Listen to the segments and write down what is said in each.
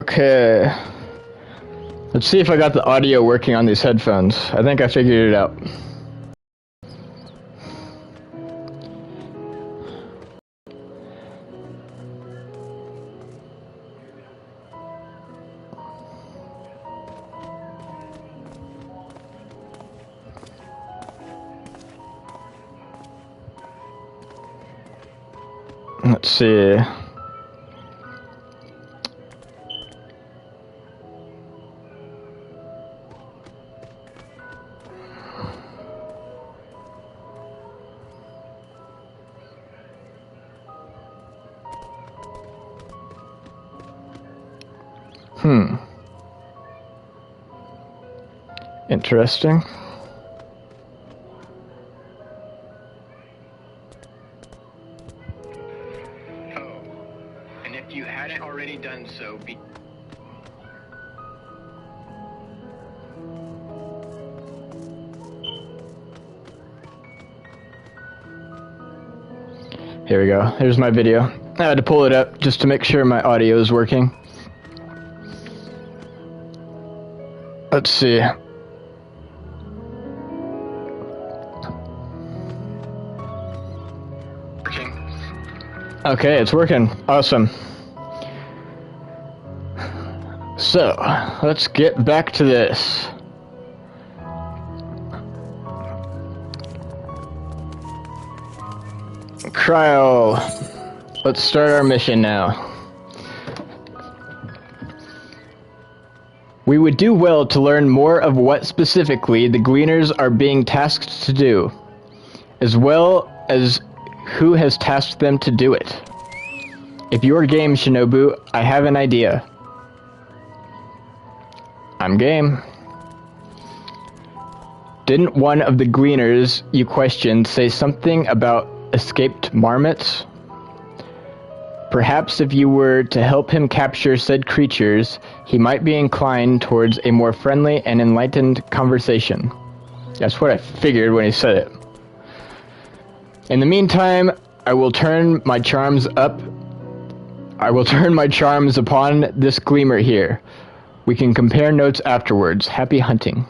Okay. Let's see if I got the audio working on these headphones. I think I figured it out. Let's see. Interesting. Oh, and if you hadn't already done so, Here we go. Here's my video. I had to pull it up just to make sure my audio is working. Let's see. Okay, it's working. Awesome. So, let's get back to this. Cryo. Let's start our mission now. We would do well to learn more of what specifically the Gleaners are being tasked to do, as well as who has tasked them to do it. If you're game, Shinobu, I have an idea. I'm game. Didn't one of the Gleaners you questioned say something about escaped marmots? Perhaps if you were to help him capture said creatures, he might be inclined towards a more friendly and enlightened conversation. That's what I figured when he said it. In the meantime, I will turn my charms upon this gleamer here. We can compare notes afterwards. Happy hunting.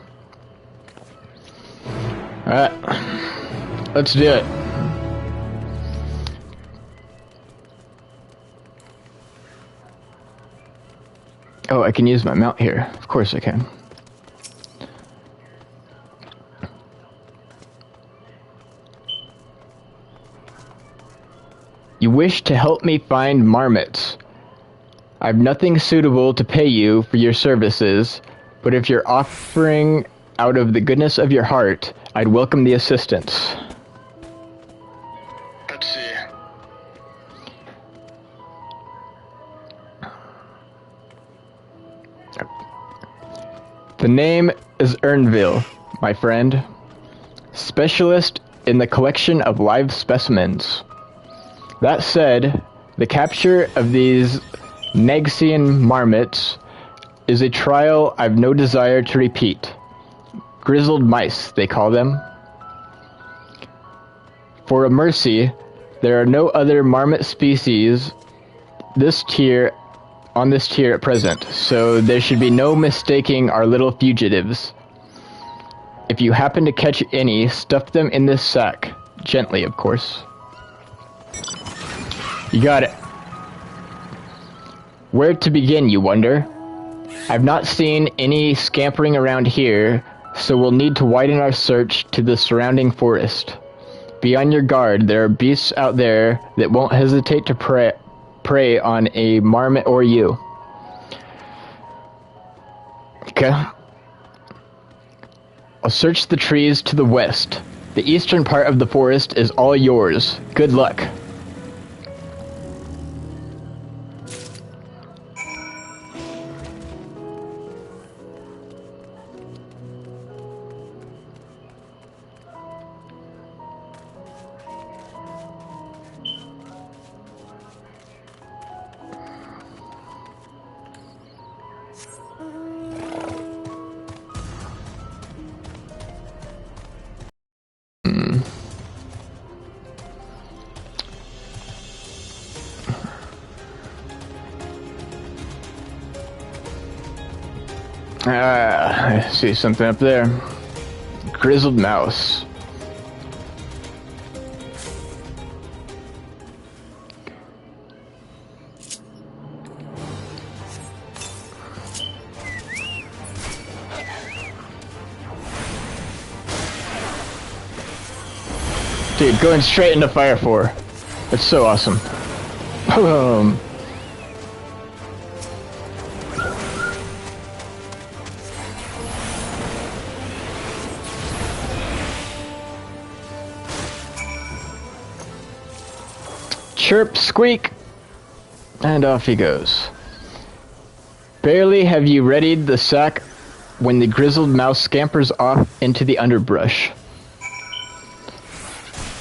Alright. Let's do it. Oh, I can use my mount here. Of course I can. You wish to help me find marmots. I've nothing suitable to pay you for your services, but if you're offering out of the goodness of your heart, I'd welcome the assistance. Let's see. The name is Ernville, my friend. Specialist in the collection of live specimens. That said, the capture of these Negsian marmots is a trial I've no desire to repeat. Grizzled mice, they call them. For a mercy, there are no other marmot species on this tier at present, so there should be no mistaking our little fugitives. If you happen to catch any, stuff them in this sack. Gently, of course. You got it. Where to begin, you wonder? I've not seen any scampering around here, so we'll need to widen our search to the surrounding forest. Be on your guard, there are beasts out there that won't hesitate to prey on a marmot or you. Okay. I'll search the trees to the west. The eastern part of the forest is all yours. Good luck. Ah, I see something up there. Grizzled mouse. Dude, going straight into Fire 4. It's so awesome. Chirp, squeak, and off he goes. Barely have you readied the sack when the grizzled mouse scampers off into the underbrush.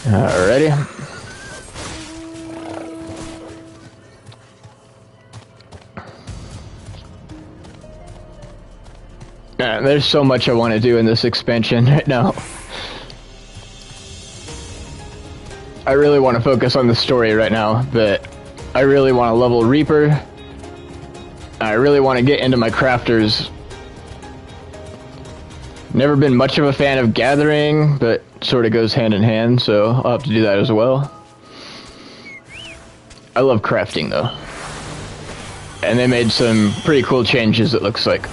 Alrighty. There's so much I want to do in this expansion right now. I really want to focus on the story right now, but I really want to level Reaper. I really want to get into my crafters. Never been much of a fan of gathering, but sort of goes hand in hand, so I'll have to do that as well. I love crafting though. And they made some pretty cool changes, it looks like.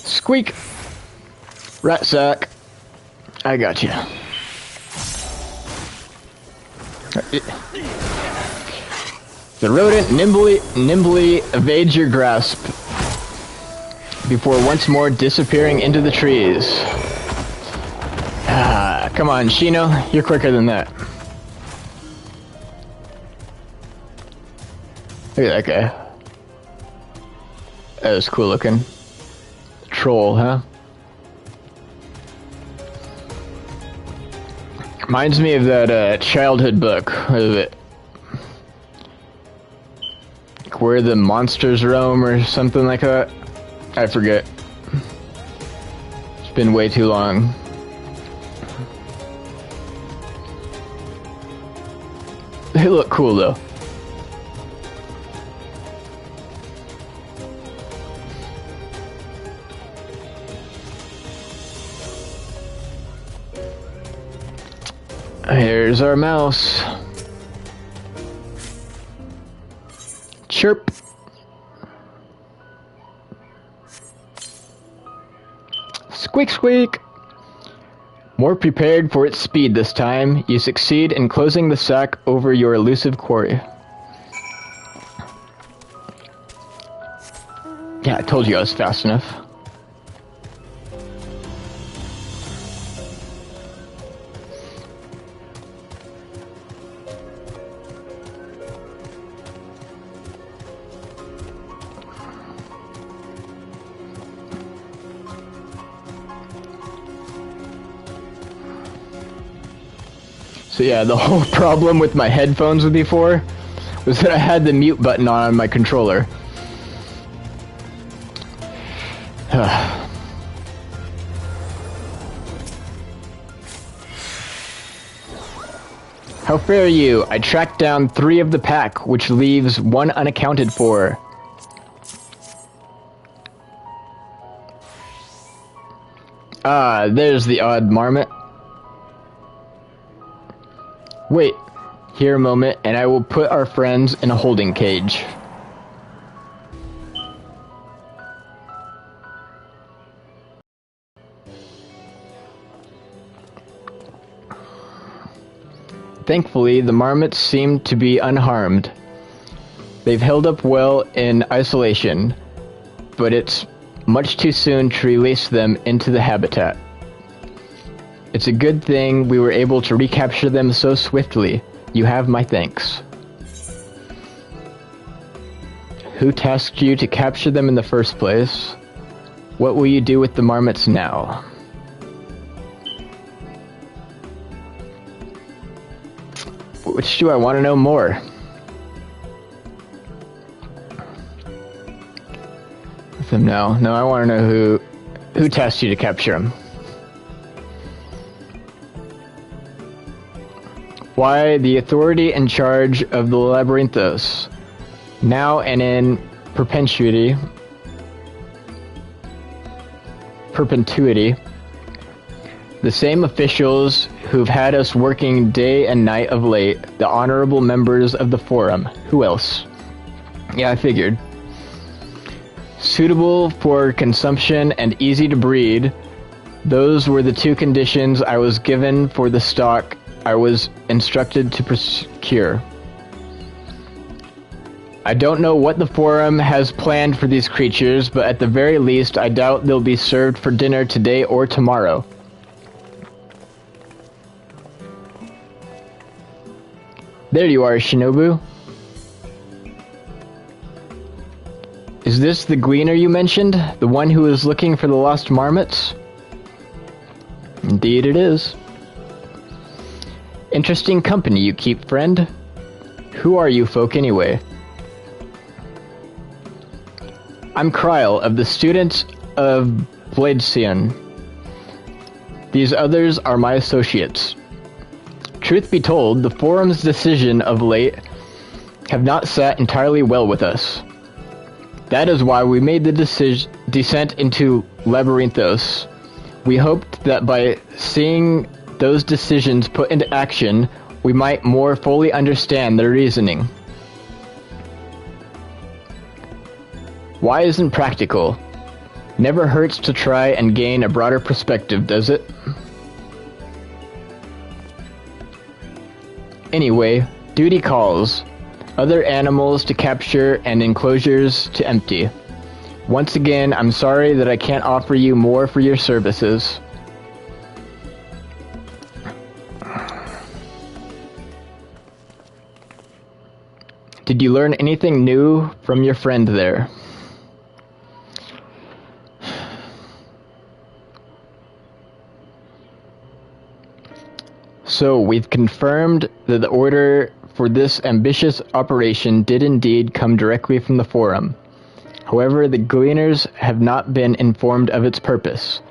Squeak! Rat sack. I got you. The rodent nimbly evades your grasp before once more disappearing into the trees. Ah, come on, Shino, you're quicker than that. Look at that guy. That was cool looking. Troll, huh? Reminds me of that childhood book. What is it? Where the monsters roam or something like that. I forget. It's been way too long. They look cool though. Here's our mouse. Chirp. Squeak, squeak. More prepared for its speed this time, you succeed in closing the sack over your elusive quarry. Yeah, I told you I was fast enough. So yeah, the whole problem with my headphones before was that I had the mute button on my controller. How fare you? I tracked down 3 of the pack, which leaves 1 unaccounted for. Ah, there's the odd marmot. Wait, here a moment, and I will put our friends in a holding cage. Thankfully, the marmots seem to be unharmed. They've held up well in isolation, but it's much too soon to release them into the habitat. It's a good thing we were able to recapture them so swiftly. You have my thanks. Who tasked you to capture them in the first place? What will you do with the marmots now? Which do I want to know more? No, I want to know who tasked you to capture him. Why the authority in charge of the Labyrinthos, now and in perpetuity, the same officials who've had us working day and night of late, the honorable members of the Forum. Who else? Yeah, I figured. Suitable for consumption and easy to breed, those were the two conditions I was given for the stock I was instructed to procure. I don't know what the Forum has planned for these creatures, but at the very least, I doubt they'll be served for dinner today or tomorrow. There you are, Shinobu. Is this the gleaner you mentioned? The one who is looking for the lost marmots? Indeed it is. Interesting company you keep, friend. Who are you folk anyway? I'm Kryle of the students of Bladesian. These others are my associates. Truth be told, the Forum's decision of late have not sat entirely well with us. That is why we made the descent into Labyrinthos. We hoped that by seeing those decisions put into action, we might more fully understand their reasoning. Why isn't practical? Never hurts to try and gain a broader perspective, does it? Anyway, duty calls. Other animals to capture and enclosures to empty. Once again, I'm sorry that I can't offer you more for your services. Did you learn anything new from your friend there? So, we've confirmed that the order for this ambitious operation did indeed come directly from the Forum. However, the Gleaners have not been informed of its purpose.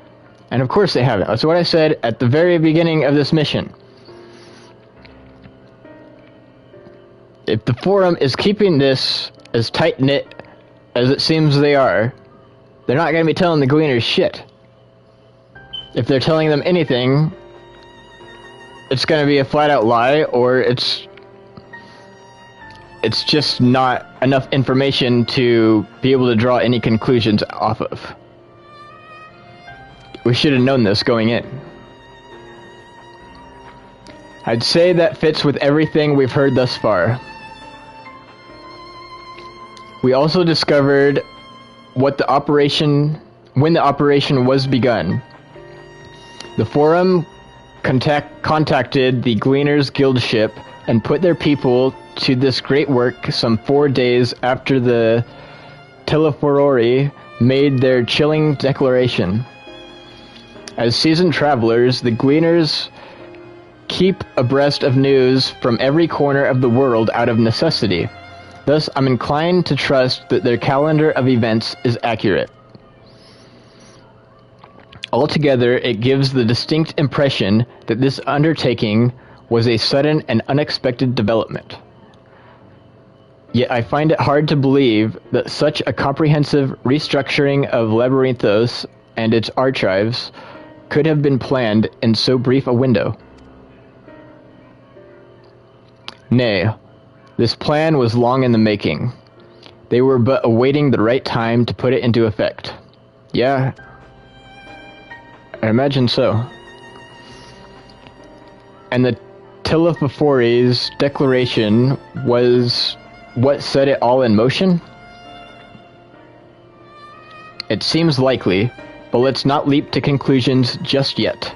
And of course they haven't. That's what I said at the very beginning of this mission. If the Forum is keeping this as tight-knit as it seems they are, they're not going to be telling the Gleaners shit. If they're telling them anything, it's going to be a flat-out lie, or it's just not enough information to be able to draw any conclusions off of. We should have known this going in. I'd say that fits with everything we've heard thus far. We also discovered when the operation was begun. The Forum contacted the Gleaners Guild ship and put their people to this great work some 4 days after the Telephorori made their chilling declaration. As seasoned travelers, the Gleaners keep abreast of news from every corner of the world out of necessity. Thus, I'm inclined to trust that their calendar of events is accurate. Altogether, it gives the distinct impression that this undertaking was a sudden and unexpected development. Yet I find it hard to believe that such a comprehensive restructuring of Labyrinthos and its archives could have been planned in so brief a window. Nay, this plan was long in the making. They were but awaiting the right time to put it into effect. Yeah, I imagine so. And the Telephori's declaration was what set it all in motion? It seems likely, but let's not leap to conclusions just yet.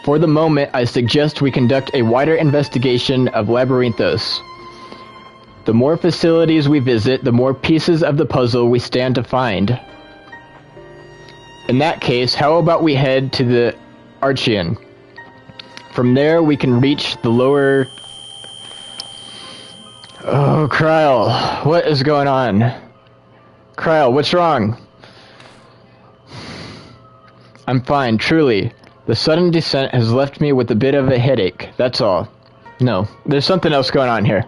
For the moment, I suggest we conduct a wider investigation of Labyrinthos. The more facilities we visit, the more pieces of the puzzle we stand to find. In that case, how about we head to the Archean? From there, we can reach the lower Oh, Kryl, what is going on? Kryl, what's wrong? I'm fine, truly. The sudden descent has left me with a bit of a headache, that's all. No, there's something else going on here.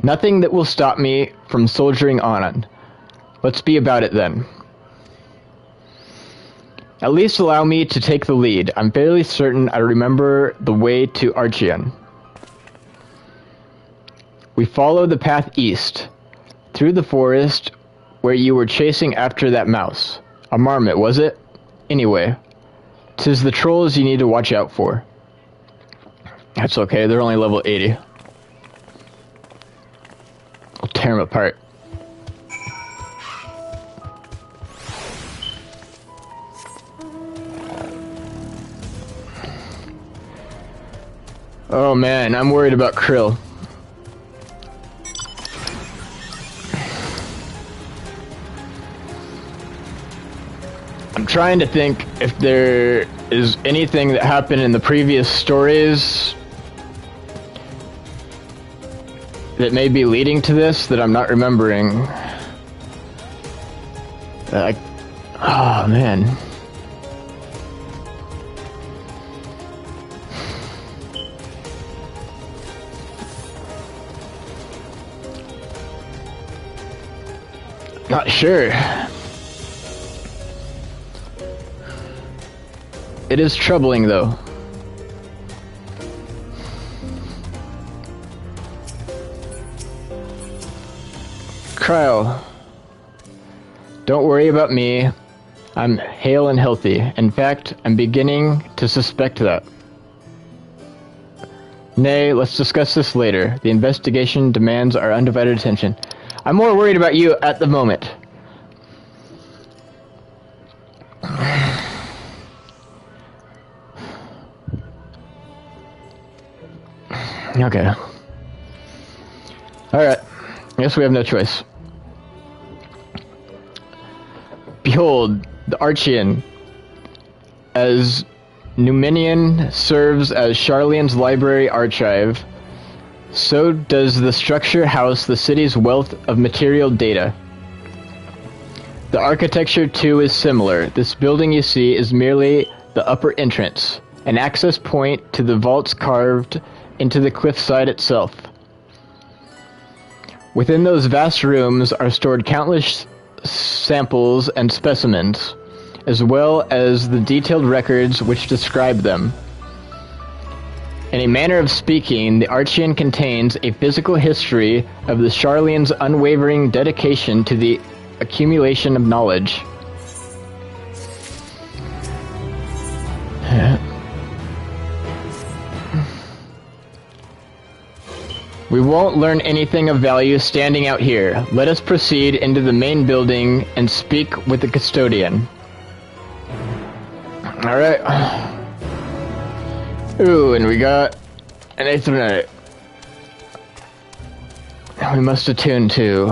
Nothing that will stop me from soldiering on. Let's be about it then. At least allow me to take the lead. I'm fairly certain I remember the way to Archeon. We followed the path east, through the forest, where you were chasing after that mouse. A marmot, was it? Anyway, 'tis the trolls you need to watch out for. That's okay, they're only level 80. I'll tear them apart. Oh man, I'm worried about Krill. I'm trying to think if there is anything that happened in the previous stories that may be leading to this that I'm not remembering. Oh man. Not sure. It is troubling though. Kryl, don't worry about me. I'm hale and healthy. In fact, I'm beginning to suspect that. Nay, let's discuss this later. The investigation demands our undivided attention. I'm more worried about you at the moment. Okay. Alright. I guess we have no choice. Behold, the Archeon, as Numenian serves as Charlene's library archive, so does the structure house the city's wealth of material data. The architecture too is similar. This building you see is merely the upper entrance, an access point to the vaults carved into the cliffside itself. Within those vast rooms are stored countless samples and specimens, as well as the detailed records which describe them. In a manner of speaking, the Archeon contains a physical history of the Charlene's unwavering dedication to the accumulation of knowledge. We won't learn anything of value standing out here. Let us proceed into the main building and speak with the custodian. Alright. Ooh, and we got an Ethernet. We must attune to.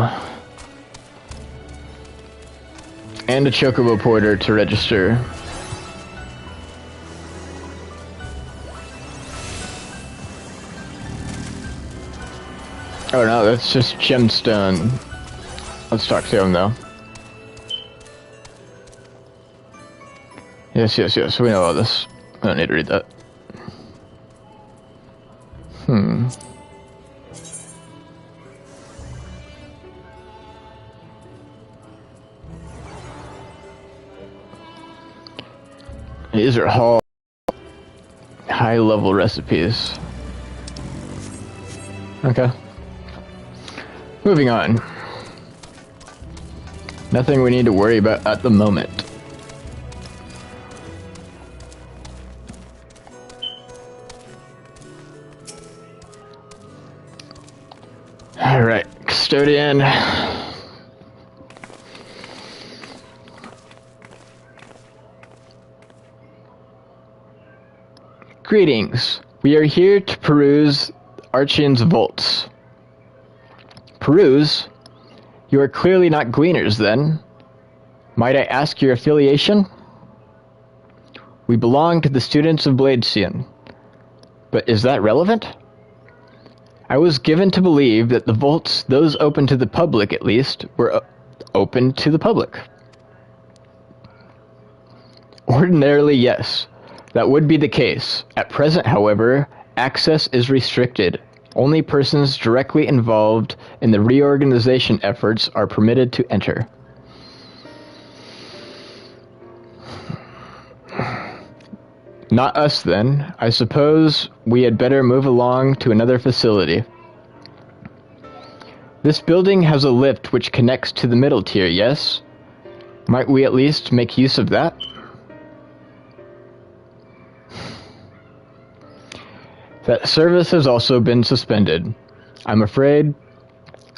And a Chocobo Porter to register. Oh no, that's just gemstone. Let's talk to him though. Yes, we know all this. I don't need to read that. These are all high-level recipes. Okay. Moving on. Nothing we need to worry about at the moment. Alright, custodian. Greetings. We are here to peruse Archeon's vaults. Peruse? You are clearly not gleaners, then. Might I ask your affiliation? We belong to the students of Bladesion. But is that relevant? I was given to believe that the vaults, those open to the public at least, were open to the public. Ordinarily, yes, that would be the case. At present, however, access is restricted. Only persons directly involved in the reorganization efforts are permitted to enter. Not us, then. I suppose we had better move along to another facility. This building has a lift which connects to the middle tier, yes? Might we at least make use of that? That service has also been suspended. I'm afraid,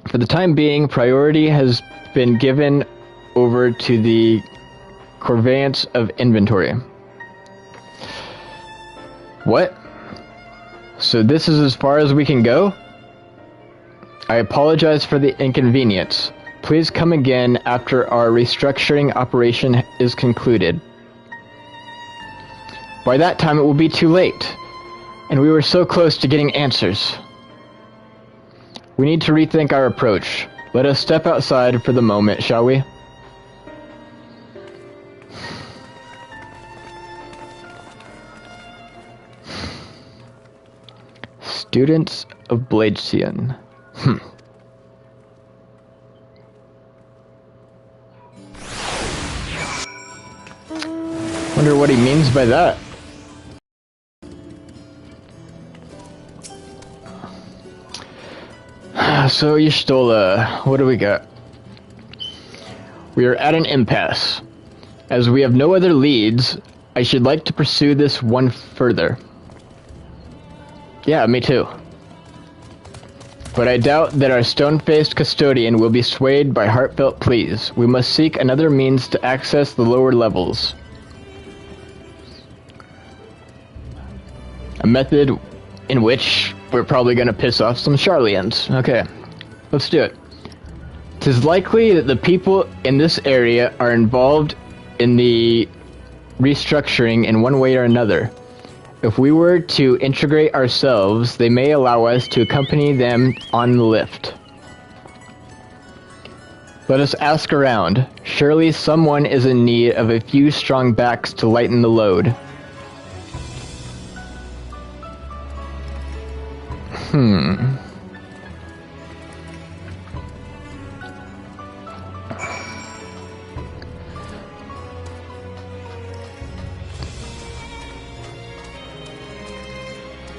for the time being, priority has been given over to the conveyance of inventory. What? So this is as far as we can go? I apologize for the inconvenience. Please come again after our restructuring operation is concluded. By that time it will be too late, and we were so close to getting answers. We need to rethink our approach. Let us step outside for the moment, shall we? Students of Bladesian. Wonder what he means by that. So, Y'shtola, what do we got? We are at an impasse. As we have no other leads, I should like to pursue this one further. Yeah, me too. But I doubt that our stone-faced custodian will be swayed by heartfelt pleas. We must seek another means to access the lower levels. A method in which we're probably going to piss off some Charlians. Okay, let's do it. 'Tis likely that the people in this area are involved in the restructuring in one way or another. If we were to integrate ourselves, they may allow us to accompany them on the lift. Let us ask around. Surely someone is in need of a few strong backs to lighten the load.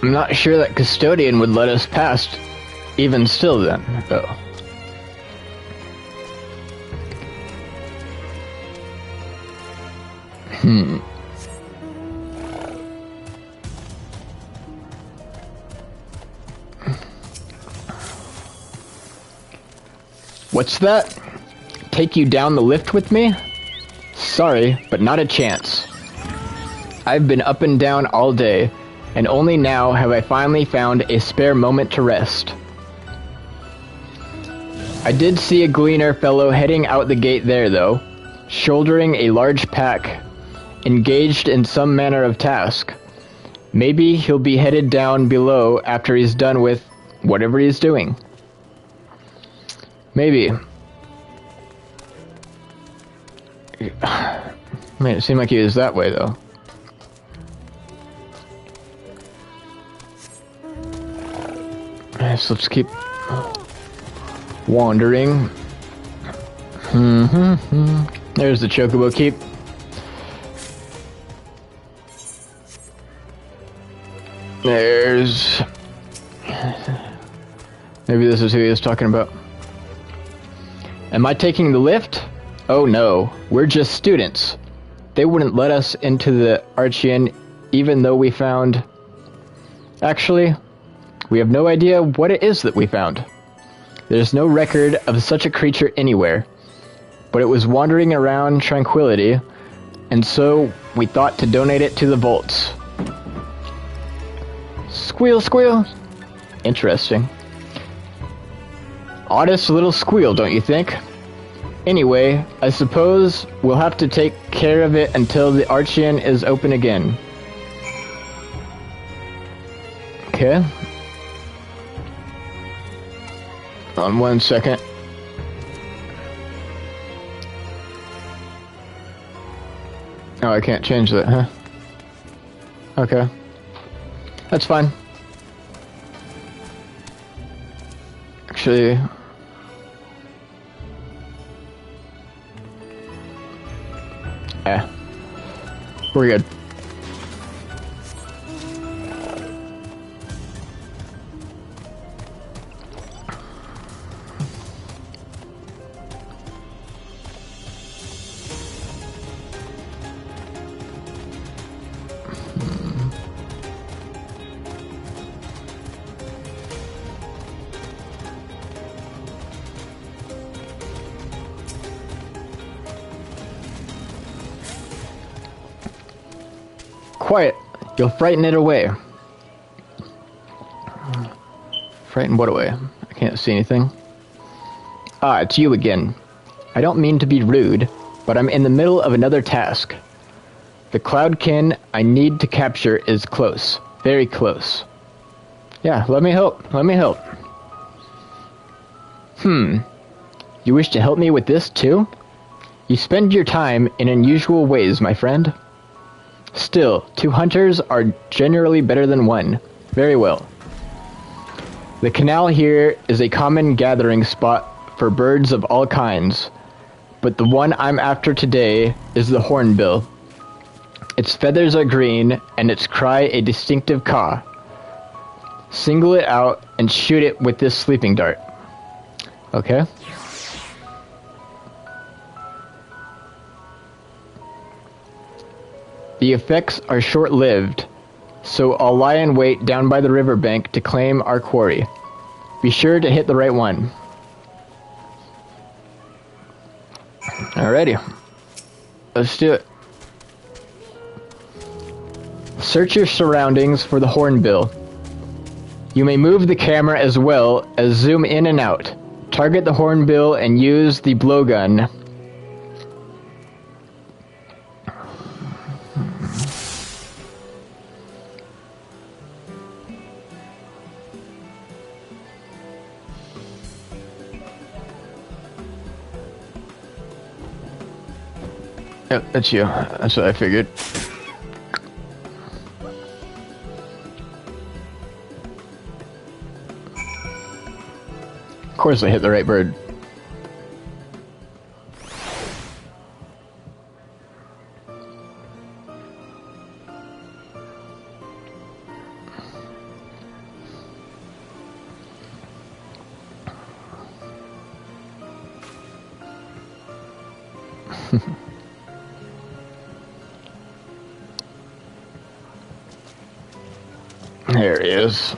I'm not sure that custodian would let us past, even still then, though. What's that? Take you down the lift with me? Sorry, but not a chance. I've been up and down all day, and only now have I finally found a spare moment to rest. I did see a gleaner fellow heading out the gate there, though, shouldering a large pack, engaged in some manner of task. Maybe he'll be headed down below after he's done with whatever he's doing. Maybe. Made it seem like he was that way, though. So let's keep wandering. There's the Chocobo Keep. There's... Maybe this is who he was talking about. Am I taking the lift? Oh no, we're just students. They wouldn't let us into the Archean even though we found... Actually, we have no idea what it is that we found. There's no record of such a creature anywhere, but it was wandering around Tranquility, and so we thought to donate it to the vaults. Squeal, squeal. Interesting. Oddest little squeal, don't you think? Anyway, I suppose we'll have to take care of it until the Archean is open again. Okay. On 1 second. Oh, I can't change that, huh? Okay. That's fine. Actually... Yeah. We're good. Quiet. You'll frighten it away. Frighten what away? I can't see anything. Ah, it's you again. I don't mean to be rude, but I'm in the middle of another task. The cloudkin I need to capture is close. Very close. Yeah, let me help. Let me help. You wish to help me with this too? You spend your time in unusual ways, my friend. Still, 2 hunters are generally better than 1. Very well. The canal here is a common gathering spot for birds of all kinds, but the one I'm after today is the hornbill. Its feathers are green, and its cry a distinctive caw. Single it out and shoot it with this sleeping dart. Okay. The effects are short-lived, so I'll lie in wait down by the riverbank to claim our quarry. Be sure to hit the right one. Alrighty. Let's do it. Search your surroundings for the hornbill. You may move the camera as well as zoom in and out. Target the hornbill and use the blowgun. Yep, that's you. That's what I figured. Of course I hit the right bird. There he is.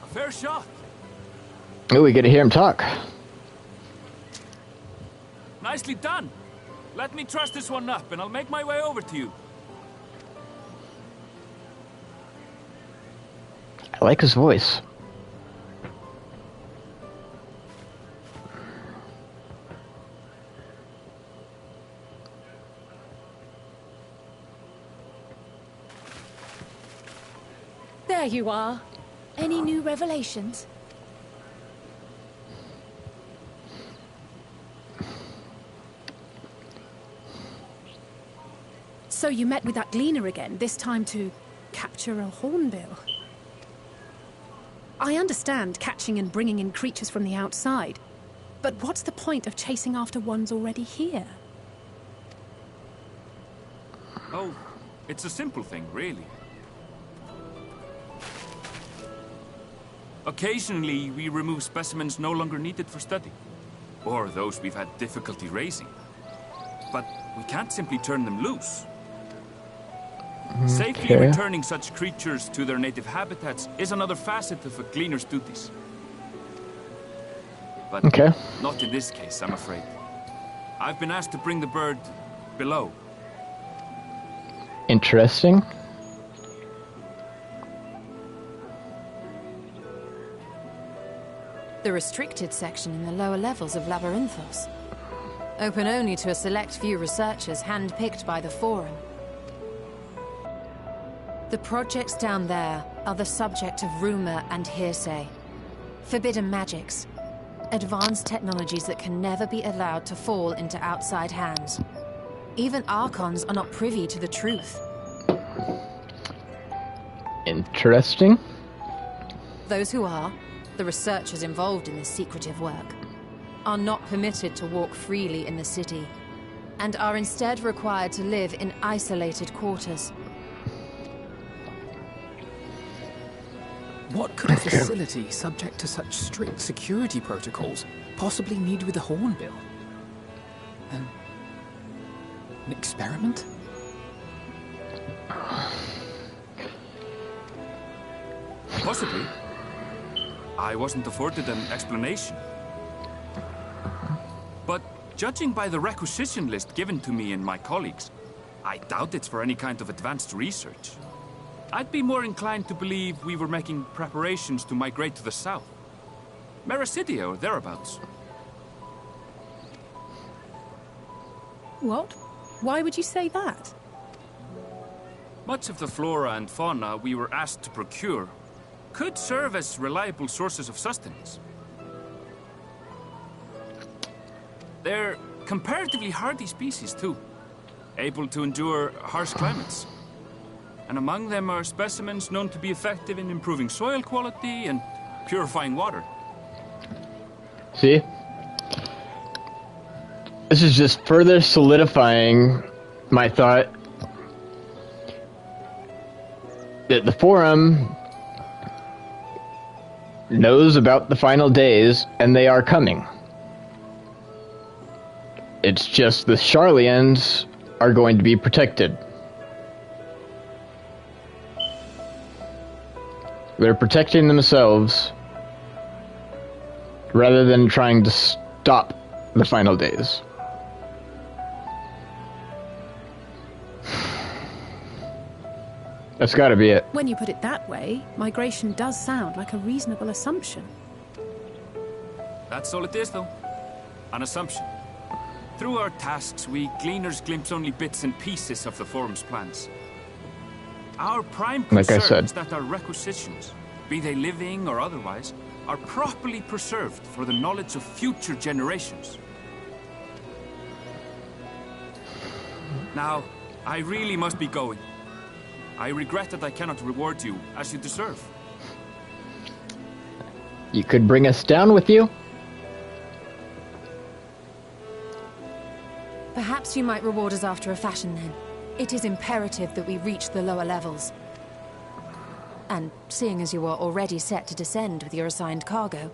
A fair shot. Oh, we get to hear him talk. Nicely done. Let me truss this one up and I'll make my way over to you. I like his voice. There you are. Any new revelations? So you met with that gleaner again, this time to capture a hornbill. I understand catching and bringing in creatures from the outside, but what's the point of chasing after ones already here? Oh, it's a simple thing, really. Occasionally, we remove specimens no longer needed for study, or those we've had difficulty raising. But we can't simply turn them loose. Safely returning such creatures to their native habitats is another facet of a gleaner's duties. But not in this case, I'm afraid. I've been asked to bring the bird below. Interesting. The restricted section in the lower levels of Labyrinthos. Open only to a select few researchers handpicked by the Forum. The projects down there are the subject of rumor and hearsay. Forbidden magics. Advanced technologies that can never be allowed to fall into outside hands. Even Archons are not privy to the truth. Interesting. Those who are, the researchers involved in this secretive work, are not permitted to walk freely in the city, and are instead required to live in isolated quarters. What could a facility subject to such strict security protocols possibly need with a hornbill? An experiment? Possibly. I wasn't afforded an explanation. But judging by the requisition list given to me and my colleagues, I doubt it's for any kind of advanced research. I'd be more inclined to believe we were making preparations to migrate to the south. Mericidia or thereabouts. What? Why would you say that? Much of the flora and fauna we were asked to procure could serve as reliable sources of sustenance. They're comparatively hardy species, too, able to endure harsh climates. And among them are specimens known to be effective in improving soil quality and purifying water. See? This is just further solidifying my thought that the Forum knows about the final days and they are coming. It's just the Sharlayans are going to be protected. They're protecting themselves rather than trying to stop the final days. That's gotta be it. When you put it that way, migration does sound like a reasonable assumption. That's all it is, though. An assumption. Through our tasks, we Gleaners glimpse only bits and pieces of the Forum's plans. Our prime concern is that our requisitions, be they living or otherwise, are properly preserved for the knowledge of future generations. Now, I really must be going. I regret that I cannot reward you as you deserve. You could bring us down with you? Perhaps you might reward us after a fashion then. It is imperative that we reach the lower levels. And seeing as you are already set to descend with your assigned cargo,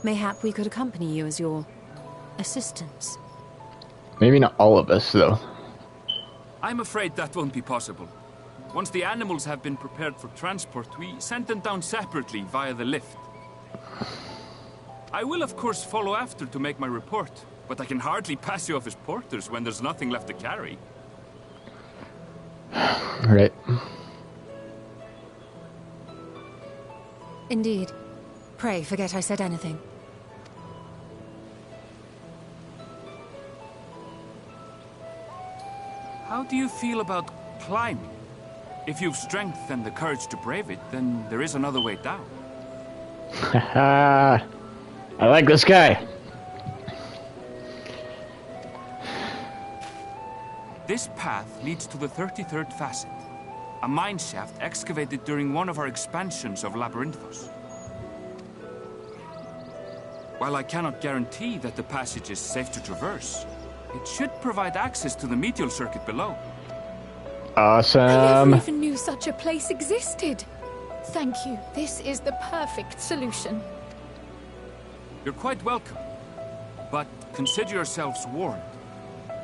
mayhap we could accompany you as your assistants. Maybe not all of us, though. I'm afraid that won't be possible. Once the animals have been prepared for transport, we send them down separately via the lift. I will, of course, follow after to make my report, but I can hardly pass you off as porters when there's nothing left to carry. Right. Indeed. Pray forget I said anything. How do you feel about climbing? If you've strength and the courage to brave it, then there is another way down. Haha. I like this guy. This path leads to the 33rd facet, a mine shaft excavated during one of our expansions of Labyrinthos. While I cannot guarantee that the passage is safe to traverse, it should provide access to the medial circuit below. Awesome. I never even knew such a place existed. Thank you. This is the perfect solution. You're quite welcome, but consider yourselves warned.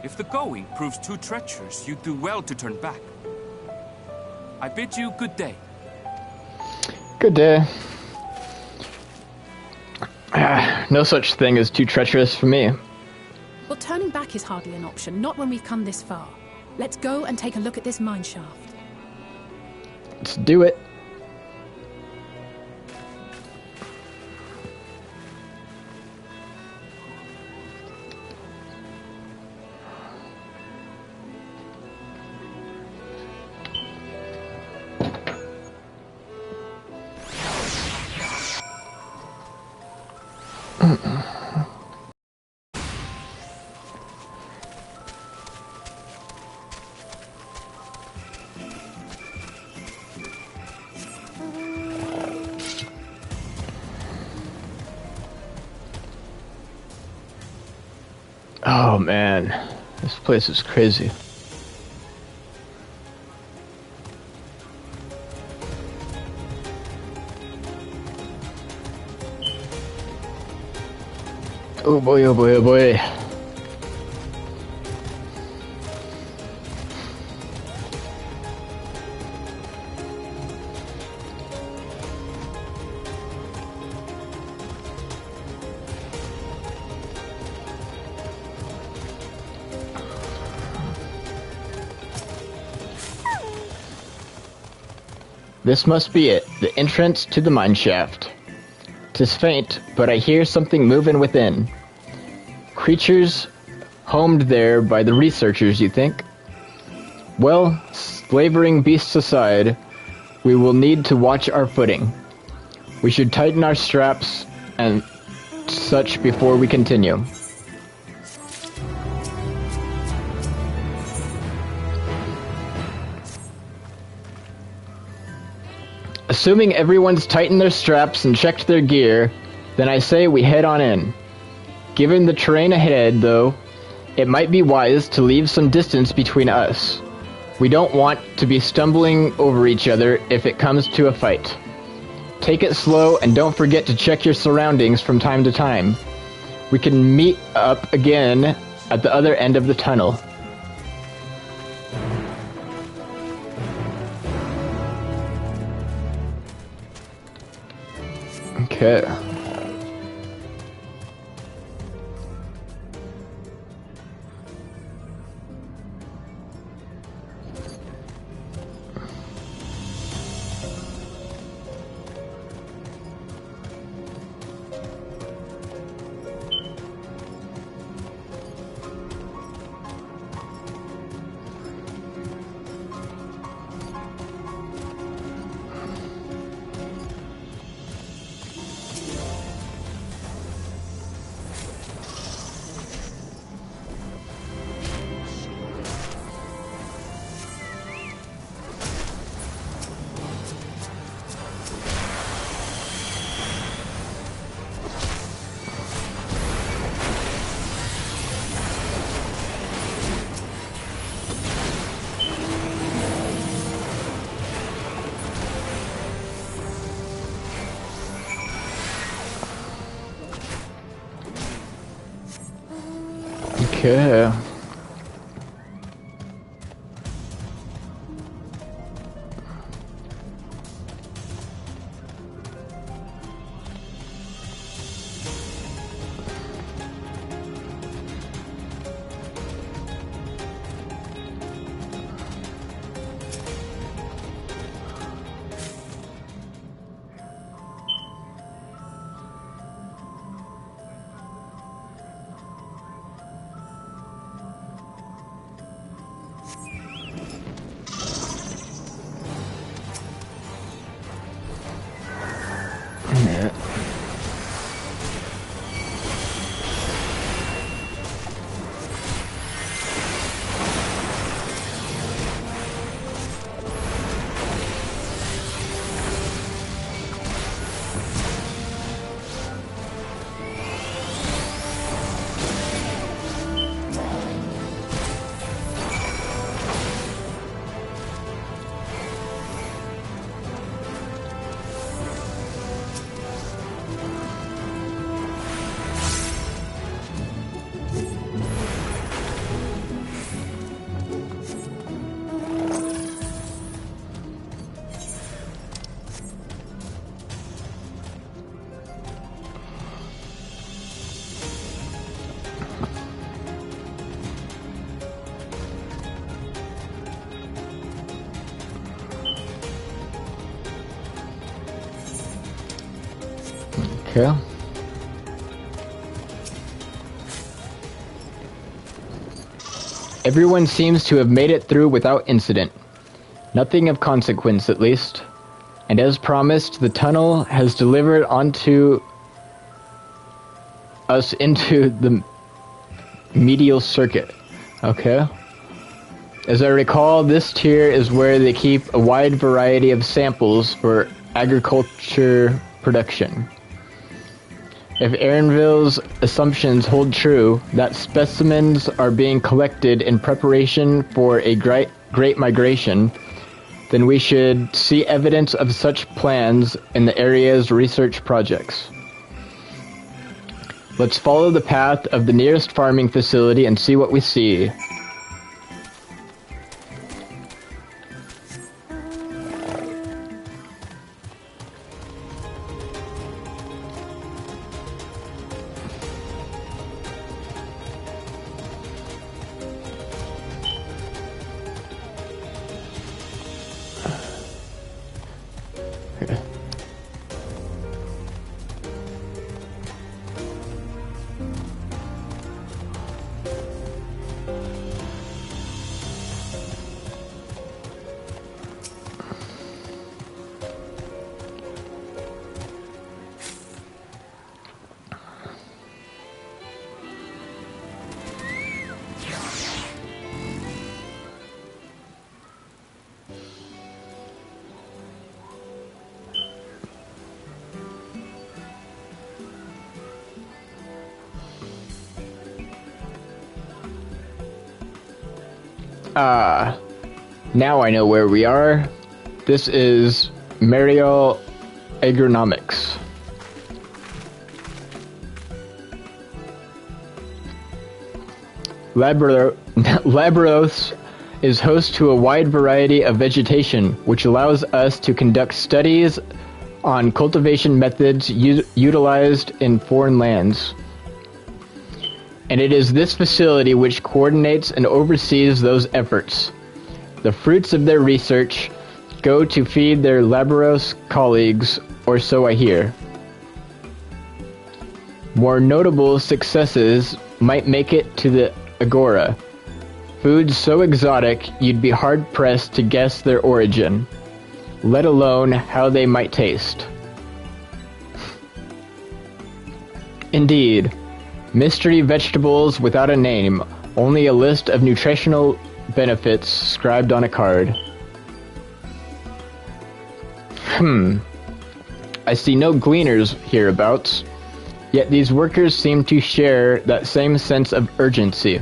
If the going proves too treacherous, you'd do well to turn back. I bid you good day. Good day. No such thing as too treacherous for me. Well, turning back is hardly an option, not when we've come this far. Let's go and take a look at this mine shaft. Let's do it. Oh man, this place is crazy. Oh boy, oh boy, oh boy. This must be it, the entrance to the mine shaft. 'Tis faint, but I hear something moving within. Creatures homed there by the researchers, you think? Well, slavering beasts aside, we will need to watch our footing. We should tighten our straps and such before we continue. Assuming everyone's tightened their straps and checked their gear, then I say we head on in. Given the terrain ahead, though, it might be wise to leave some distance between us. We don't want to be stumbling over each other if it comes to a fight. Take it slow and don't forget to check your surroundings from time to time. We can meet up again at the other end of the tunnel. Okay. Okay. Okay. Everyone seems to have made it through without incident. Nothing of consequence, at least. And as promised, the tunnel has delivered onto us into the medial circuit. Okay. As I recall, this tier is where they keep a wide variety of samples for agriculture production. If Erinville's assumptions hold true, that specimens are being collected in preparation for a great migration, then we should see evidence of such plans in the area's research projects. Let's follow the path of the nearest farming facility and see what we see. Now I know where we are. This is Mariel Agronomics. Labros is host to a wide variety of vegetation, which allows us to conduct studies on cultivation methods utilized in foreign lands. And it is this facility which coordinates and oversees those efforts. The fruits of their research go to feed their Labros colleagues, or so I hear. More notable successes might make it to the Agora. Foods so exotic you'd be hard-pressed to guess their origin, let alone how they might taste. Indeed. Mystery vegetables without a name, only a list of nutritional benefits scribed on a card. I see no gleaners hereabouts, yet these workers seem to share that same sense of urgency.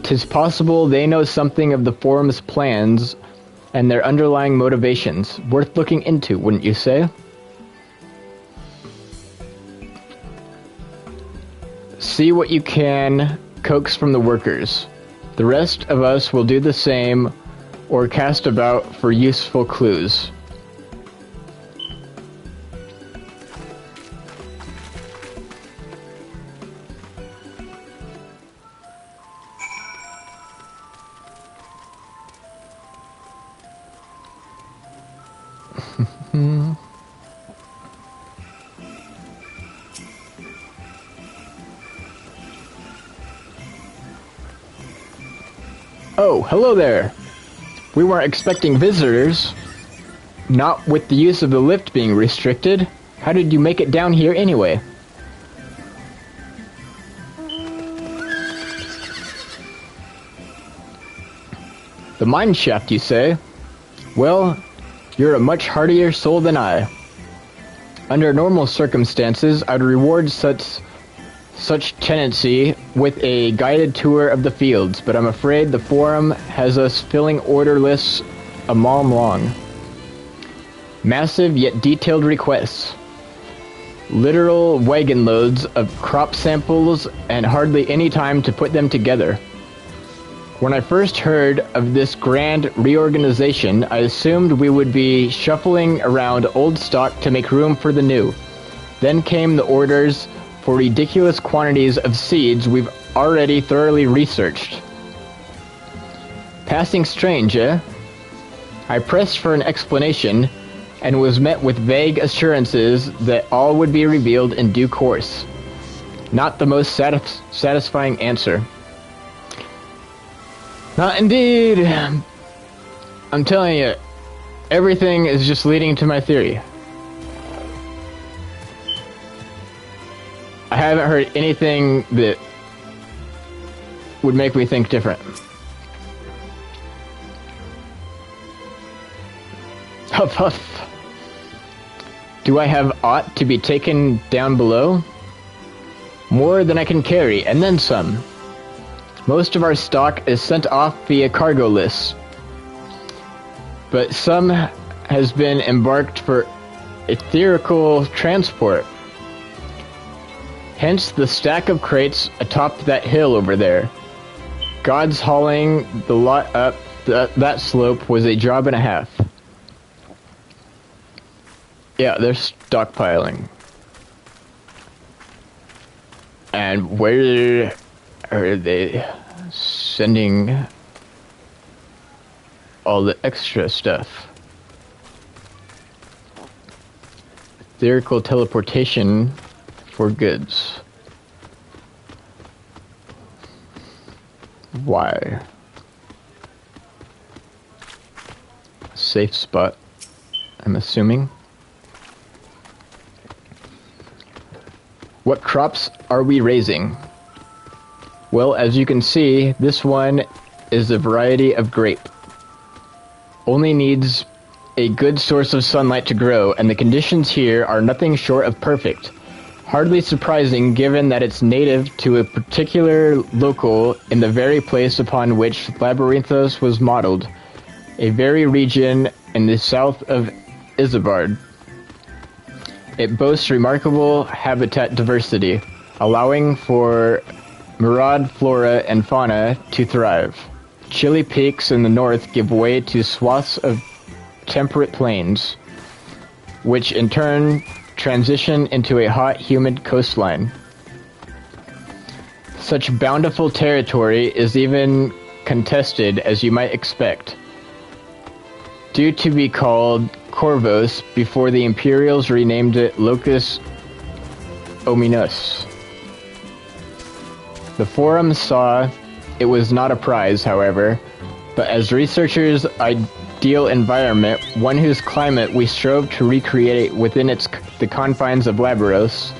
'Tis possible they know something of the forum's plans and their underlying motivations, worth looking into, wouldn't you say? See what you can coax from the workers. The rest of us will do the same, or cast about for useful clues. Oh, hello there. We weren't expecting visitors. Not with the use of the lift being restricted. How did you make it down here anyway? The mine shaft, you say? Well, you're a much hardier soul than I. Under normal circumstances, I'd reward such tenancy with a guided tour of the fields, but I'm afraid the forum has us filling order lists a mile long. Massive yet detailed requests. Literal wagon loads of crop samples and hardly any time to put them together. When I first heard of this grand reorganization, I assumed we would be shuffling around old stock to make room for the new. Then came the orders for ridiculous quantities of seeds we've already thoroughly researched. Passing strange, eh? I pressed for an explanation and was met with vague assurances that all would be revealed in due course. Not the most satisfying answer. Not indeed. I'm telling you, everything is just leading to my theory. I haven't heard anything that would make me think different. Huff huff. Do I have aught to be taken down below? More than I can carry, and then some. Most of our stock is sent off via cargo lists, but some has been embarked for etherical transport. Hence the stack of crates atop that hill over there. God's hauling the lot up that slope was a job and a half. Yeah, they're stockpiling. And where are they sending all the extra stuff? Etherical teleportation for goods. Why? Safe spot, I'm assuming. What crops are we raising? Well, as you can see, this one is a variety of grape. Only needs a good source of sunlight to grow, and the conditions here are nothing short of perfect. Hardly surprising given that it's native to a particular local in the very place upon which Labyrinthos was modeled, a very region in the south of Isambard. It boasts remarkable habitat diversity, allowing for myriad flora and fauna to thrive. Chilly peaks in the north give way to swaths of temperate plains, which in turn transition into a hot, humid coastline. Such bountiful territory is even contested, as you might expect, due to be called Corvos before the Imperials renamed it Locus Ominous. The Forum saw it was not a prize, however, but as researchers' ideal environment, one whose climate we strove to recreate within the confines of Labyros,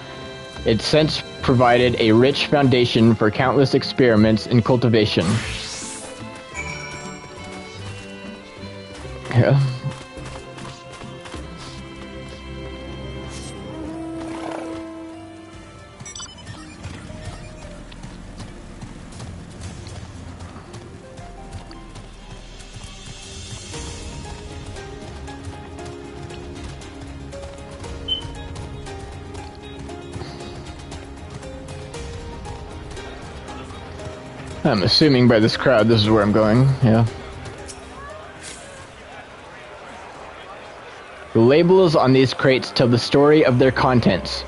it since provided a rich foundation for countless experiments in cultivation. Yeah. I'm assuming by this crowd this is where I'm going, yeah. The labels on these crates tell the story of their contents.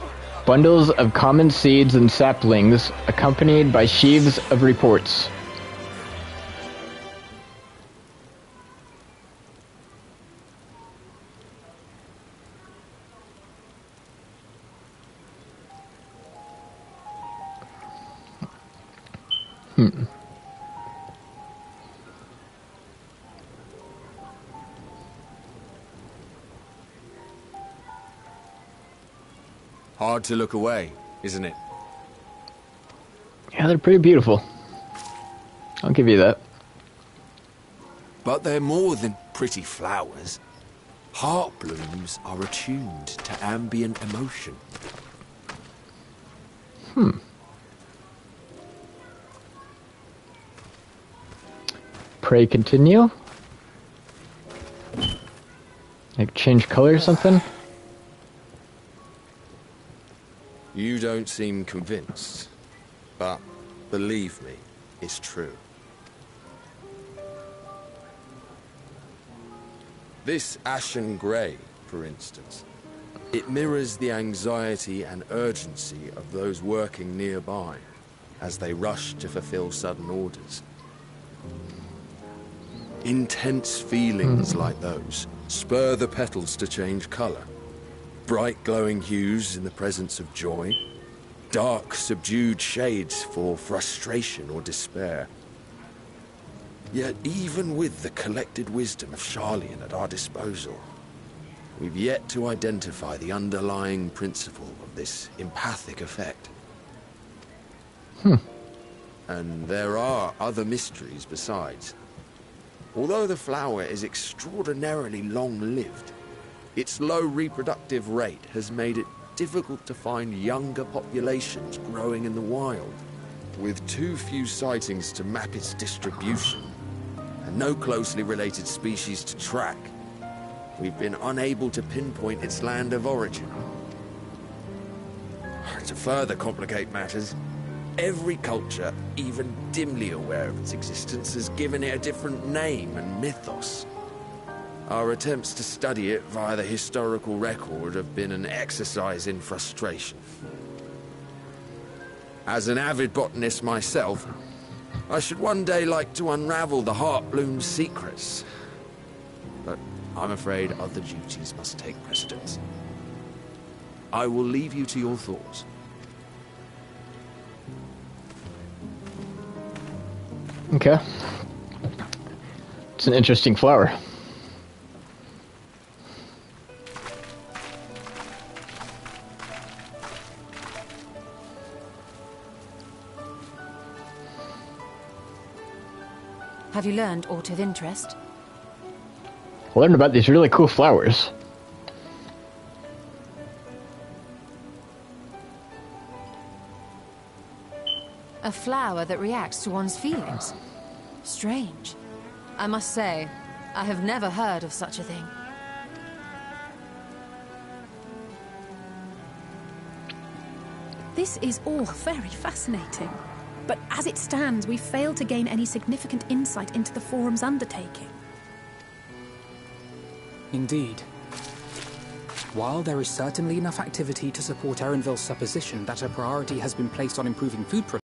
Bundles of common seeds and saplings, accompanied by sheaves of reports. Hard to look away, isn't it? Yeah, they're pretty beautiful. I'll give you that. But they're more than pretty flowers. Heart blooms are attuned to ambient emotion. Pray continue? Like change color or something? You don't seem convinced, but believe me, it's true. This ashen grey, for instance, it mirrors the anxiety and urgency of those working nearby as they rush to fulfill sudden orders. Intense feelings like those spur the petals to change colour. Bright glowing hues in the presence of joy, dark subdued shades for frustration or despair. Yet even with the collected wisdom of Sharlayan at our disposal, we've yet to identify the underlying principle of this empathic effect. And there are other mysteries besides. Although the flower is extraordinarily long-lived, Its low reproductive rate has made it difficult to find younger populations growing in the wild. With too few sightings to map its distribution, and no closely related species to track, we've been unable to pinpoint its land of origin. To further complicate matters, every culture, even dimly aware of its existence, has given it a different name and mythos. Our attempts to study it via the historical record have been an exercise in frustration. As an avid botanist myself, I should one day like to unravel the Heartbloom's secrets. But I'm afraid other duties must take precedence. I will leave you to your thoughts. Okay. It's an interesting flower. Have you learned aught of interest? I learned about these really cool flowers. A flower that reacts to one's feelings? Strange. I must say, I have never heard of such a thing. This is all very fascinating. But as it stands, we fail to gain any significant insight into the Forum's undertaking. Indeed. While there is certainly enough activity to support Erenville's supposition that a priority has been placed on improving food production,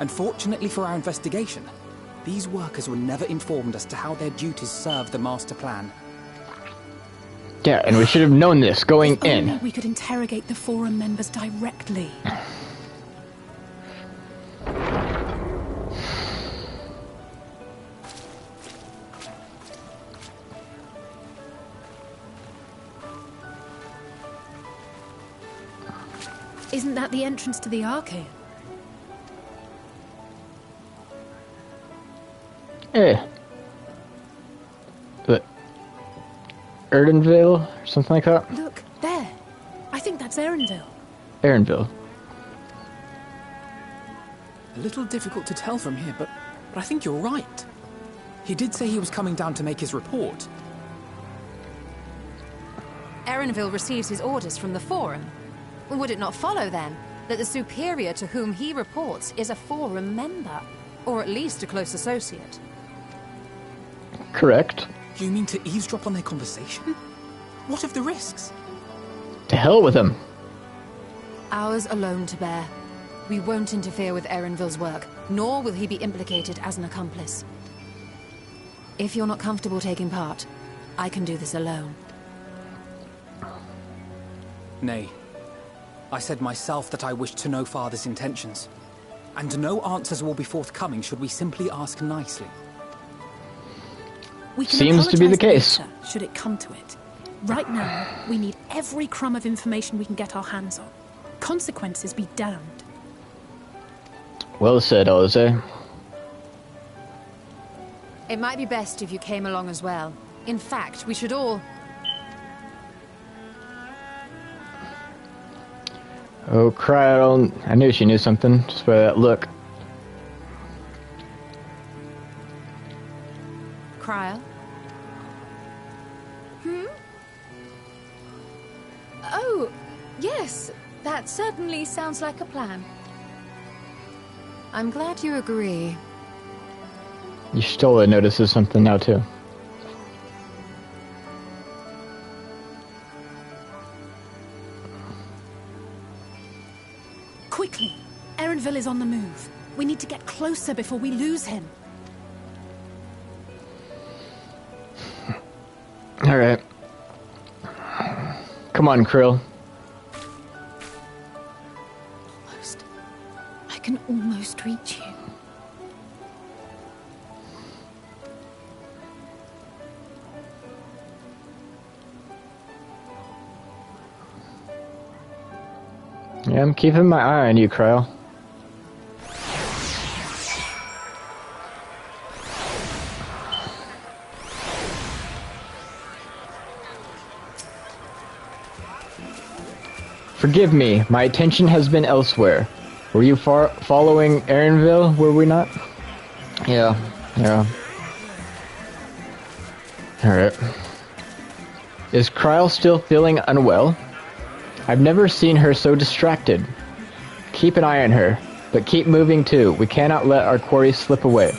unfortunately for our investigation, these workers were never informed as to how their duties serve the master plan. Yeah, and we should have known this going If only in. we could interrogate the Forum members directly. Isn't that the entrance to the Arcade? Yeah. But Erdenville or something like that? Look, there. I think that's Erenville. Erenville. A little difficult to tell from here, but I think you're right. He did say he was coming down to make his report. Erenville receives his orders from the Forum. Would it not follow, then, that the superior to whom he reports is a Forum member? Or at least a close associate? Correct. You mean to eavesdrop on their conversation? What of the risks? To hell with him. Ours alone to bear. We won't interfere with Erenville's work, nor will he be implicated as an accomplice. If you're not comfortable taking part, I can do this alone. Nay. I said myself that I wished to know Father's intentions. And no answers will be forthcoming should we simply ask nicely. We can Seems to be the apologize case. later, should it come to it. Right now, we need every crumb of information we can get our hands on. Consequences be damned. Well said, Jose. It might be best if you came along as well. In fact, we should all... Oh, cry out. I knew she knew something, just by that look. Cryle? Oh, yes. That certainly sounds like a plan. I'm glad you agree. Y'shtola notices something now, too. Quickly! Erenville is on the move. We need to get closer before we lose him. Alright. Come on, Krill. Almost. I can almost reach you. Yeah, I'm keeping my eye on you, Krill. Forgive me, my attention has been elsewhere. Were you following Erenville, were we not? Yeah. Alright. Is Kryl still feeling unwell? I've never seen her so distracted. Keep an eye on her, but keep moving too. We cannot let our quarry slip away.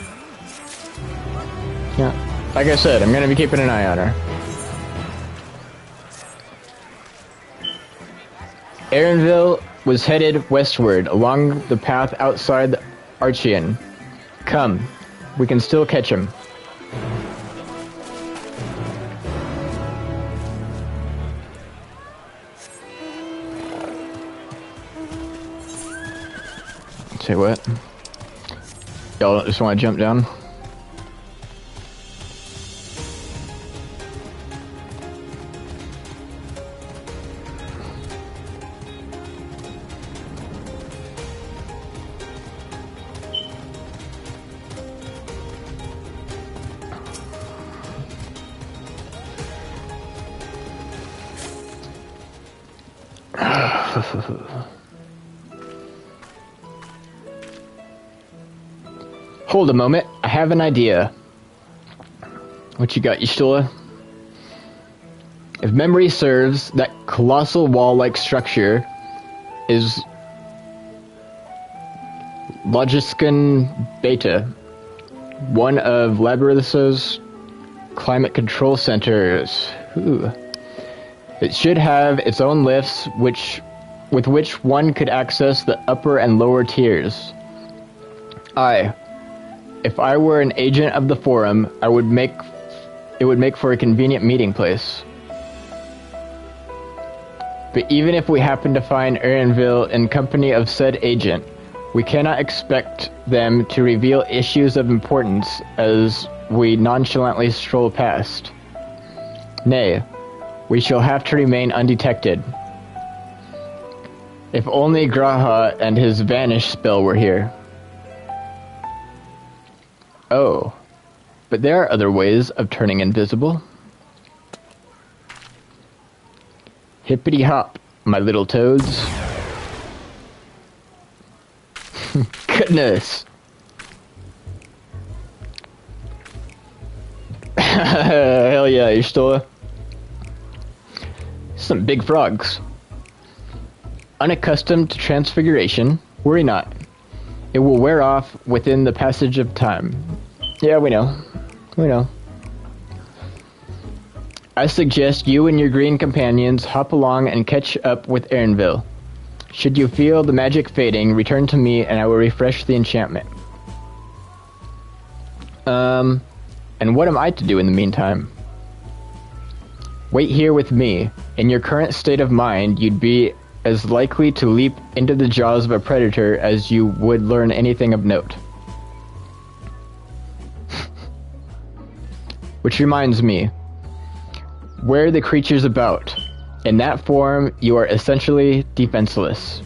Yeah. Like I said, I'm gonna be keeping an eye on her. Erenville was headed westward along the path outside the Archean. Come, we can still catch him. Say what? Y'all just want to jump down? Hold a moment, I have an idea. What you got, Y'shtola? If memory serves, that colossal wall-like structure is Logiscan Beta, one of Labyrinth's climate control centers. Ooh. It should have its own lifts, with which one could access the upper and lower tiers. If I were an agent of the Forum, it would make for a convenient meeting place. But even if we happen to find Erenville in company of said agent, we cannot expect them to reveal issues of importance as we nonchalantly stroll past. Nay, we shall have to remain undetected. If only Graha and his vanish spell were here. Oh, but there are other ways of turning invisible. Hippity hop, my little toads. Goodness. Hell yeah, Y'shtola. Some big frogs. Unaccustomed to transfiguration, worry not. It will wear off within the passage of time. Yeah, we know. We know. I suggest you and your green companions hop along and catch up with Erenville. Should you feel the magic fading, return to me and I will refresh the enchantment. And what am I to do in the meantime? Wait here with me. In your current state of mind, you'd be as likely to leap into the jaws of a predator as you would learn anything of note. Which reminds me, where are the creatures about? In that form, you are essentially defenseless.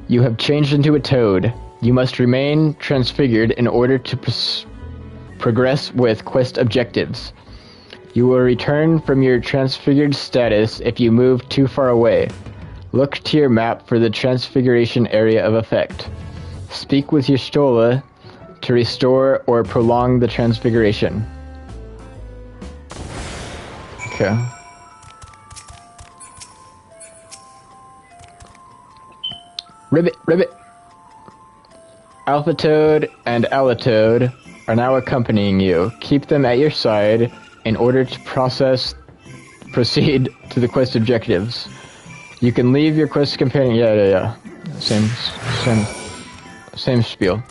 You have changed into a toad. You must remain transfigured in order to progress with quest objectives. You will return from your transfigured status if you move too far away. Look to your map for the transfiguration area of effect. Speak with Y'shtola to restore or prolong the transfiguration. Okay. Ribbit, ribbit. Alpha Toad and Alatoad are now accompanying you. Keep them at your side in order to proceed to the quest objectives. You can leave your quest companion. Yeah. Same spiel.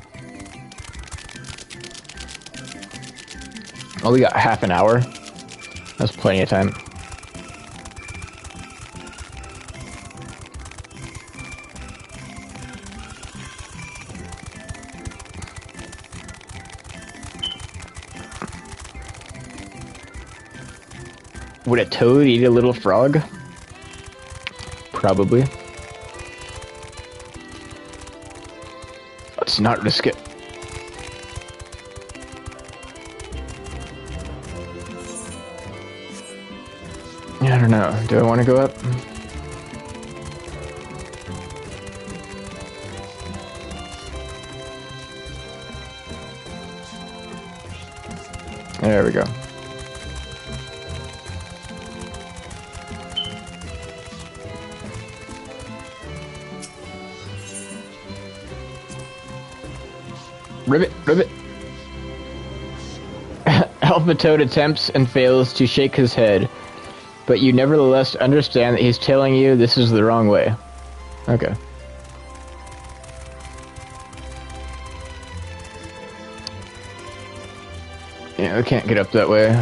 Oh, we got half an hour. That's plenty of time. Would a toad eat a little frog? Probably. Let's not risk it. Yeah, don't know. Do I want to go up? There we go. Ribbit, ribbit. Alpha Toad attempts and fails to shake his head, but you nevertheless understand that he's telling you this is the wrong way. Okay. Yeah, we can't get up that way.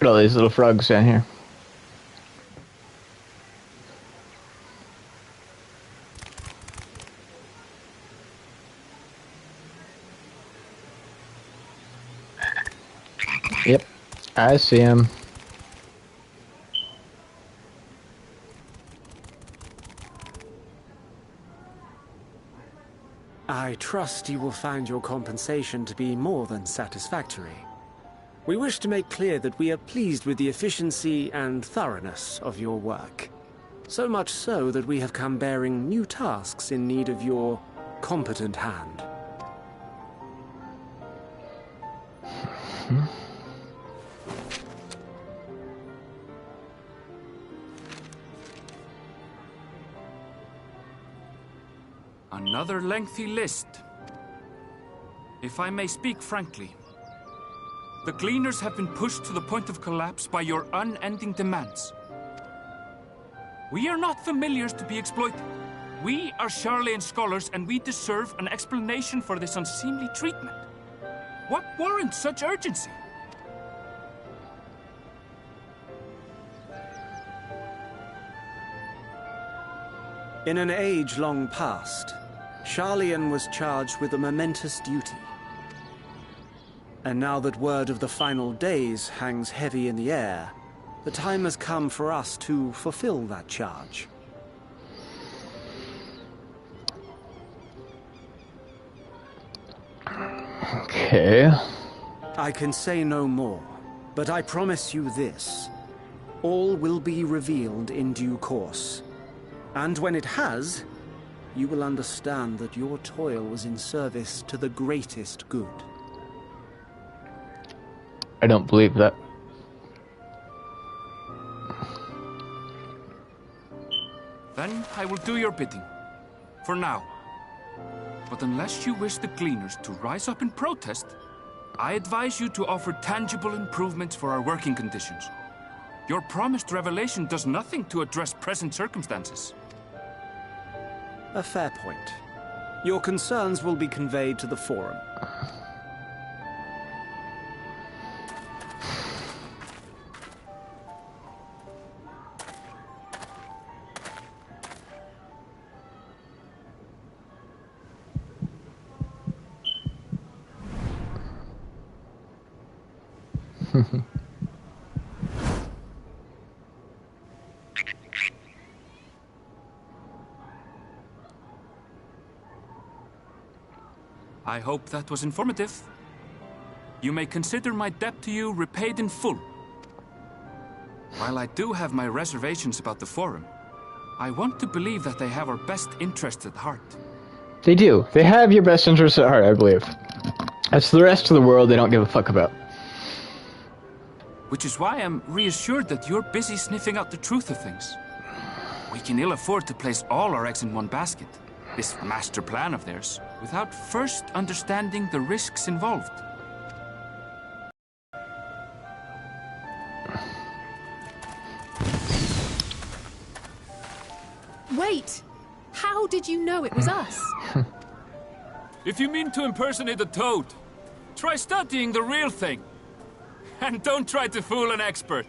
Look at all these little frogs down here. Yep, I see him. I trust you will find your compensation to be more than satisfactory. We wish to make clear that we are pleased with the efficiency and thoroughness of your work. So much so that we have come bearing new tasks in need of your competent hand. Another lengthy list. If I may speak frankly, the Gleaners have been pushed to the point of collapse by your unending demands. We are not familiars to be exploited. We are Sharlayan scholars, and we deserve an explanation for this unseemly treatment. What warrants such urgency? In an age long past, Sharlayan was charged with a momentous duty. And now that word of the final days hangs heavy in the air, the time has come for us to fulfill that charge. Okay. I can say no more, but I promise you this. All will be revealed in due course. And when it has, you will understand that your toil was in service to the greatest good. I don't believe that. Then I will do your bidding. For now. But unless you wish the Gleaners to rise up in protest, I advise you to offer tangible improvements for our working conditions. Your promised revelation does nothing to address present circumstances. A fair point. Your concerns will be conveyed to the Forum. I hope that was informative. You may consider my debt to you repaid in full. While I do have my reservations about the Forum, I want to believe that they have our best interests at heart. They do. They have your best interests at heart, I believe. That's the rest of the world they don't give a fuck about. Which is why I'm reassured that you're busy sniffing out the truth of things. We can ill afford to place all our eggs in one basket, this master plan of theirs, without first understanding the risks involved. Wait! How did you know it was us? If you mean to impersonate a toad, try studying the real thing. And don't try to fool an expert.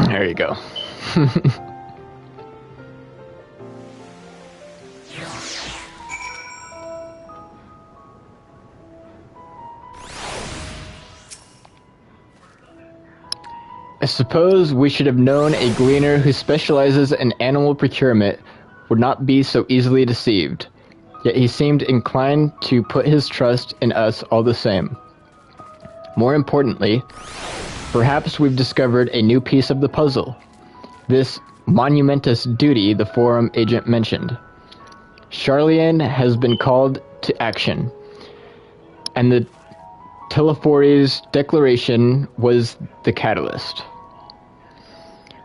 There you go. I suppose we should have known a gleaner who specializes in animal procurement would not be so easily deceived. Yet he seemed inclined to put his trust in us all the same. More importantly, perhaps we've discovered a new piece of the puzzle. This monumentous duty the Forum agent mentioned. Charlian has been called to action, and the Telefori's declaration was the catalyst.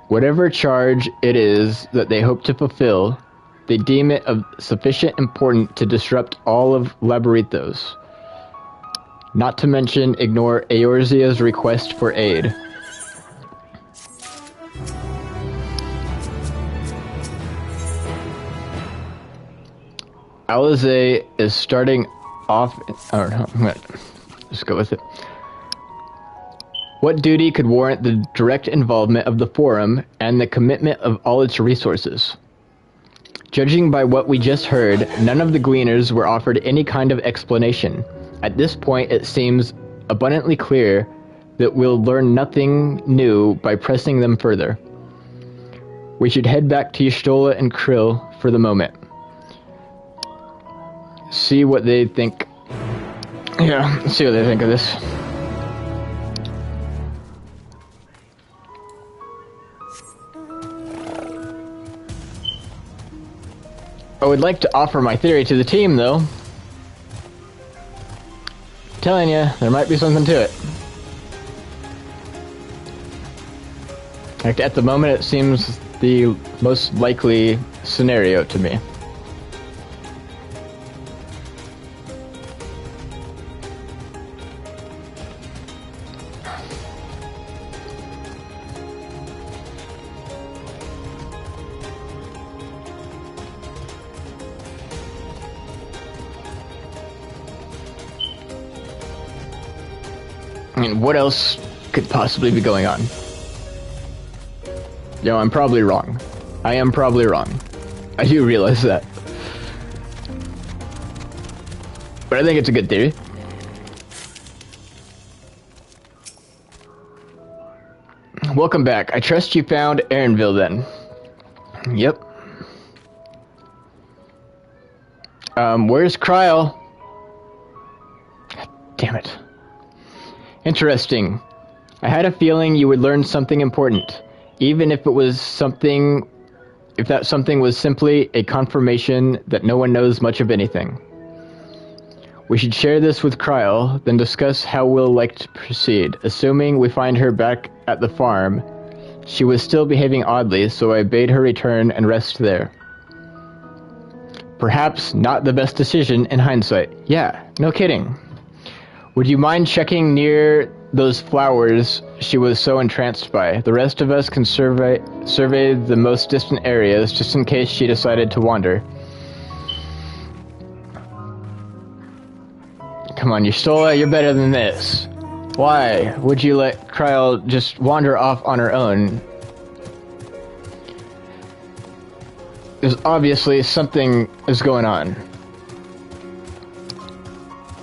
Whatever charge it is that they hope to fulfill, they deem it of sufficient importance to disrupt all of Labyrinthos. Not to mention ignore Eorzea's request for aid. Alize is starting off... Oh, no, I'm gonna just go with it. What duty could warrant the direct involvement of the Forum and the commitment of all its resources? Judging by what we just heard, none of the gleaners were offered any kind of explanation. At this point, it seems abundantly clear that we'll learn nothing new by pressing them further. We should head back to Y'shtola and Krill for the moment. See what they think. Yeah, see what they think of this. I would like to offer my theory to the team, though. Telling you, there might be something to it. Like, at the moment, it seems the most likely scenario to me. I mean, what else could possibly be going on? Yo, I'm probably wrong. I am probably wrong. I do realize that. But I think it's a good theory. Welcome back. I trust you found Erenville then. Yep. Where's Kryl? Damn it. Interesting. I had a feeling you would learn something important, even if it was something, if that something was simply a confirmation that no one knows much of anything. We should share this with Kryl, then discuss how we'll like to proceed. Assuming we find her back at the farm, she was still behaving oddly, so I bade her return and rest there. Perhaps not the best decision in hindsight. Yeah, no kidding. Would you mind checking near those flowers she was so entranced by? The rest of us can survey the most distant areas, just in case she decided to wander. Come on, Y'shtola, you're better than this. Why would you let Kryl just wander off on her own? There's obviously something is going on.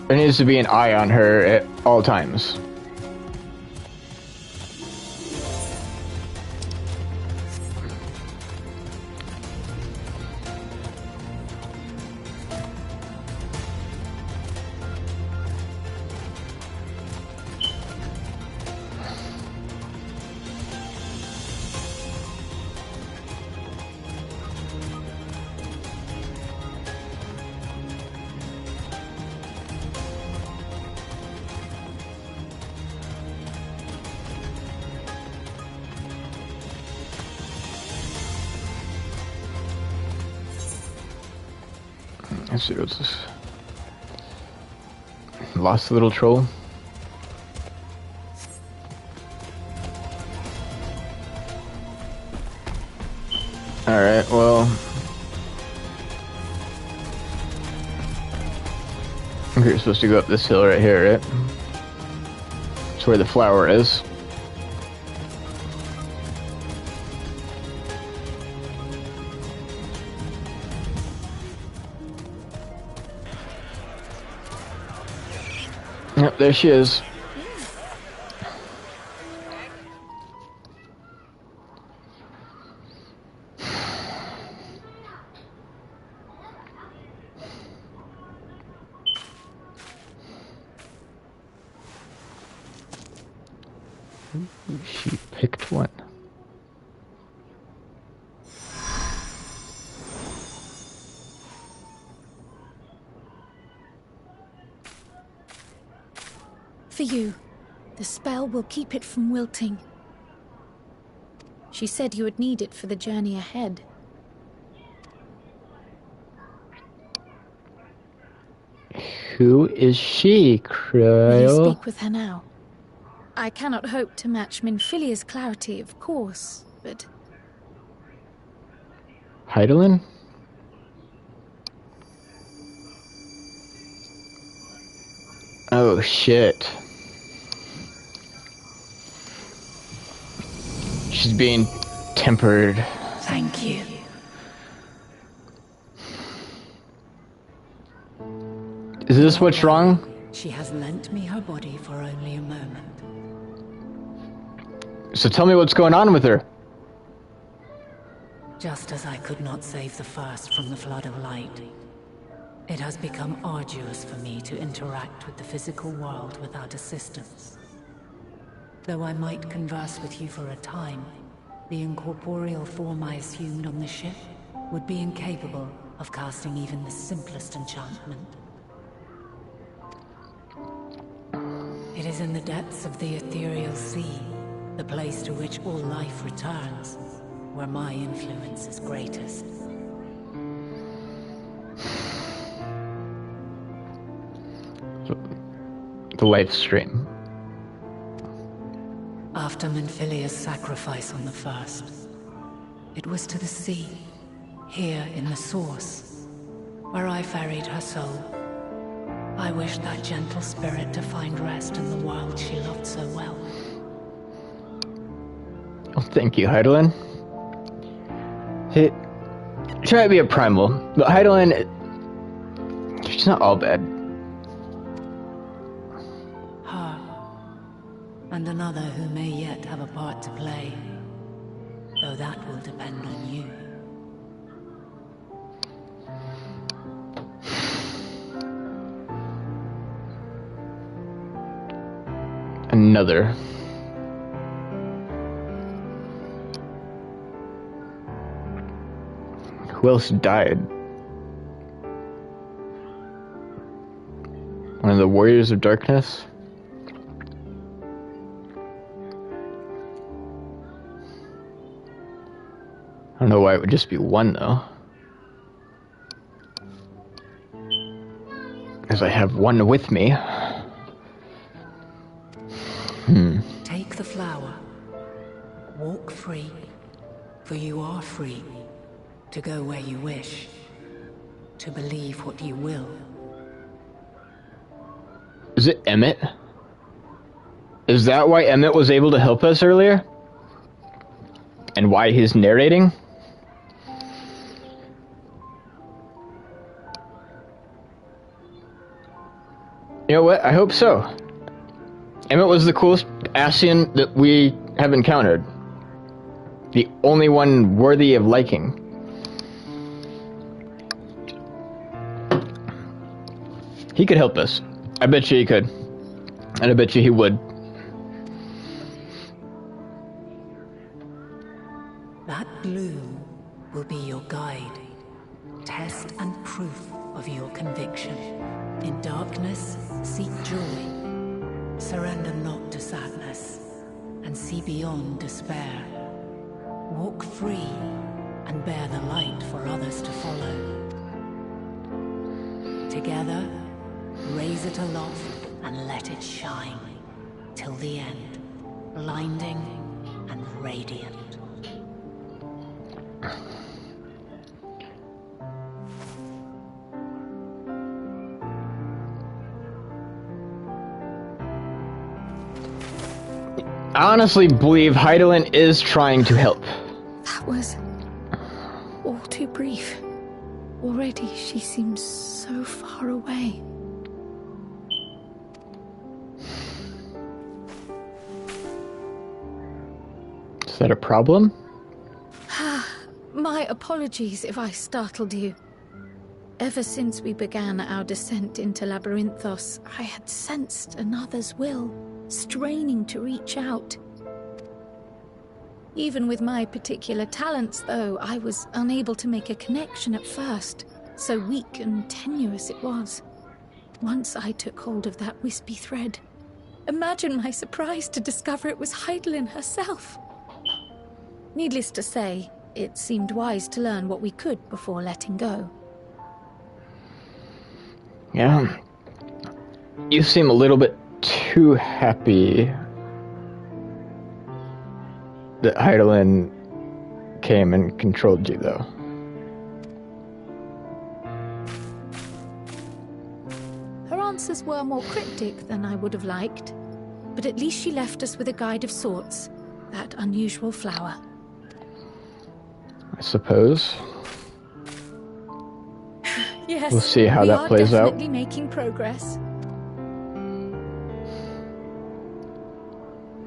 There needs to be an eye on her at all times. Let's see, what's this? Lost little troll. Alright, well. You're supposed to go up this hill right here, right? That's where the flower is. Yep, there she is. She picked one. For you. The spell will keep it from wilting. She said you would need it for the journey ahead. Who is she, Cryle? Will you speak with her now? I cannot hope to match Minfilia's clarity, of course, but... Heidelin? Oh, shit. She's being tempered. Thank you. Is this what's wrong? She has lent me her body for only a moment. So tell me what's going on with her. Just as I could not save the first from the flood of light, it has become arduous for me to interact with the physical world without assistance. Though I might converse with you for a time, the incorporeal form I assumed on the ship would be incapable of casting even the simplest enchantment. It is in the depths of the ethereal sea, the place to which all life returns, where my influence is greatest. The life stream. After Minfilia's sacrifice on the first, it was to the sea, here in the source, where I ferried her soul. I wish that gentle spirit to find rest in the world she loved so well. Oh, thank you, Heidelin. She might be a primal, but Heidelin, she's not all bad. Her, and another who may yet have a part to play, though that will depend on you. Another. Who else died? One of the Warriors of Darkness? I don't know why it would just be one, though. Because I have one with me. Take the flower. Walk free, for you are free. To go where you wish. To believe what you will. Is it Emmett? Is that why Emmett was able to help us earlier? And why he's narrating? You know what? I hope so. Emmett was the coolest Ascian that we have encountered. The only one worthy of liking. He could help us. I bet you he could. And I bet you he would. That bloom will be your guide. Test and proof of your conviction. In darkness, seek joy. Surrender not to sadness, and see beyond despair. Walk free, and bear the light for others to follow. Together, raise it aloft and let it shine. Till the end, blinding and radiant. I honestly believe Heidelin is trying to help. That was all too brief. Already she seems so far away. Is that a problem? My apologies if I startled you. Ever since we began our descent into Labyrinthos, I had sensed another's will, straining to reach out. Even with my particular talents, though, I was unable to make a connection at first, so weak and tenuous it was. Once I took hold of that wispy thread. Imagine my surprise to discover it was Heidelin herself. Needless to say, it seemed wise to learn what we could before letting go. Yeah. You seem a little bit too happy that Heidelin came and controlled you, though. Her answers were more cryptic than I would have liked, but at least she left us with a guide of sorts, that unusual flower. I suppose. Yes, we'll see how that plays out. We are definitely making progress.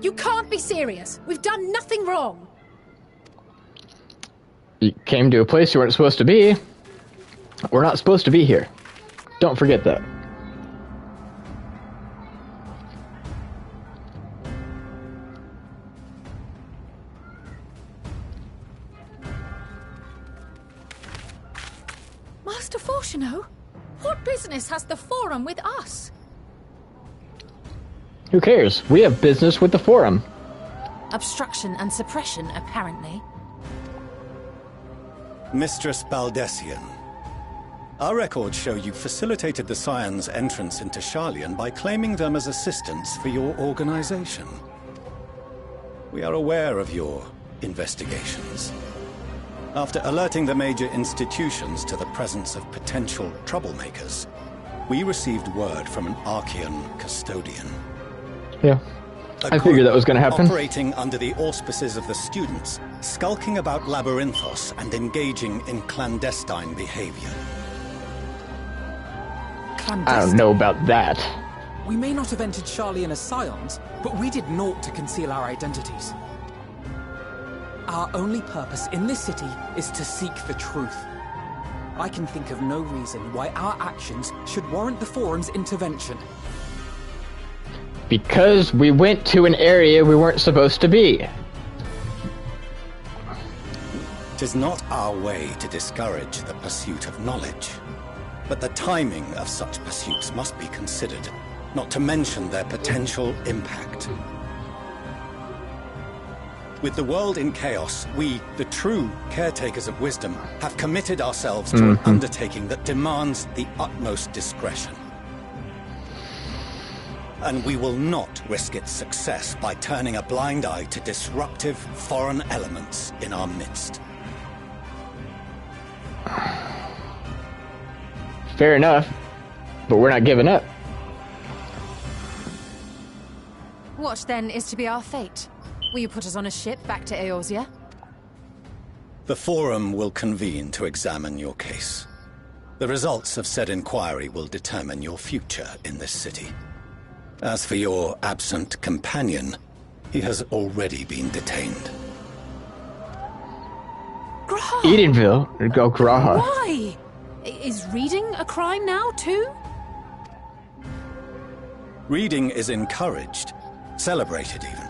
You can't be serious. We've done nothing wrong. You came to a place you weren't supposed to be. We're not supposed to be here. Don't forget that. Master Fortuno, what business has the Forum with us? Who cares? We have business with the Forum. Obstruction and suppression, apparently. Mistress Baldessian, our records show you facilitated the Scions' entrance into Sharlayan by claiming them as assistants for your organization. We are aware of your investigations. After alerting the major institutions to the presence of potential troublemakers, we received word from an Archean custodian. Yeah, I figured that was going to happen. Operating under the auspices of the students, skulking about Labyrinthos and engaging in clandestine behavior. I don't know about that. We may not have entered Sharlayan as Scions, but we did naught to conceal our identities. Our only purpose in this city is to seek the truth. I can think of no reason why our actions should warrant the Forum's intervention. Because we went to an area we weren't supposed to be. It is not our way to discourage the pursuit of knowledge, but the timing of such pursuits must be considered, not to mention their potential impact. With the world in chaos, we, the true caretakers of wisdom, have committed ourselves to an undertaking that demands the utmost discretion. And we will not risk its success by turning a blind eye to disruptive foreign elements in our midst. Fair enough, but we're not giving up. What, then, is to be our fate? Will you put us on a ship back to Eorzea? The Forum will convene to examine your case. The results of said inquiry will determine your future in this city. As for your absent companion, he has already been detained. Graha! Edenville? Or go Graha? Why? Is reading a crime now, too? Reading is encouraged, celebrated even.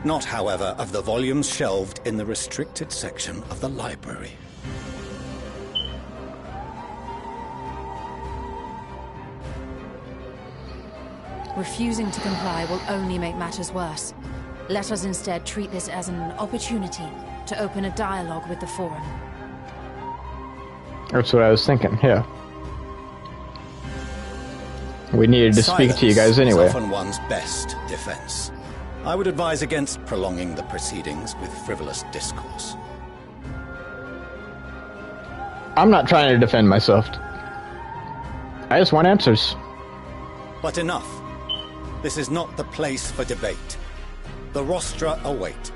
Not, however, of the volumes shelved in the restricted section of the library. Refusing to comply will only make matters worse. Let us instead treat this as an opportunity to open a dialogue with the Forum. That's what I was thinking, yeah. We needed to speak to you guys anyway. Silence is often one's best defense. I would advise against prolonging the proceedings with frivolous discourse. I'm not trying to defend myself. I just want answers. But enough. This is not the place for debate. The rostra await.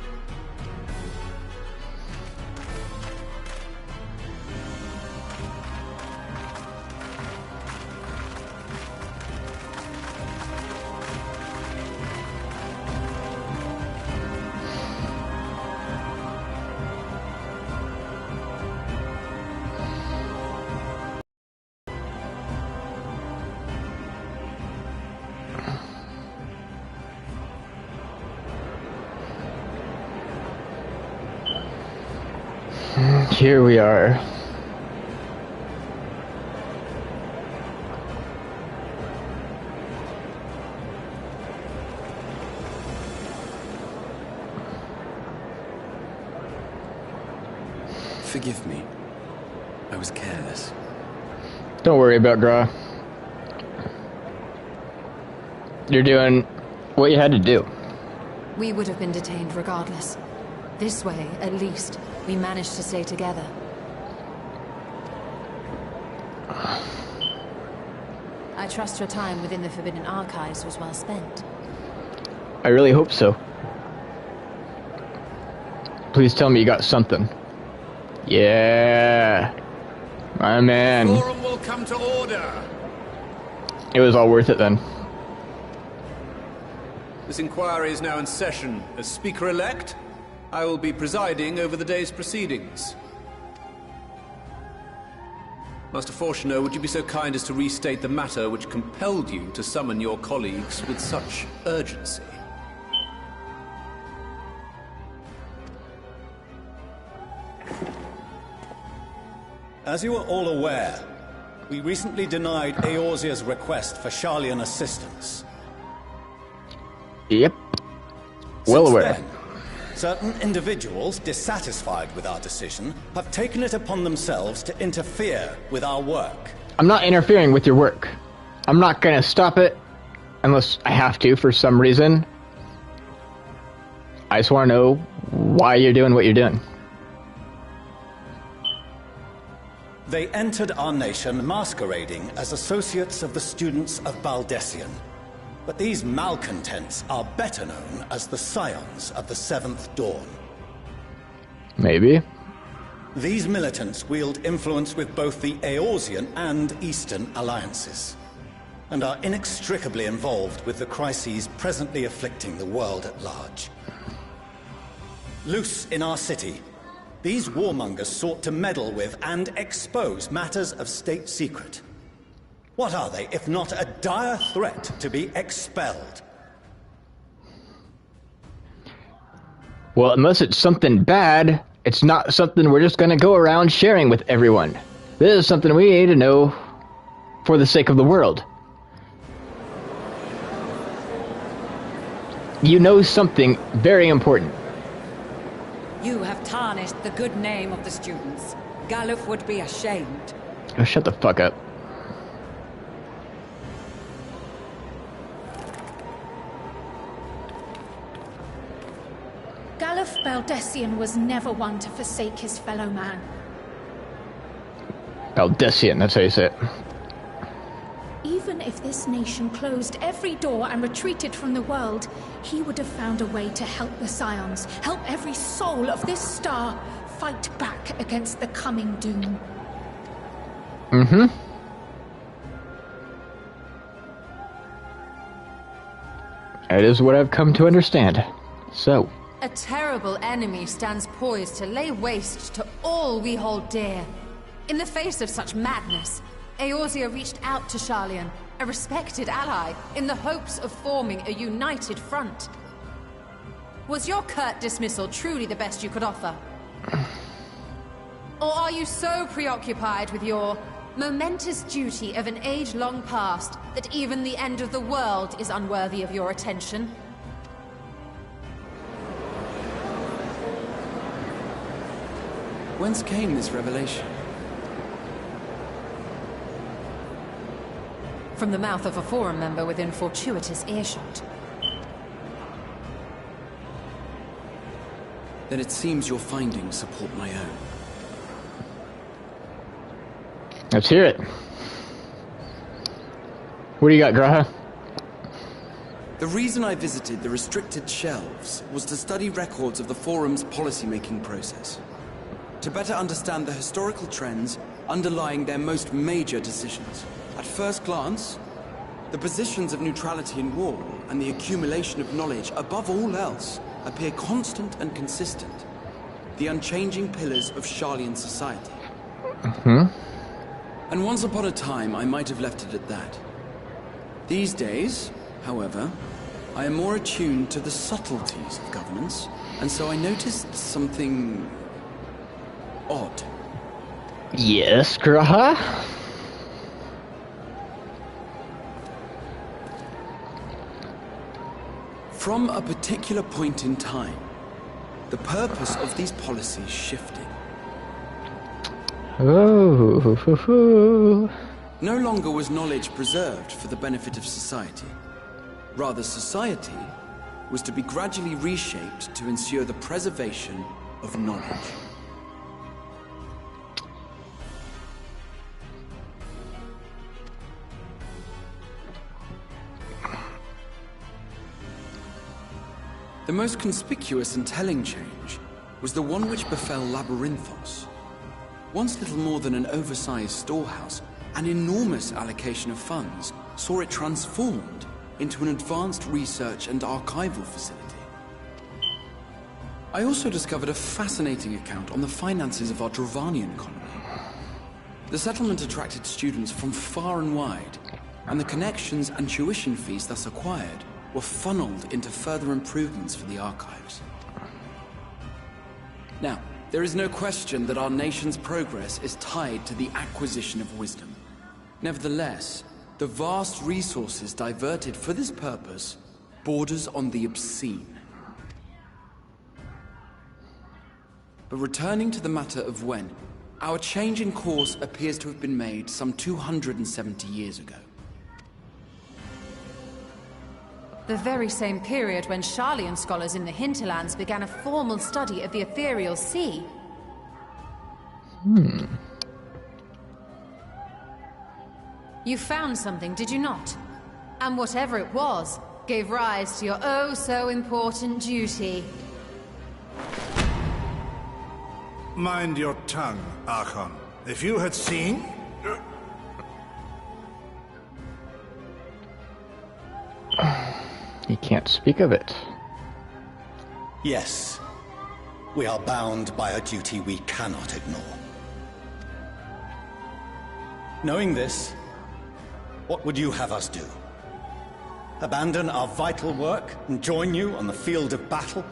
Here we are. Forgive me. I was careless. Don't worry about Gra. You're doing what you had to do. We would have been detained regardless. This way, at least, we managed to stay together. I trust your time within the Forbidden Archives was well spent. I really hope so. Please tell me you got something. Yeah. My man. The forum will come to order. It was all worth it then. This inquiry is now in session. As Speaker-elect, I will be presiding over the day's proceedings. Master Fortuner, would you be so kind as to restate the matter which compelled you to summon your colleagues with such urgency? As you are all aware, we recently denied Eorzea's request for Sharlayan assistance. Yep. Well aware. Then, certain individuals, dissatisfied with our decision, have taken it upon themselves to interfere with our work. I'm not interfering with your work. I'm not gonna stop it unless I have to for some reason. I just want to know why you're doing what you're doing. They entered our nation masquerading as associates of the students of Baldessian. But these malcontents are better known as the Scions of the Seventh Dawn. Maybe. These militants wield influence with both the Eorzean and Eastern alliances, and are inextricably involved with the crises presently afflicting the world at large. Loose in our city, these warmongers sought to meddle with and expose matters of state secret. What are they, if not a dire threat to be expelled? Well, unless it's something bad, it's not something we're just gonna go around sharing with everyone. This is something we need to know for the sake of the world. You know something very important. You have tarnished the good name of the students. Galuf would be ashamed. Oh, shut the fuck up. Galuf Baldessian was never one to forsake his fellow man. Baldessian, that's how you say it. Even if this nation closed every door and retreated from the world, he would have found a way to help the Scions, help every soul of this star fight back against the coming doom. Mm-hmm. That is what I've come to understand. So. A terrible enemy stands poised to lay waste to all we hold dear. In the face of such madness, Eorzea reached out to Sharlayan, a respected ally, in the hopes of forming a united front. Was your curt dismissal truly the best you could offer? Or are you so preoccupied with your momentous duty of an age long past that even the end of the world is unworthy of your attention? Whence came this revelation? From the mouth of a Forum member within fortuitous earshot. Then it seems your findings support my own. Let's hear it. What do you got, Graha? The reason I visited the restricted shelves was to study records of the Forum's policymaking process. To better understand the historical trends underlying their most major decisions. At first glance, the positions of neutrality in war and the accumulation of knowledge above all else appear constant and consistent. The unchanging pillars of Sharlayan society. And once upon a time, I might have left it at that. These days, however, I am more attuned to the subtleties of governance, and so I noticed something odd. Yes, Graha? From a particular point in time, the purpose of these policies shifted. Oh. No longer was knowledge preserved for the benefit of society. Rather, society was to be gradually reshaped to ensure the preservation of knowledge. The most conspicuous and telling change was the one which befell Labyrinthos. Once little more than an oversized storehouse, an enormous allocation of funds saw it transformed into an advanced research and archival facility. I also discovered a fascinating account on the finances of our Dravanian colony. The settlement attracted students from far and wide, and the connections and tuition fees thus acquired were funneled into further improvements for the archives. Now, there is no question that our nation's progress is tied to the acquisition of wisdom. Nevertheless, the vast resources diverted for this purpose borders on the obscene. But returning to the matter of when, our change in course appears to have been made some 270 years ago. The very same period when Sharlayan scholars in the hinterlands began a formal study of the ethereal sea. You found something, did you not? And whatever it was, gave rise to your oh-so-important duty. Mind your tongue, Archon. If you had seen... He can't speak of it. Yes. We are bound by a duty we cannot ignore. Knowing this, what would you have us do? Abandon our vital work and join you on the field of battle?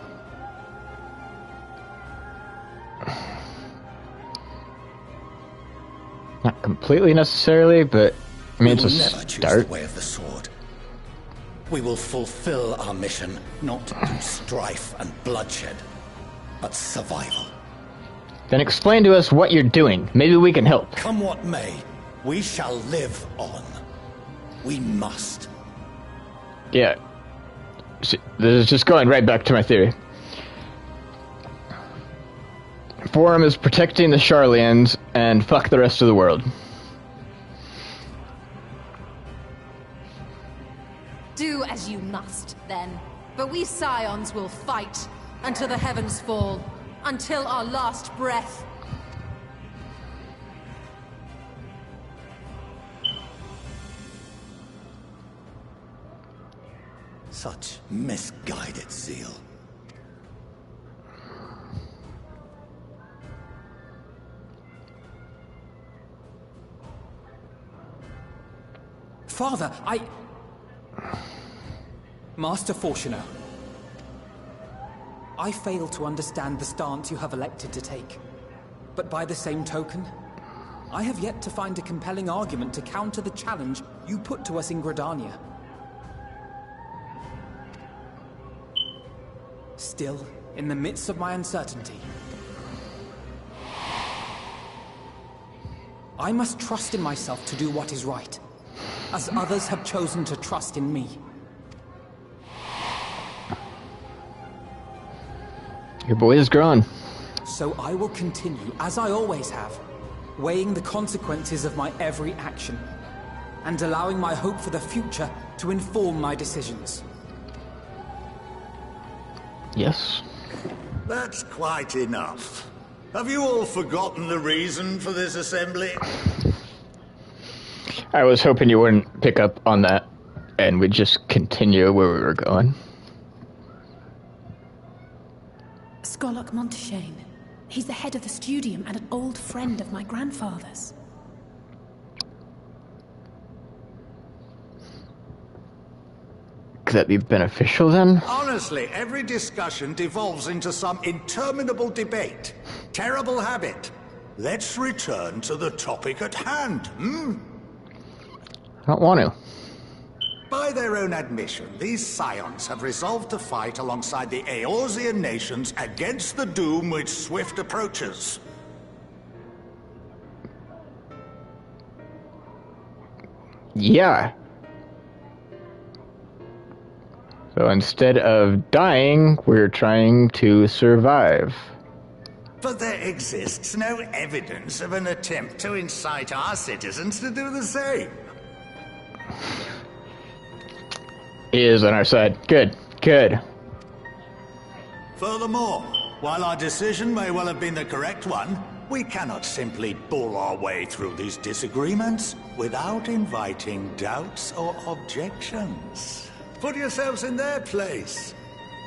Not completely necessarily, but I mean, it's a never choose the way of the sword. We will fulfill our mission, not through strife and bloodshed, but survival. Then explain to us what you're doing. Maybe we can help. Come what may, we shall live on. We must. Yeah. See, this is just going right back to my theory. Forum is protecting the Sharlayans, and fuck the rest of the world. Do as you must, then. But we Scions will fight until the heavens fall, until our last breath. Such misguided zeal. Father, Master Fortuner, I fail to understand the stance you have elected to take. But by the same token, I have yet to find a compelling argument to counter the challenge you put to us in Gridania. Still, in the midst of my uncertainty, I must trust in myself to do what is right. as others have chosen to trust in me. Your boy is growing. So I will continue, as I always have, weighing the consequences of my every action, and allowing my hope for the future to inform my decisions. Yes. That's quite enough. Have you all forgotten the reason for this assembly? I was hoping you wouldn't pick up on that, and we'd just continue where we were going. Skolok Monteshane. He's the head of the studium and an old friend of my grandfather's. Could that be beneficial then? Honestly, every discussion devolves into some interminable debate. Terrible habit. Let's return to the topic at hand, I don't want to. By their own admission, these scions have resolved to fight alongside the Eorzean nations against the doom which swift approaches. Yeah. So instead of dying, we're trying to survive. But there exists no evidence of an attempt to incite our citizens to do the same. He is on our side. Good. Good. Furthermore, while our decision may well have been the correct one, we cannot simply bull our way through these disagreements without inviting doubts or objections. Put yourselves in their place.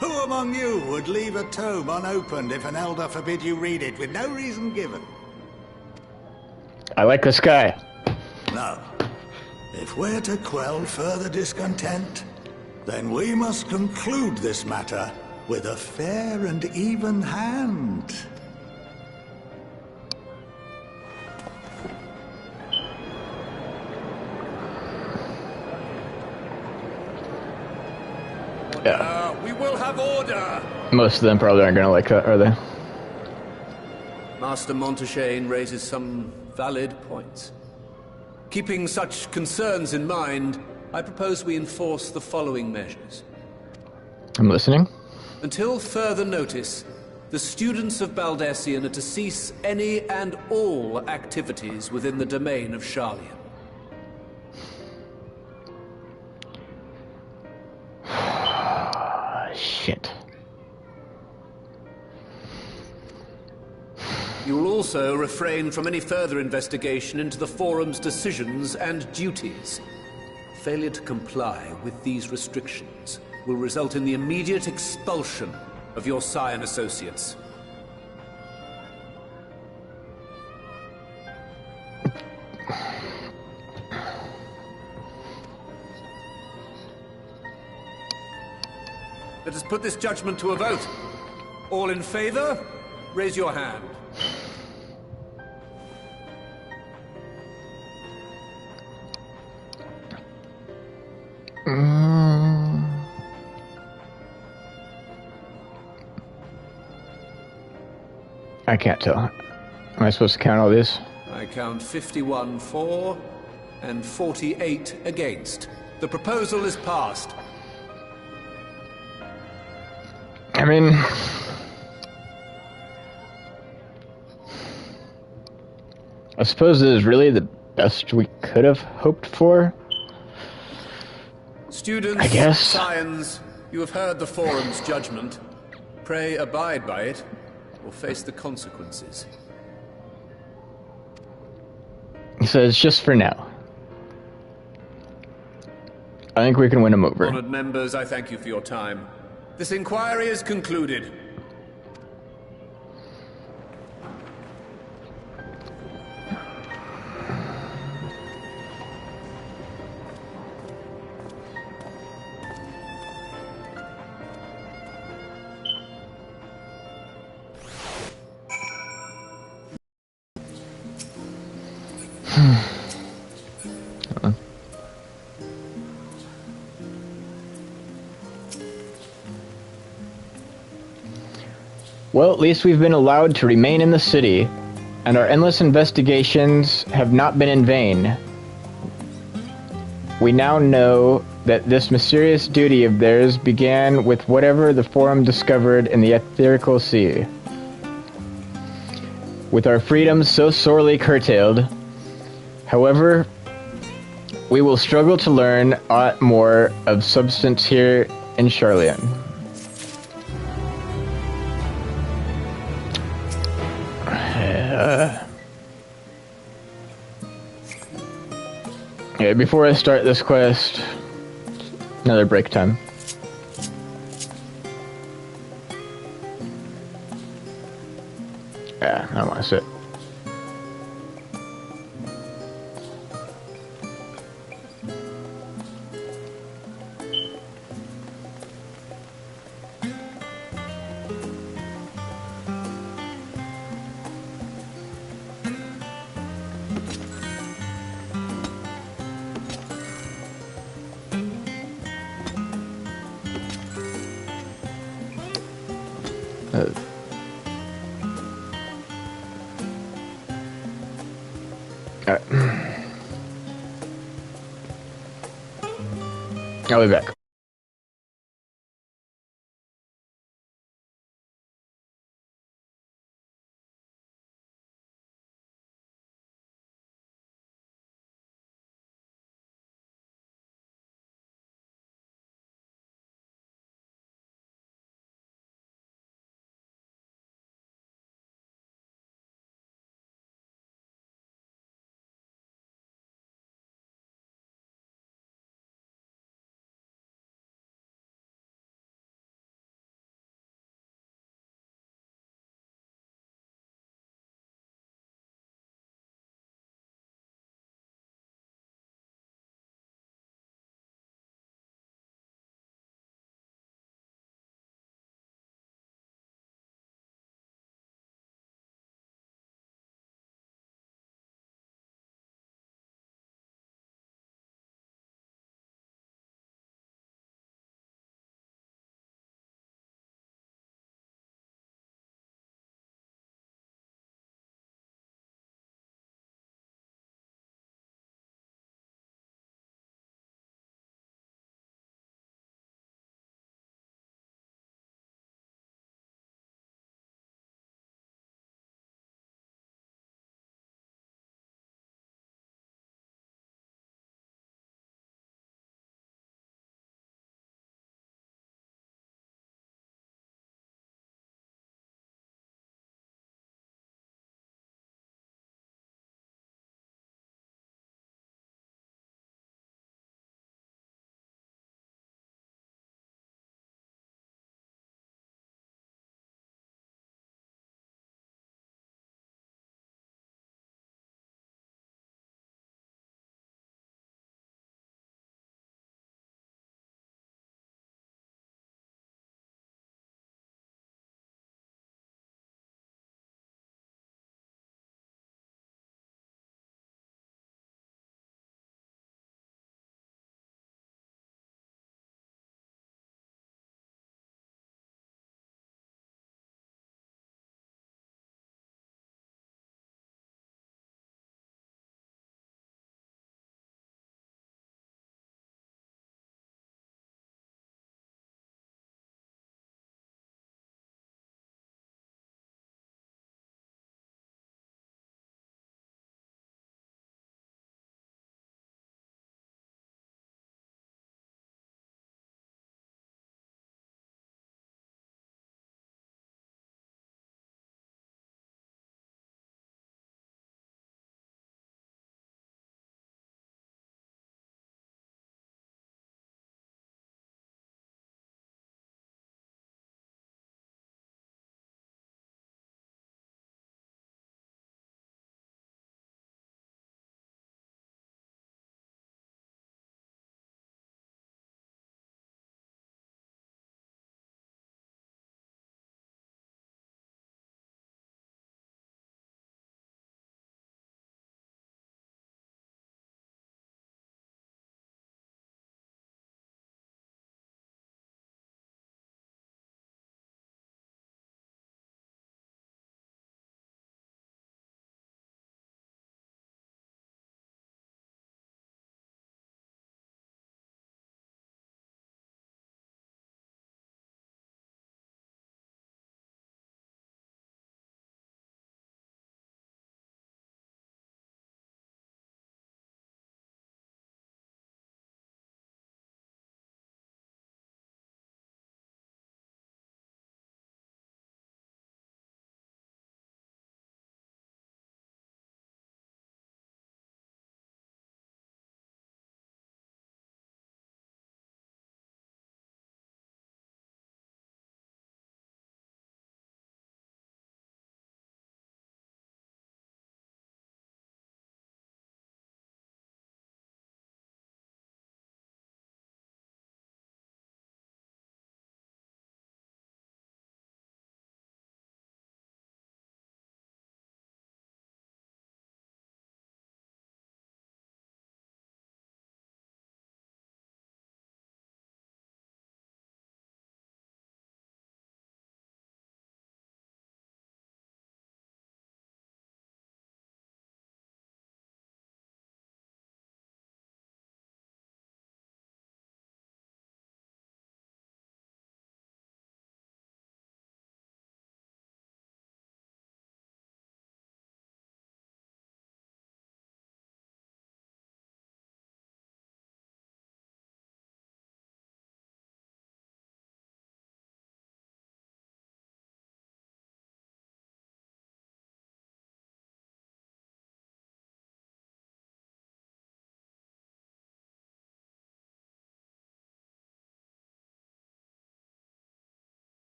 Who among you would leave a tome unopened if an elder forbid you read it with no reason given? I like this guy. No. If we're to quell further discontent, then we must conclude this matter with a fair and even hand. Yeah. We will have order. Most of them probably aren't going to like that, are they? Master Monteshane raises some valid points. Keeping such concerns in mind, I propose we enforce the following measures. I'm listening. Until further notice, the students of Baldesion are to cease any and all activities within the domain of Sharlayan. Shit. You will also refrain from any further investigation into the Forum's decisions and duties. Failure to comply with these restrictions will result in the immediate expulsion of your Scion associates. Let us put this judgment to a vote. All in favor, raise your hand. I can't tell. Am I supposed to count all this? I count 51 for and 48 against. The proposal is passed. I mean... I suppose this is really the best we could have hoped for. Students, I guess. Scions, you have heard the Forum's judgment. Pray abide by it, or face the consequences. He says, just for now. I think we can win him over. Honored members, I thank you for your time. This inquiry is concluded. Well, at least we've been allowed to remain in the city, and our endless investigations have not been in vain. We now know that this mysterious duty of theirs began with whatever the Forum discovered in the Etherical Sea. With our freedoms so sorely curtailed, however, we will struggle to learn aught more of substance here in Charlian. Yeah, before I start this quest, another break time. Yeah, I don't want to sit. I'll be back.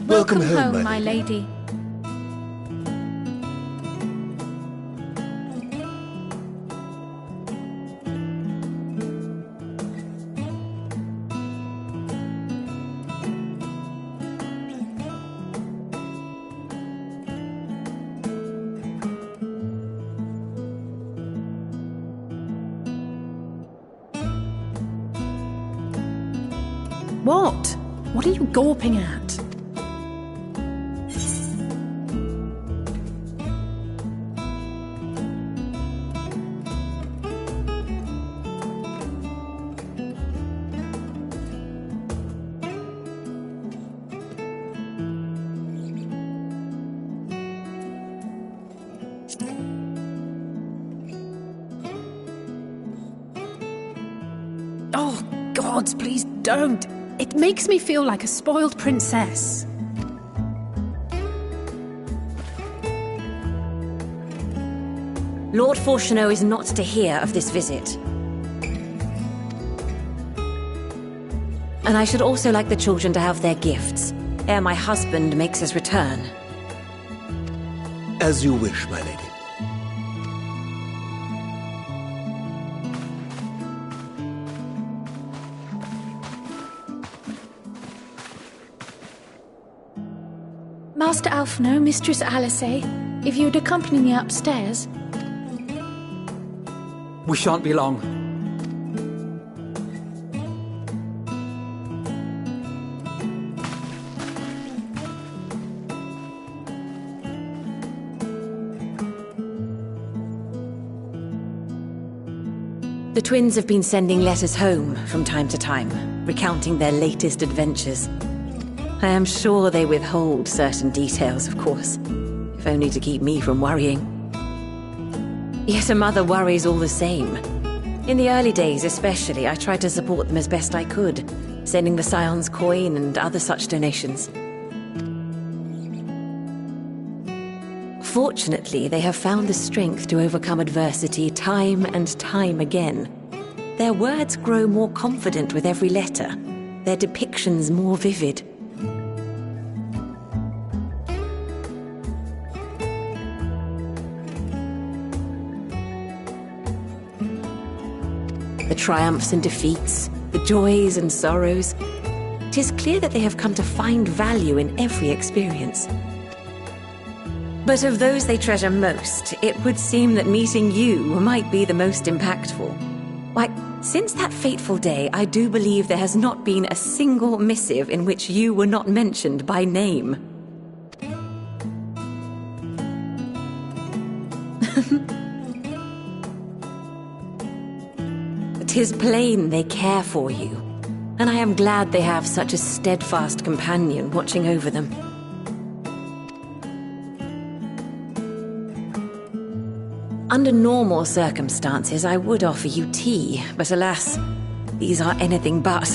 Welcome home, my lady. What? What are you gawping at? Oh, gods, please don't. It makes me feel like a spoiled princess. Lord Fortuneau is not to hear of this visit. And I should also like the children to have their gifts, ere my husband makes his return. As you wish, my lady. Master Alphino, Mistress Alice, if you'd accompany me upstairs. We shan't be long. The twins have been sending letters home from time to time, recounting their latest adventures. I am sure they withhold certain details, of course, if only to keep me from worrying. Yet a mother worries all the same. In the early days especially, I tried to support them as best I could, sending the Scion's coin and other such donations. Fortunately, they have found the strength to overcome adversity time and time again. Their words grow more confident with every letter, their depictions more vivid. The triumphs and defeats, the joys and sorrows. 'Tis clear that they have come to find value in every experience. But of those they treasure most, it would seem that meeting you might be the most impactful. Why, since that fateful day, I do believe there has not been a single missive in which you were not mentioned by name. 'Tis plain they care for you, and I am glad they have such a steadfast companion watching over them. Under normal circumstances, I would offer you tea, but alas, these are anything but.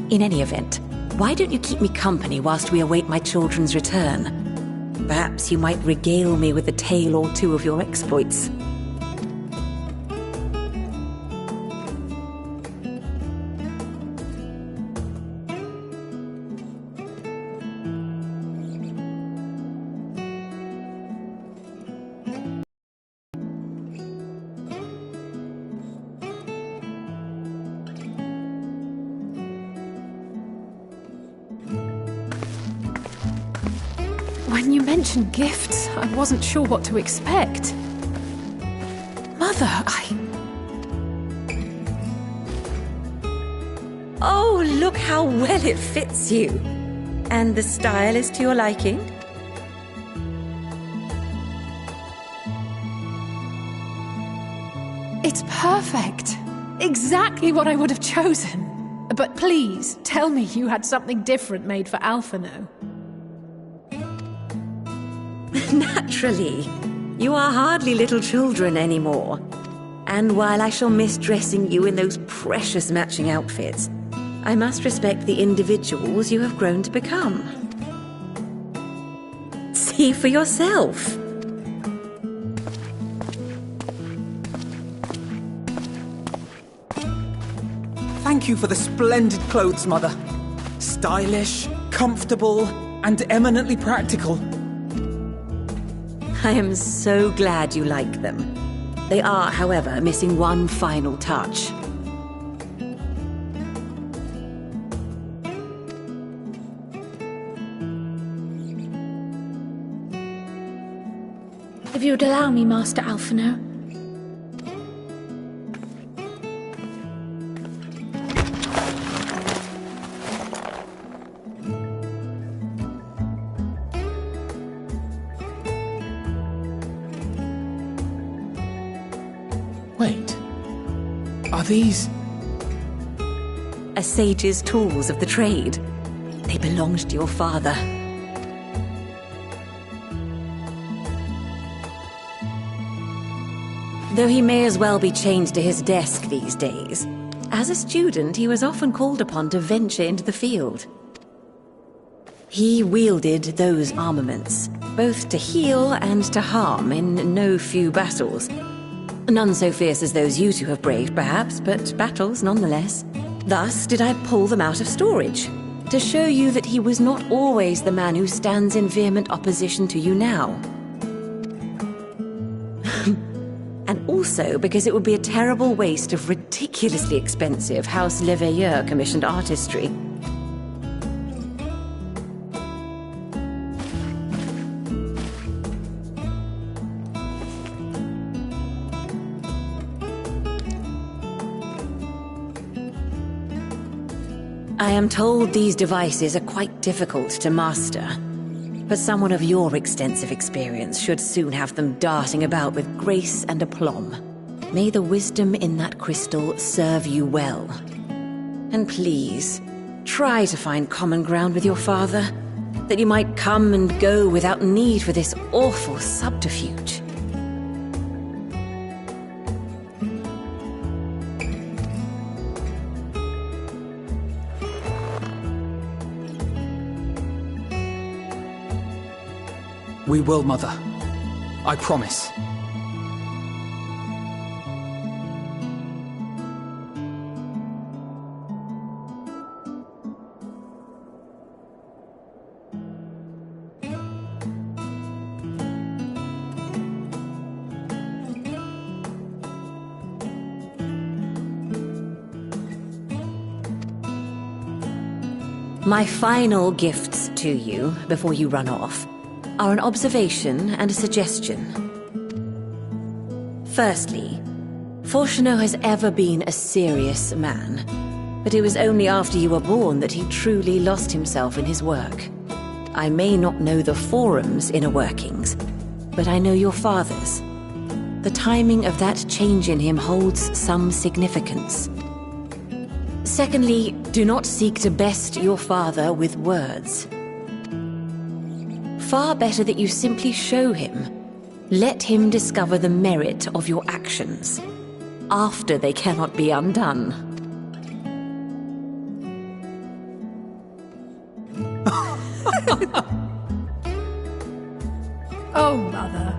In any event, why don't you keep me company whilst we await my children's return? Perhaps you might regale me with a tale or two of your exploits. When you mentioned gifts, I wasn't sure what to expect. Mother, Oh, look how well it fits you. And the style is to your liking? It's perfect. Exactly what I would have chosen. But please, tell me you had something different made for Alphino. Naturally. You are hardly little children anymore. And while I shall miss dressing you in those precious matching outfits, I must respect the individuals you have grown to become. See for yourself. Thank you for the splendid clothes, Mother. Stylish, comfortable, and eminently practical. I am so glad you like them. They are, however, missing one final touch. If you'd allow me, Master Alphino. Wait. Are these... A sage's tools of the trade. They belonged to your father. Though he may as well be chained to his desk these days, as a student he was often called upon to venture into the field. He wielded those armaments, both to heal and to harm in no few battles. None so fierce as those you two have braved, perhaps, but battles nonetheless. Thus did I pull them out of storage, to show you that he was not always the man who stands in vehement opposition to you now. And also because it would be a terrible waste of ridiculously expensive House Leveilleur commissioned artistry. I am told these devices are quite difficult to master, but someone of your extensive experience should soon have them darting about with grace and aplomb. May the wisdom in that crystal serve you well. And please, try to find common ground with your father, that you might come and go without need for this awful subterfuge. We will, Mother. I promise. My final gifts to you, before you run off, are an observation and a suggestion. Firstly, Fortunato has ever been a serious man, but it was only after you were born that he truly lost himself in his work. I may not know the Forum's inner workings, but I know your father's. The timing of that change in him holds some significance. Secondly, do not seek to best your father with words. Far better that you simply show him. Let him discover the merit of your actions, after they cannot be undone. Oh, Mother.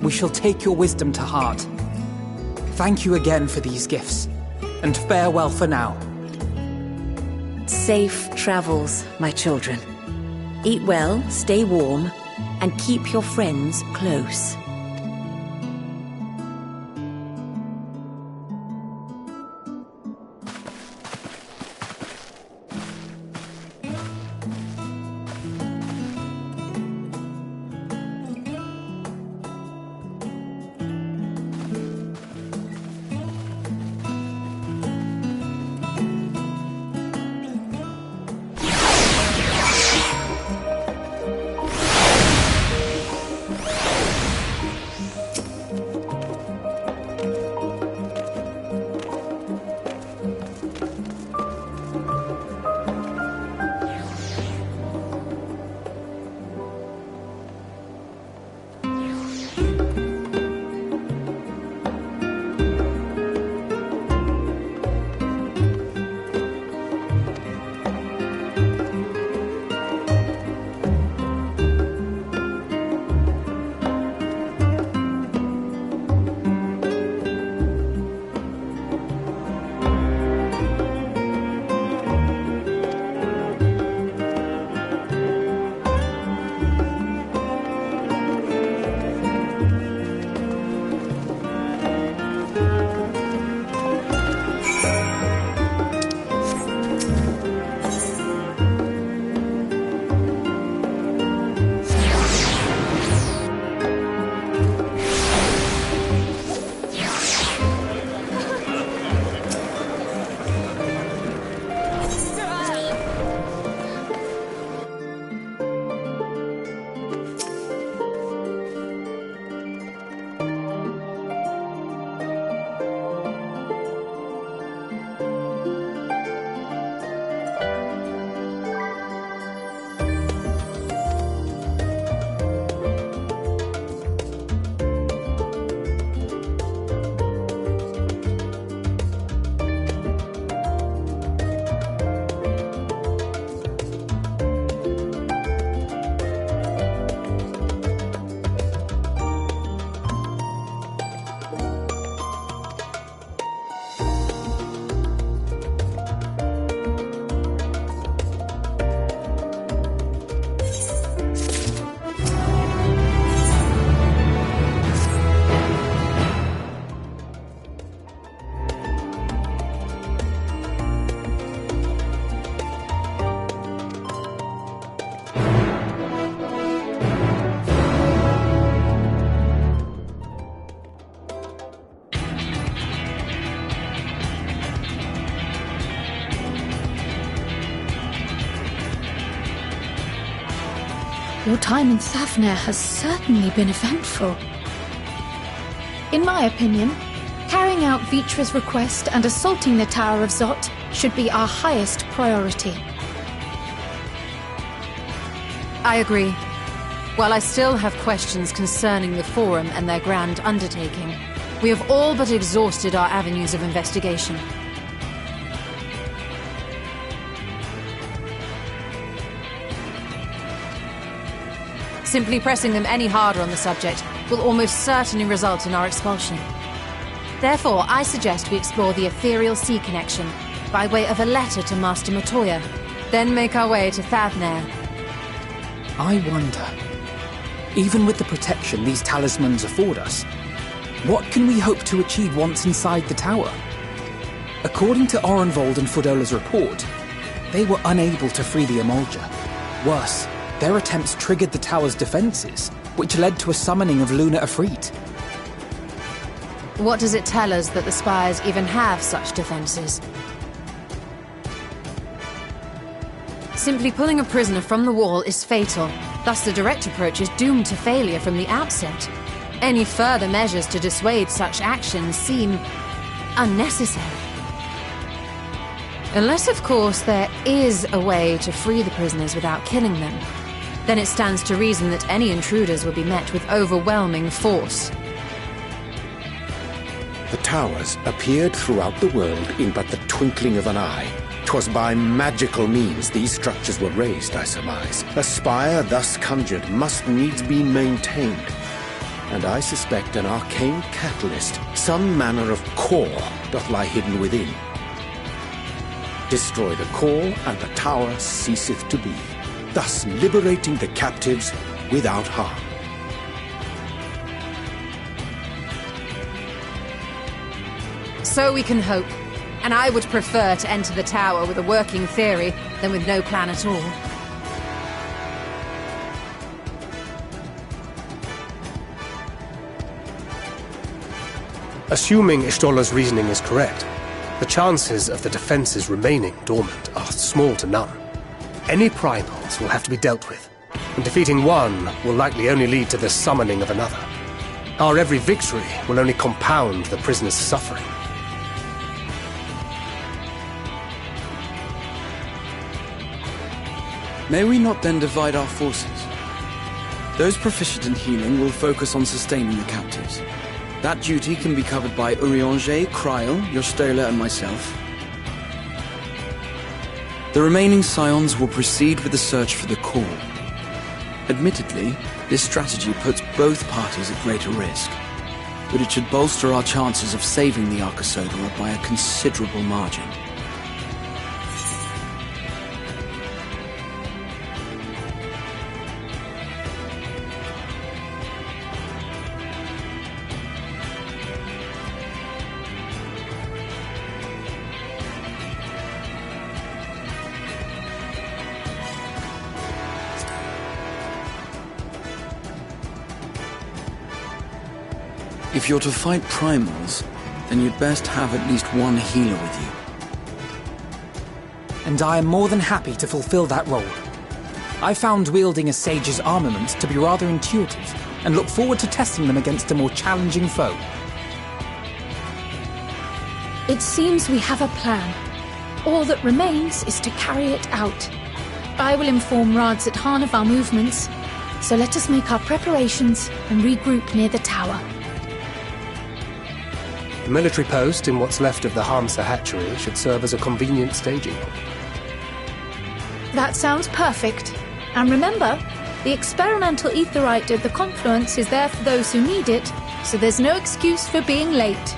We shall take your wisdom to heart. Thank you again for these gifts, and farewell for now. Safe travels, my children. Eat well, stay warm, and keep your friends close. Your time in Thavner has certainly been eventful. In my opinion, carrying out Vitra's request and assaulting the Tower of Zot should be our highest priority. I agree. While I still have questions concerning the Forum and their grand undertaking, we have all but exhausted our avenues of investigation. Simply pressing them any harder on the subject will almost certainly result in our expulsion. Therefore, I suggest we explore the ethereal sea connection by way of a letter to Master Matoya, then make our way to Thavner. I wonder, even with the protection these talismans afford us, what can we hope to achieve once inside the tower? According to Orenvold and Fudola's report, they were unable to free the Emulger. Worse, their attempts triggered the tower's defenses, which led to a summoning of Luna Ifrit. What does it tell us that the Spires even have such defenses? Simply pulling a prisoner from the wall is fatal, thus the direct approach is doomed to failure from the outset. Any further measures to dissuade such actions seem unnecessary. Unless, of course, there is a way to free the prisoners without killing them. Then it stands to reason that any intruders will be met with overwhelming force. The towers appeared throughout the world in but the twinkling of an eye. 'Twas by magical means these structures were raised, I surmise. A spire thus conjured must needs be maintained. And I suspect an arcane catalyst, some manner of core, doth lie hidden within. Destroy the core, and the tower ceaseth to be, thus liberating the captives without harm. So we can hope, and I would prefer to enter the tower with a working theory than with no plan at all. Assuming Ishtola's reasoning is correct, the chances of the defenses remaining dormant are small to none. Any primals will have to be dealt with, and defeating one will likely only lead to the summoning of another. Our every victory will only compound the prisoner's suffering. May we not then divide our forces? Those proficient in healing will focus on sustaining the captives. That duty can be covered by Urianger, Kryl, Yostola, and myself. The remaining Scions will proceed with the search for the core. Admittedly, this strategy puts both parties at greater risk, but it should bolster our chances of saving the Arcosodora by a considerable margin. If you're to fight primals, then you'd best have at least one healer with you. And I am more than happy to fulfill that role. I found wielding a sage's armament to be rather intuitive, and look forward to testing them against a more challenging foe. It seems we have a plan. All that remains is to carry it out. I will inform Rads at Han of our movements, so let us make our preparations and regroup near the tower. The military post in what's left of the Hamsa hatchery should serve as a convenient staging point. That sounds perfect. And remember, the experimental aetheryte at the confluence is there for those who need it, so there's no excuse for being late.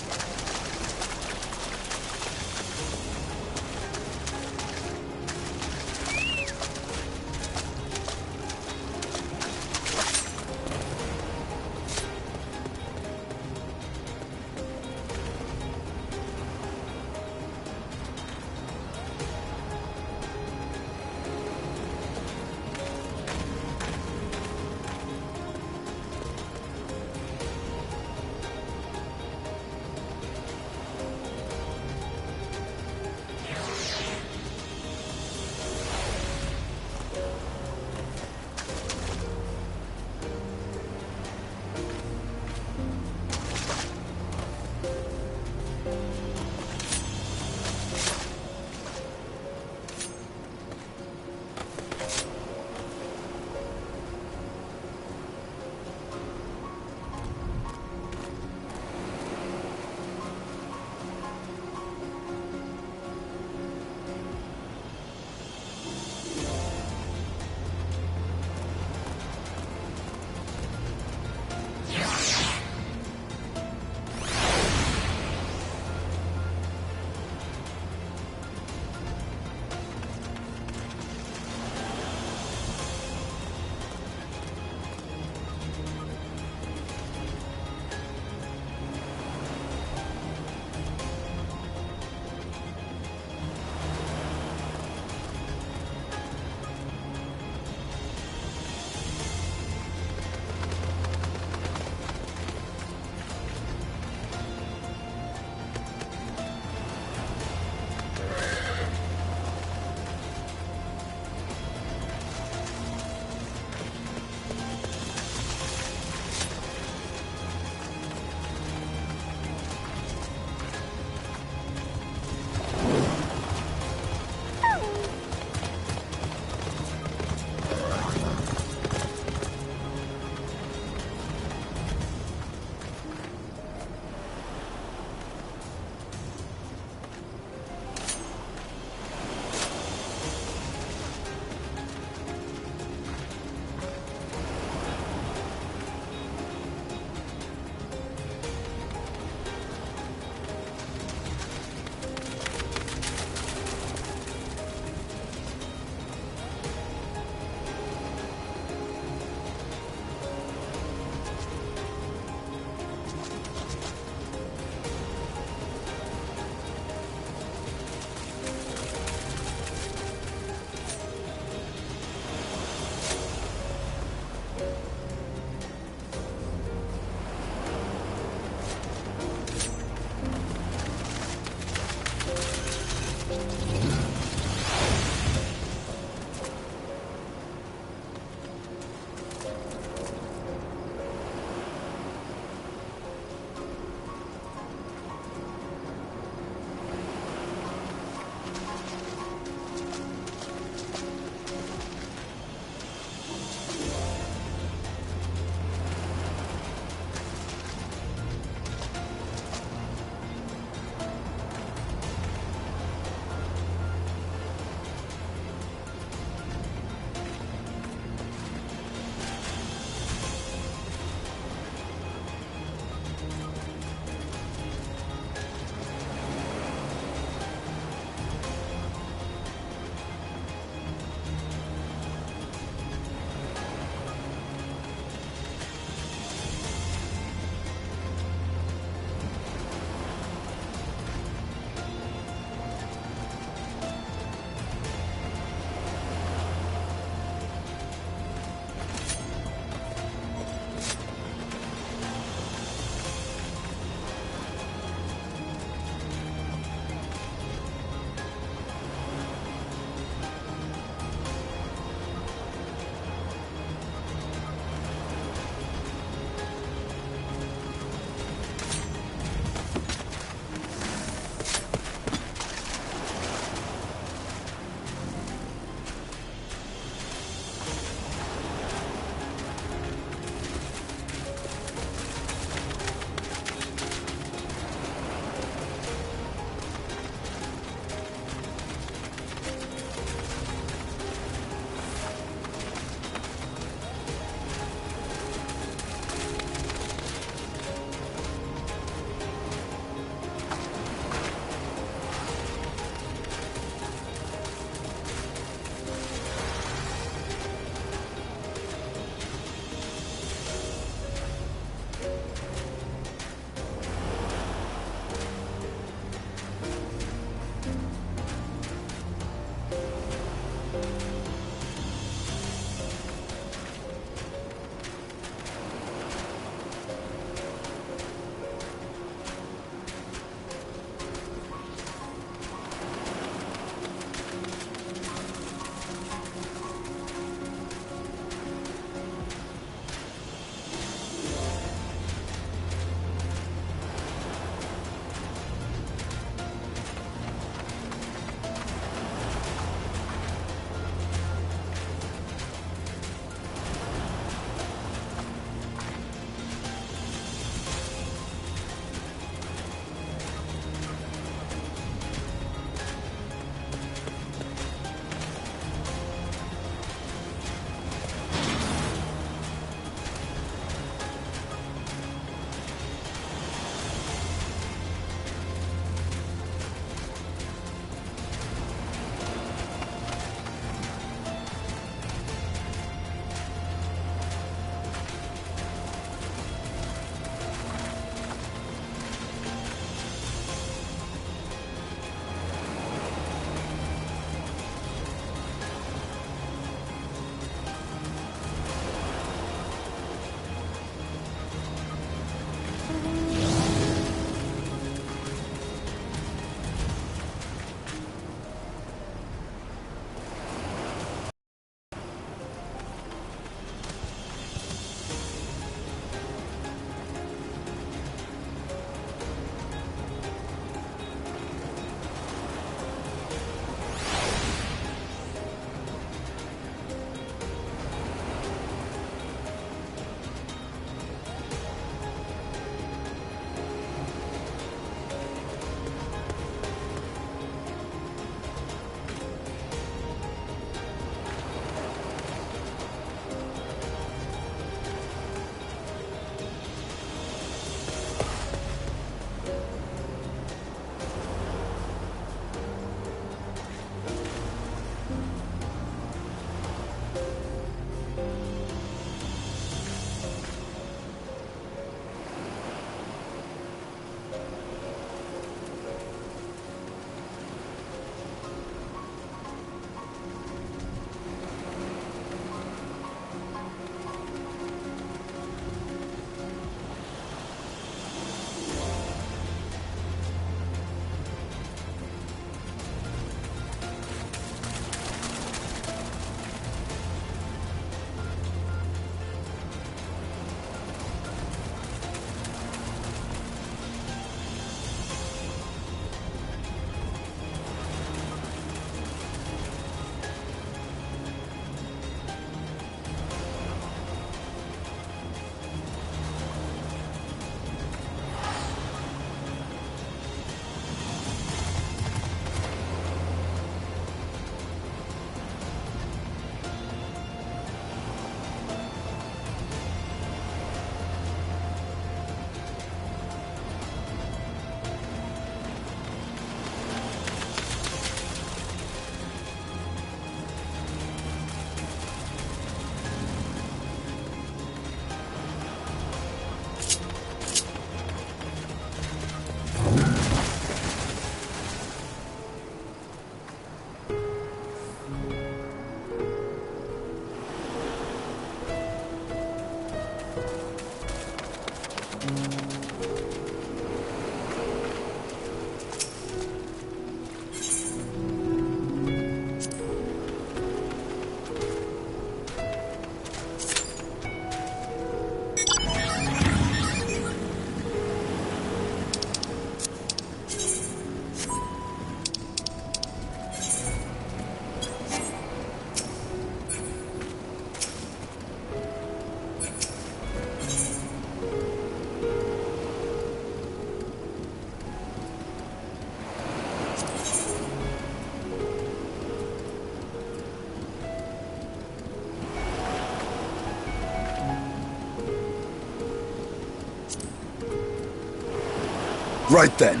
Right then.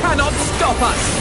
cannot stop us!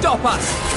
stop us!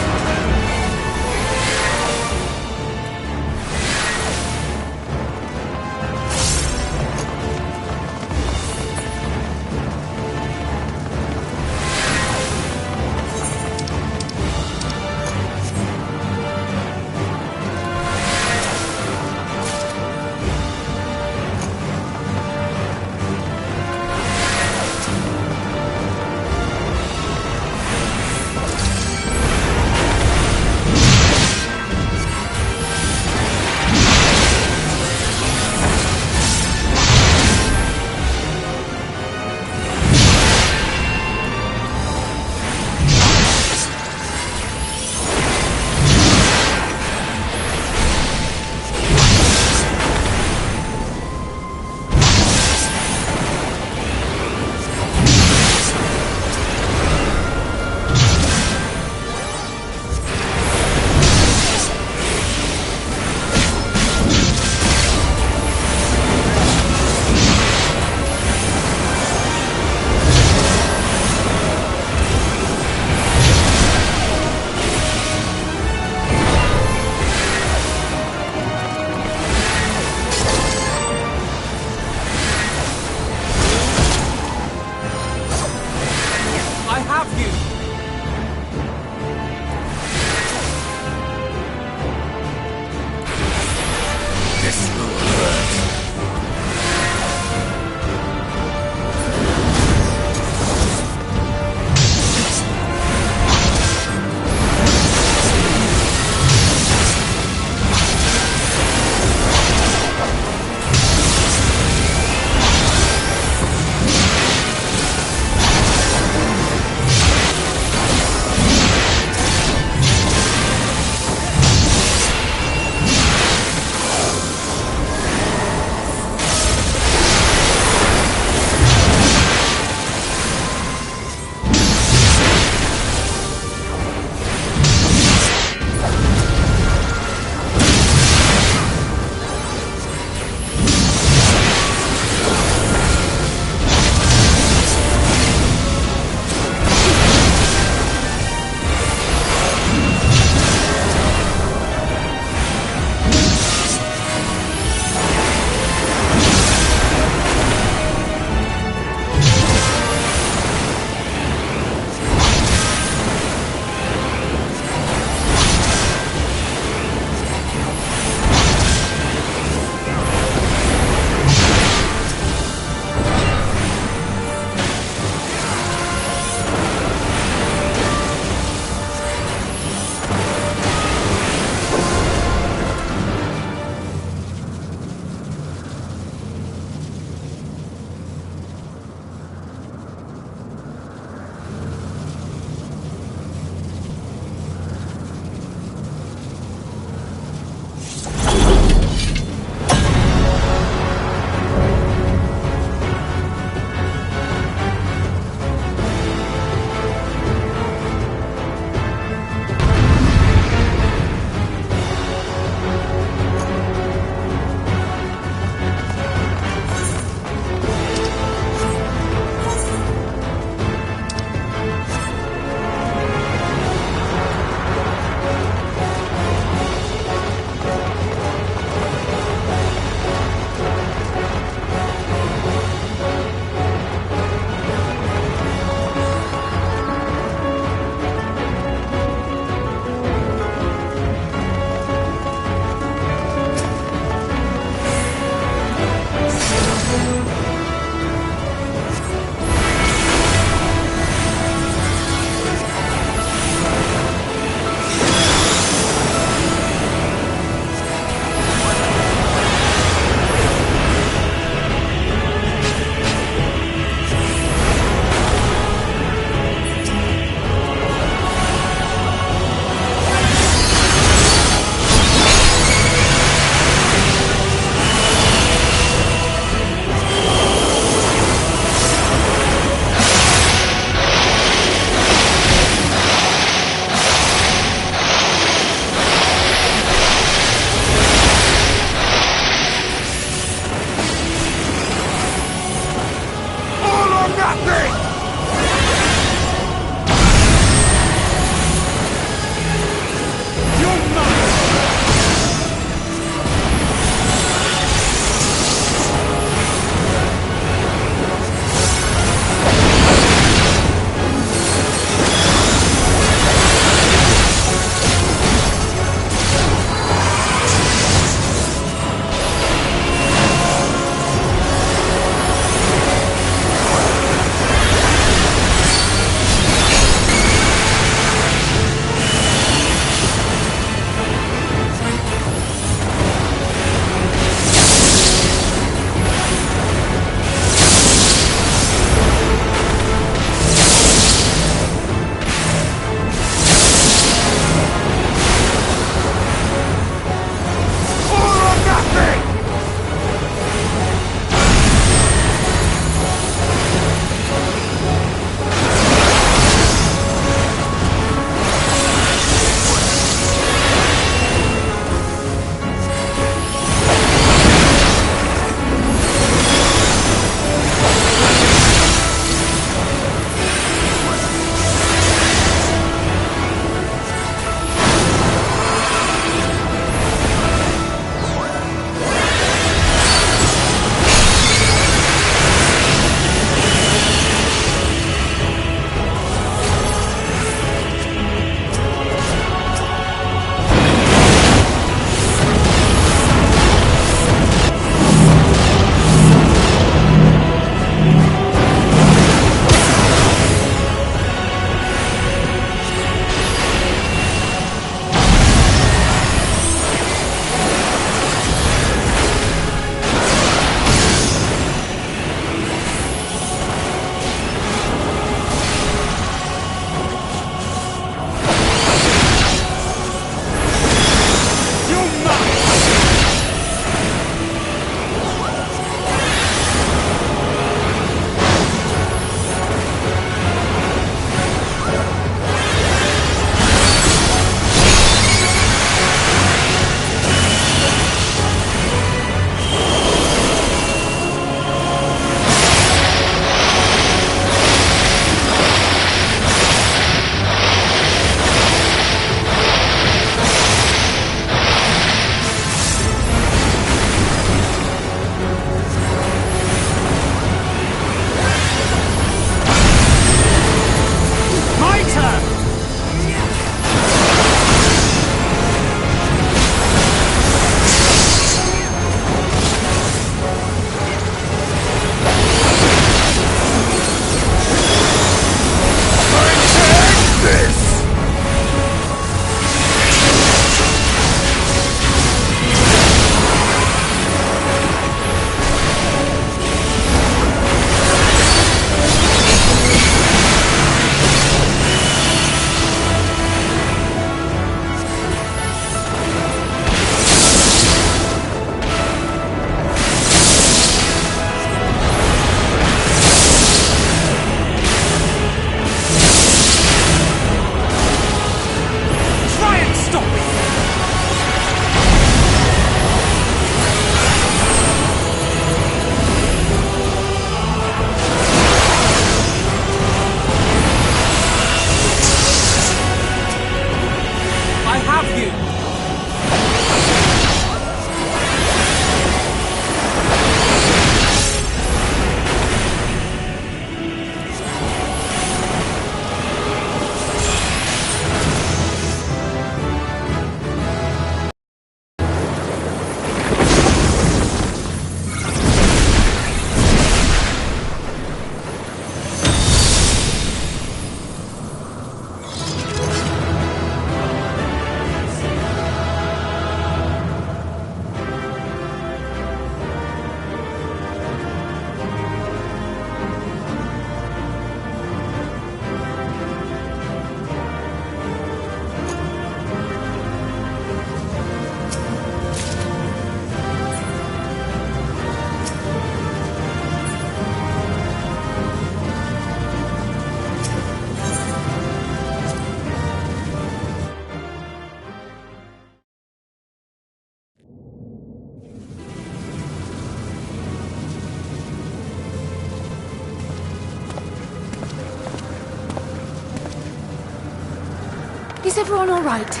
Is everyone all right?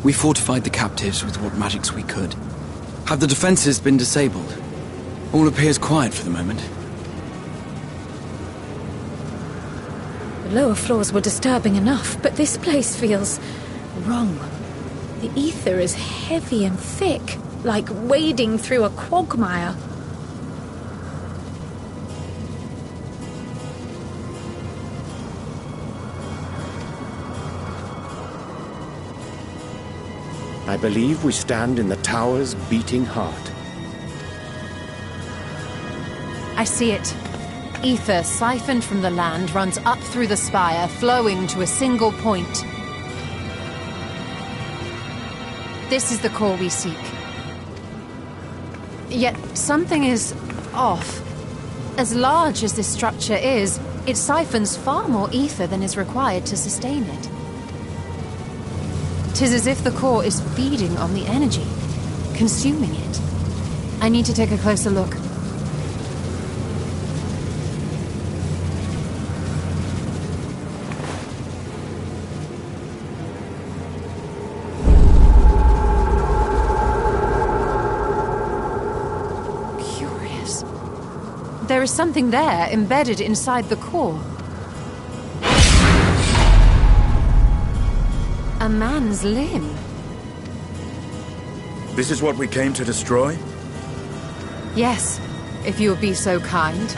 We fortified the captives with what magics we could. Have the defenses been disabled? All appears quiet for the moment. The lower floors were disturbing enough, but this place feels wrong. The ether is heavy and thick, like wading through a quagmire. I believe we stand in the tower's beating heart. I see it. Ether siphoned from the land runs up through the spire, flowing to a single point. This is the core we seek. Yet something is off. As large as this structure is, it siphons far more ether than is required to sustain it. 'Tis as if the core is feeding on the energy, consuming it. I need to take a closer look. Curious. There is something there embedded inside the core. A man's limb. This is what we came to destroy? Yes, if you would be so kind.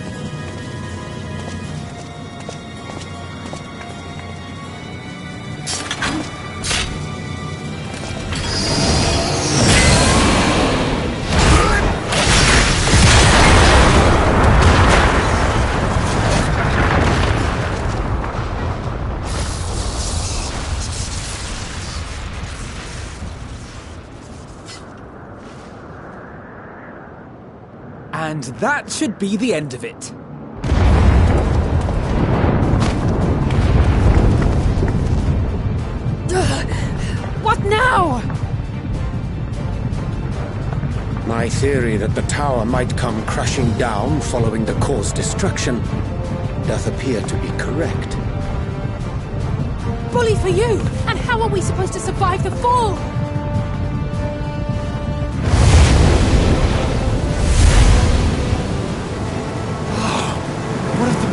And that should be the end of it. What now? My theory that the tower might come crashing down following the core's destruction doth appear to be correct. Bully for you! And how are we supposed to survive the fall?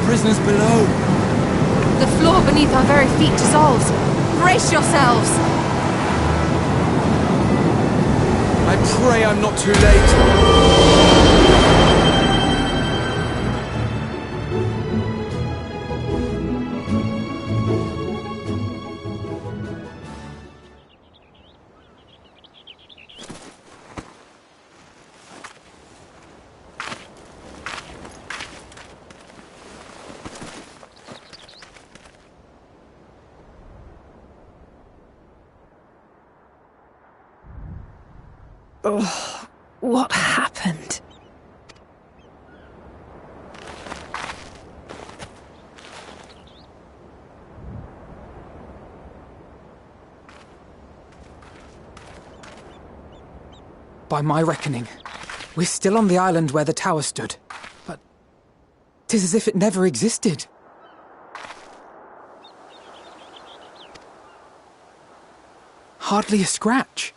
Prisoners below. The floor beneath our very feet dissolves. Brace yourselves! I pray I'm not too late. Oh, what happened? By my reckoning, we're still on the island where the tower stood. But 'tis as if it never existed. Hardly a scratch.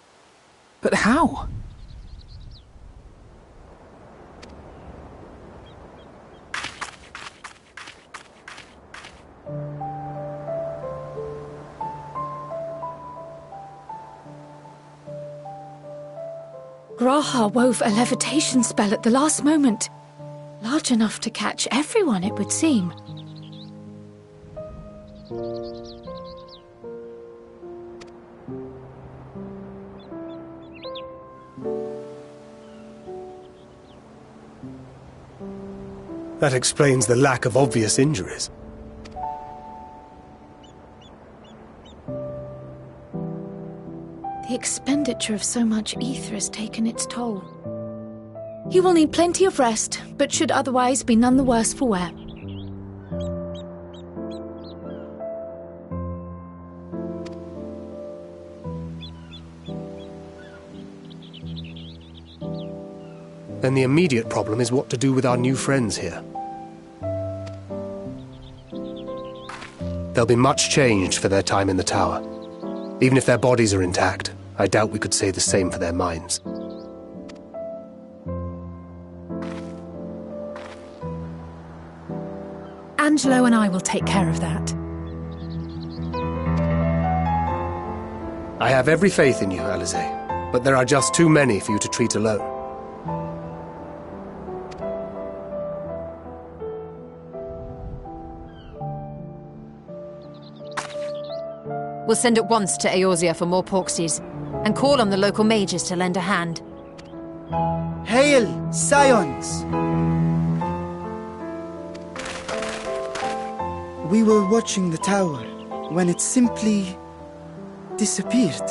But how? Graha wove a levitation spell at the last moment. Large enough to catch everyone, it would seem. That explains the lack of obvious injuries. The expenditure of so much ether has taken its toll. He will need plenty of rest, but should otherwise be none the worse for wear. Then the immediate problem is what to do with our new friends here. They'll be much changed for their time in the tower. Even if their bodies are intact, I doubt we could say the same for their minds. Angelo and I will take care of that. I have every faith in you, Alizé, but there are just too many for you to treat alone. We'll send at once to Eorzea for more Porksies, and call on the local mages to lend a hand. Hail, Scions! We were watching the tower when it simply disappeared.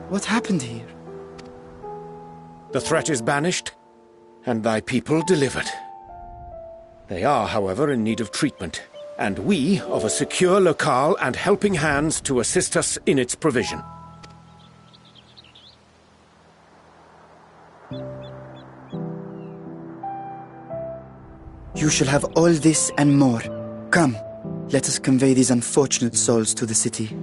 What happened here? The threat is banished, and thy people delivered. They are, however, in need of treatment, and we of a secure locale and helping hands to assist us in its provision. You shall have all this and more. Come, let us convey these unfortunate souls to the city.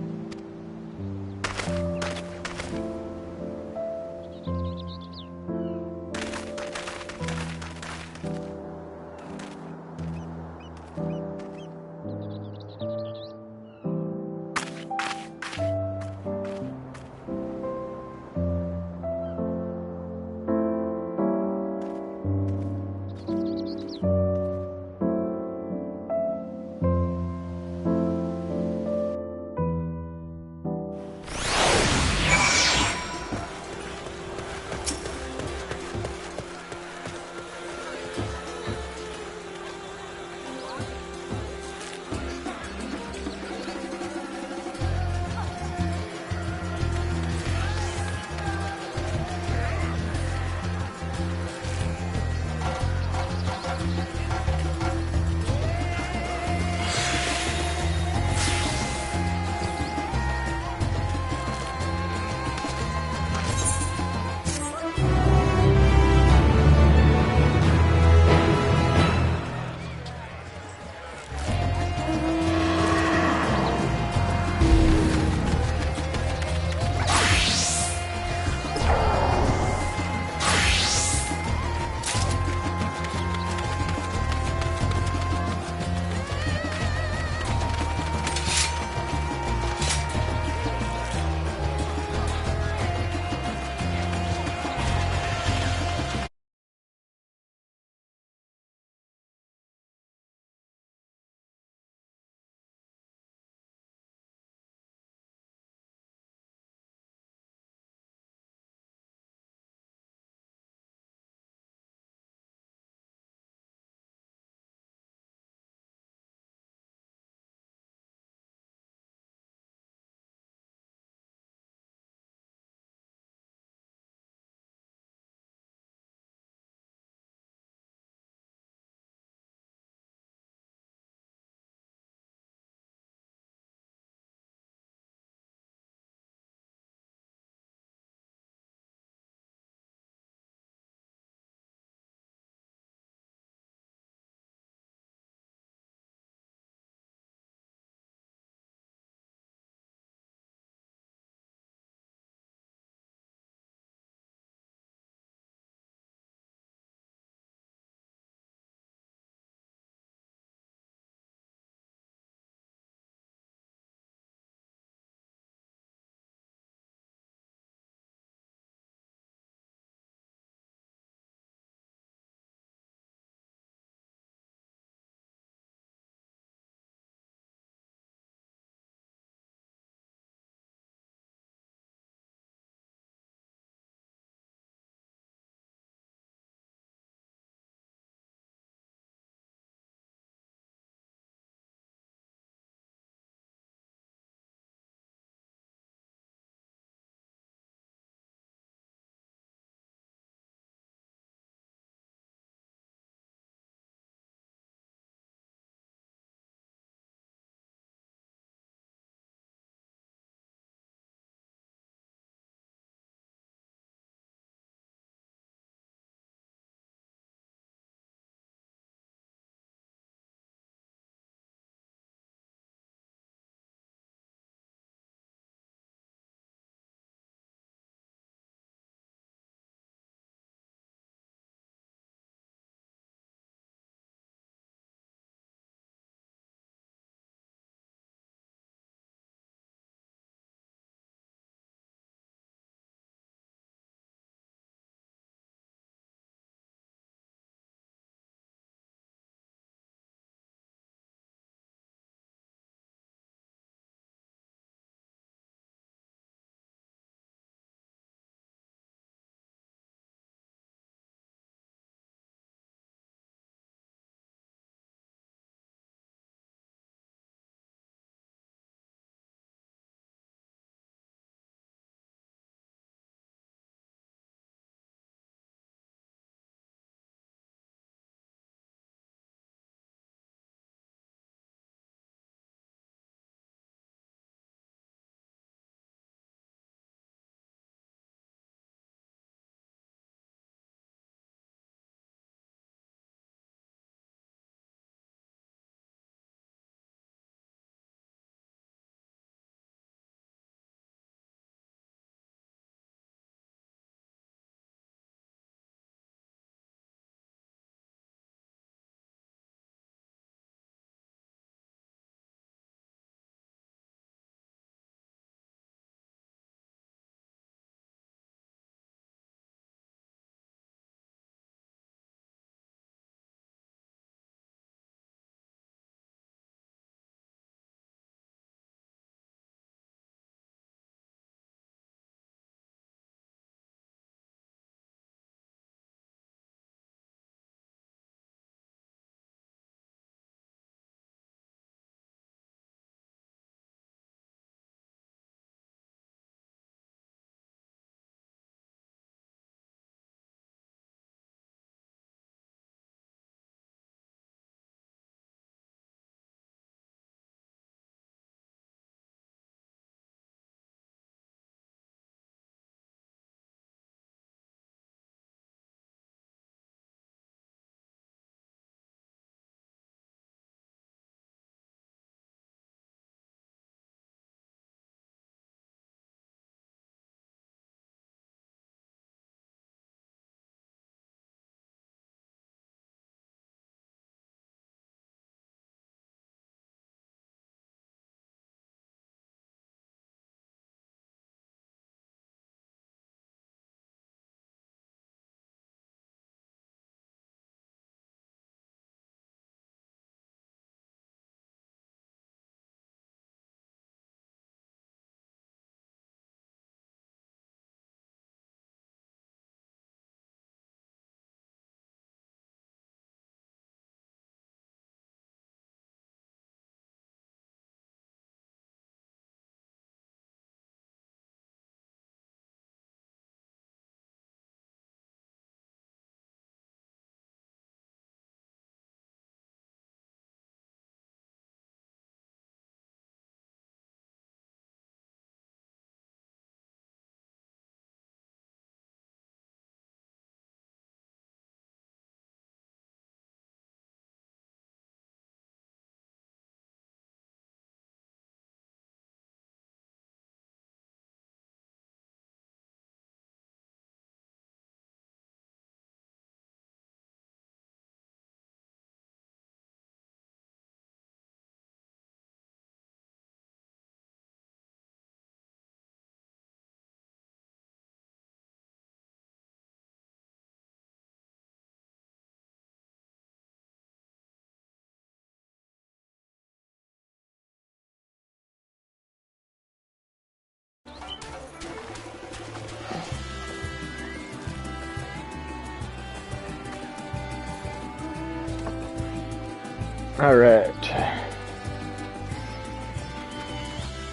Alright.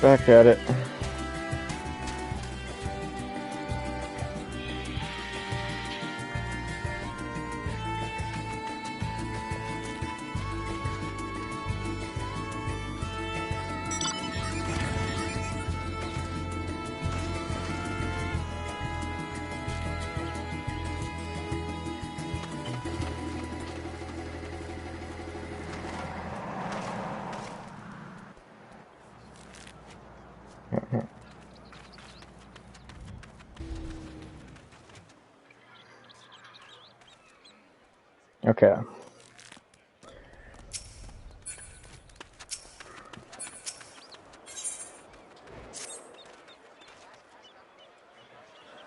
Back at it. Okay.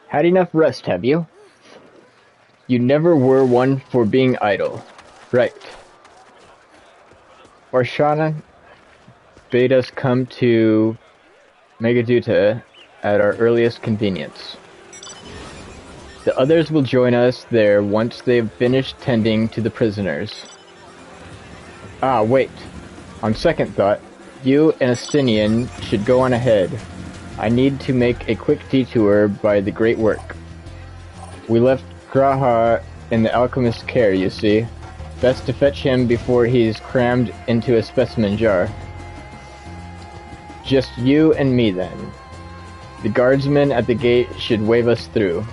Had enough rest, have you? You never were one for being idle. Right. Orshana bade us come to Megaduta at our earliest convenience. The others will join us there once they've finished tending to the prisoners. Ah, wait. On second thought, you and Astinian should go on ahead. I need to make a quick detour by the Great Work. We left Graha in the alchemist's care, you see. Best to fetch him before he's crammed into a specimen jar. Just you and me, then. The guardsmen at the gate should wave us through.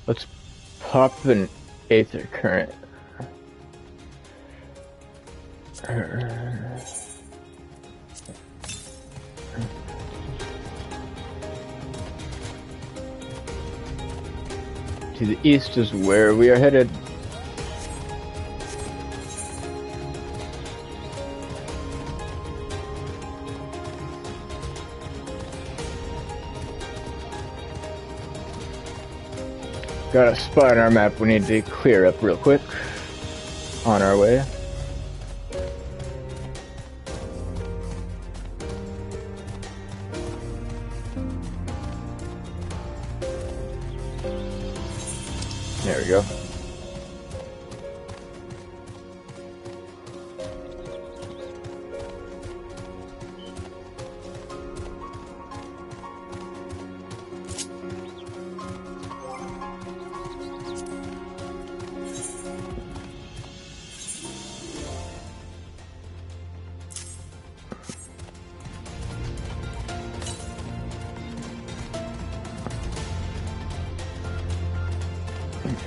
Let's pop an aether current. To the east is where we are headed. Got a spot on our map we need to clear up real quick. On our way. There we go.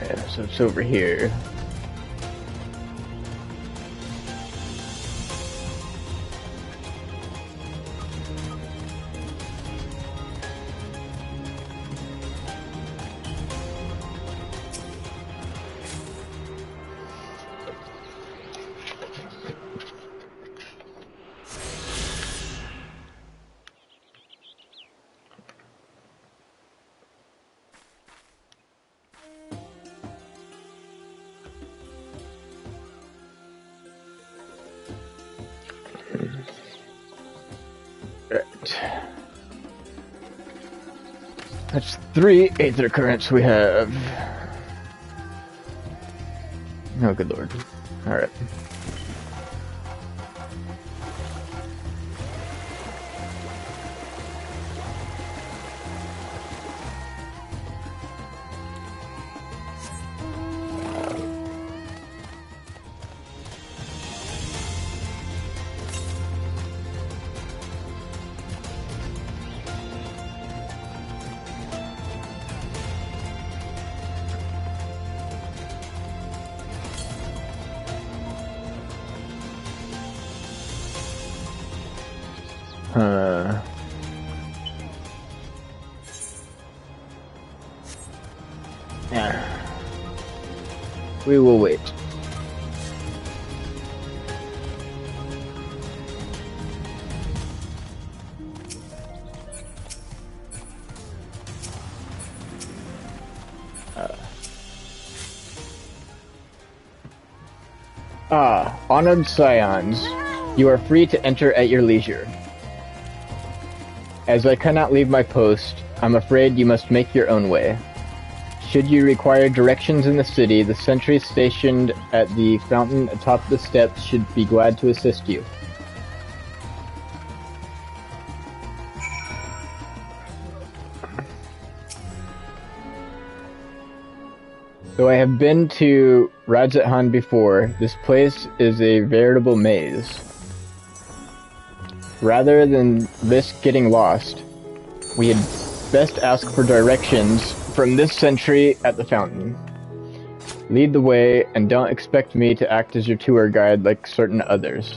Okay, so it's over here. That's 3 aether currents we have. Oh, good lord. Alright. Yeah. We will wait. Ah, honored scions, you are free to enter at your leisure. As I cannot leave my post, I'm afraid you must make your own way. Should you require directions in the city, the sentries stationed at the fountain atop the steps should be glad to assist you. Though I have been to Radzat before, this place is a veritable maze. Rather than risk getting lost, we had best ask for directions from this sentry at the fountain. Lead the way, and don't expect me to act as your tour guide like certain others.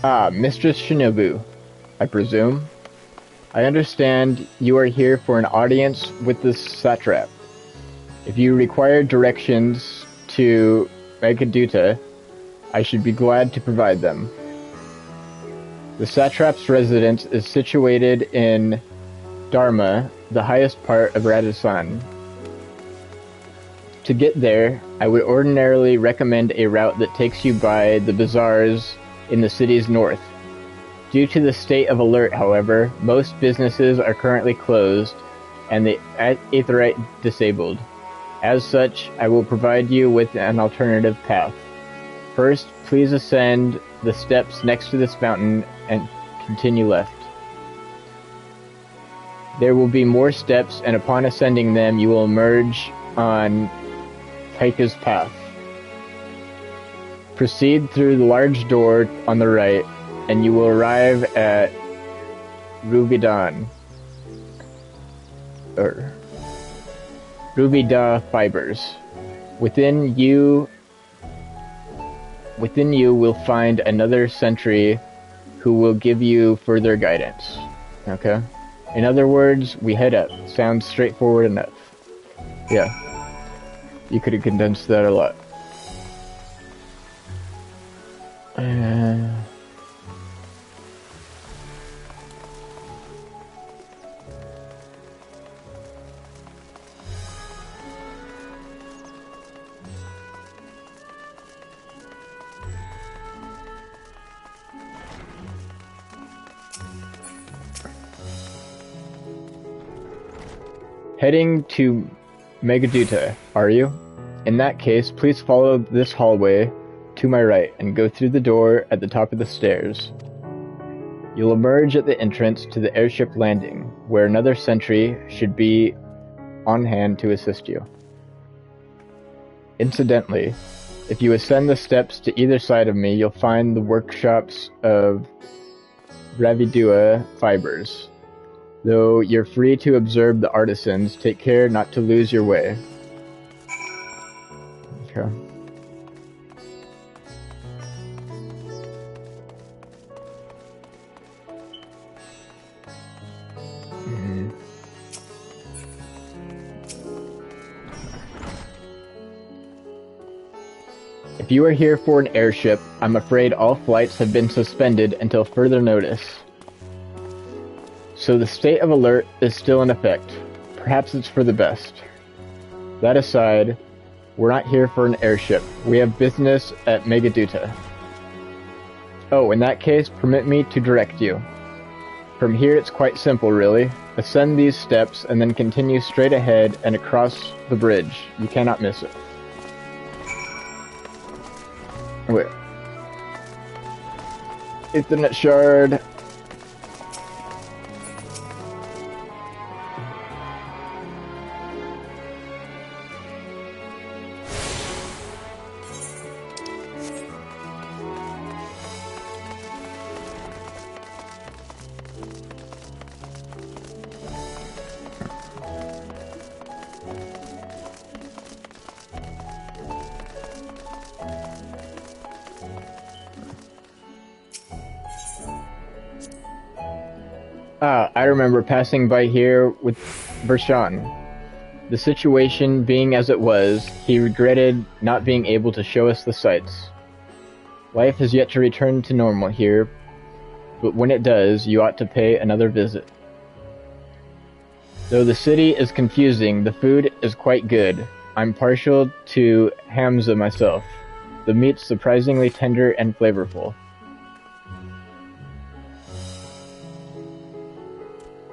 Ah, Mistress Shinobu, I presume. I understand you are here for an audience with the satrap. If you require directions to Megaduta, I should be glad to provide them. The satrap's residence is situated in Dharma, the highest part of Radisson. To get there, I would ordinarily recommend a route that takes you by the bazaars in the city's north. Due to the state of alert, however, most businesses are currently closed and the Aetherite disabled. As such, I will provide you with an alternative path. First, please ascend the steps next to this fountain and continue left. There will be more steps, and upon ascending them, you will emerge on Taika's path. Proceed through the large door on the right, and you will arrive at Rubidan, or Rubida Fibers. Within you will find another sentry who will give you further guidance. Okay? In other words, we head up. Sounds straightforward enough. Yeah. You could have condensed that a lot. Heading to Megaduta, are you? In that case, please follow this hallway to my right and go through the door at the top of the stairs. You'll emerge at the entrance to the airship landing, where another sentry should be on hand to assist you. Incidentally, if you ascend the steps to either side of me, you'll find the workshops of Ravidua Fibers. Though you're free to observe the artisans, take care not to lose your way. Okay. If you are here for an airship, I'm afraid all flights have been suspended until further notice. So the state of alert is still in effect. Perhaps it's for the best. That aside, we're not here for an airship. We have business at Megaduta. Oh, in that case, permit me to direct you. From here it's quite simple, really. Ascend these steps and then continue straight ahead and across the bridge. You cannot miss it. Wait. Ethernet shard. I remember passing by here with Vershawn. The situation being as it was, he regretted not being able to show us the sights. Life has yet to return to normal here, but when it does, you ought to pay another visit. Though the city is confusing, the food is quite good. I'm partial to Hamza myself. The meat's surprisingly tender and flavorful.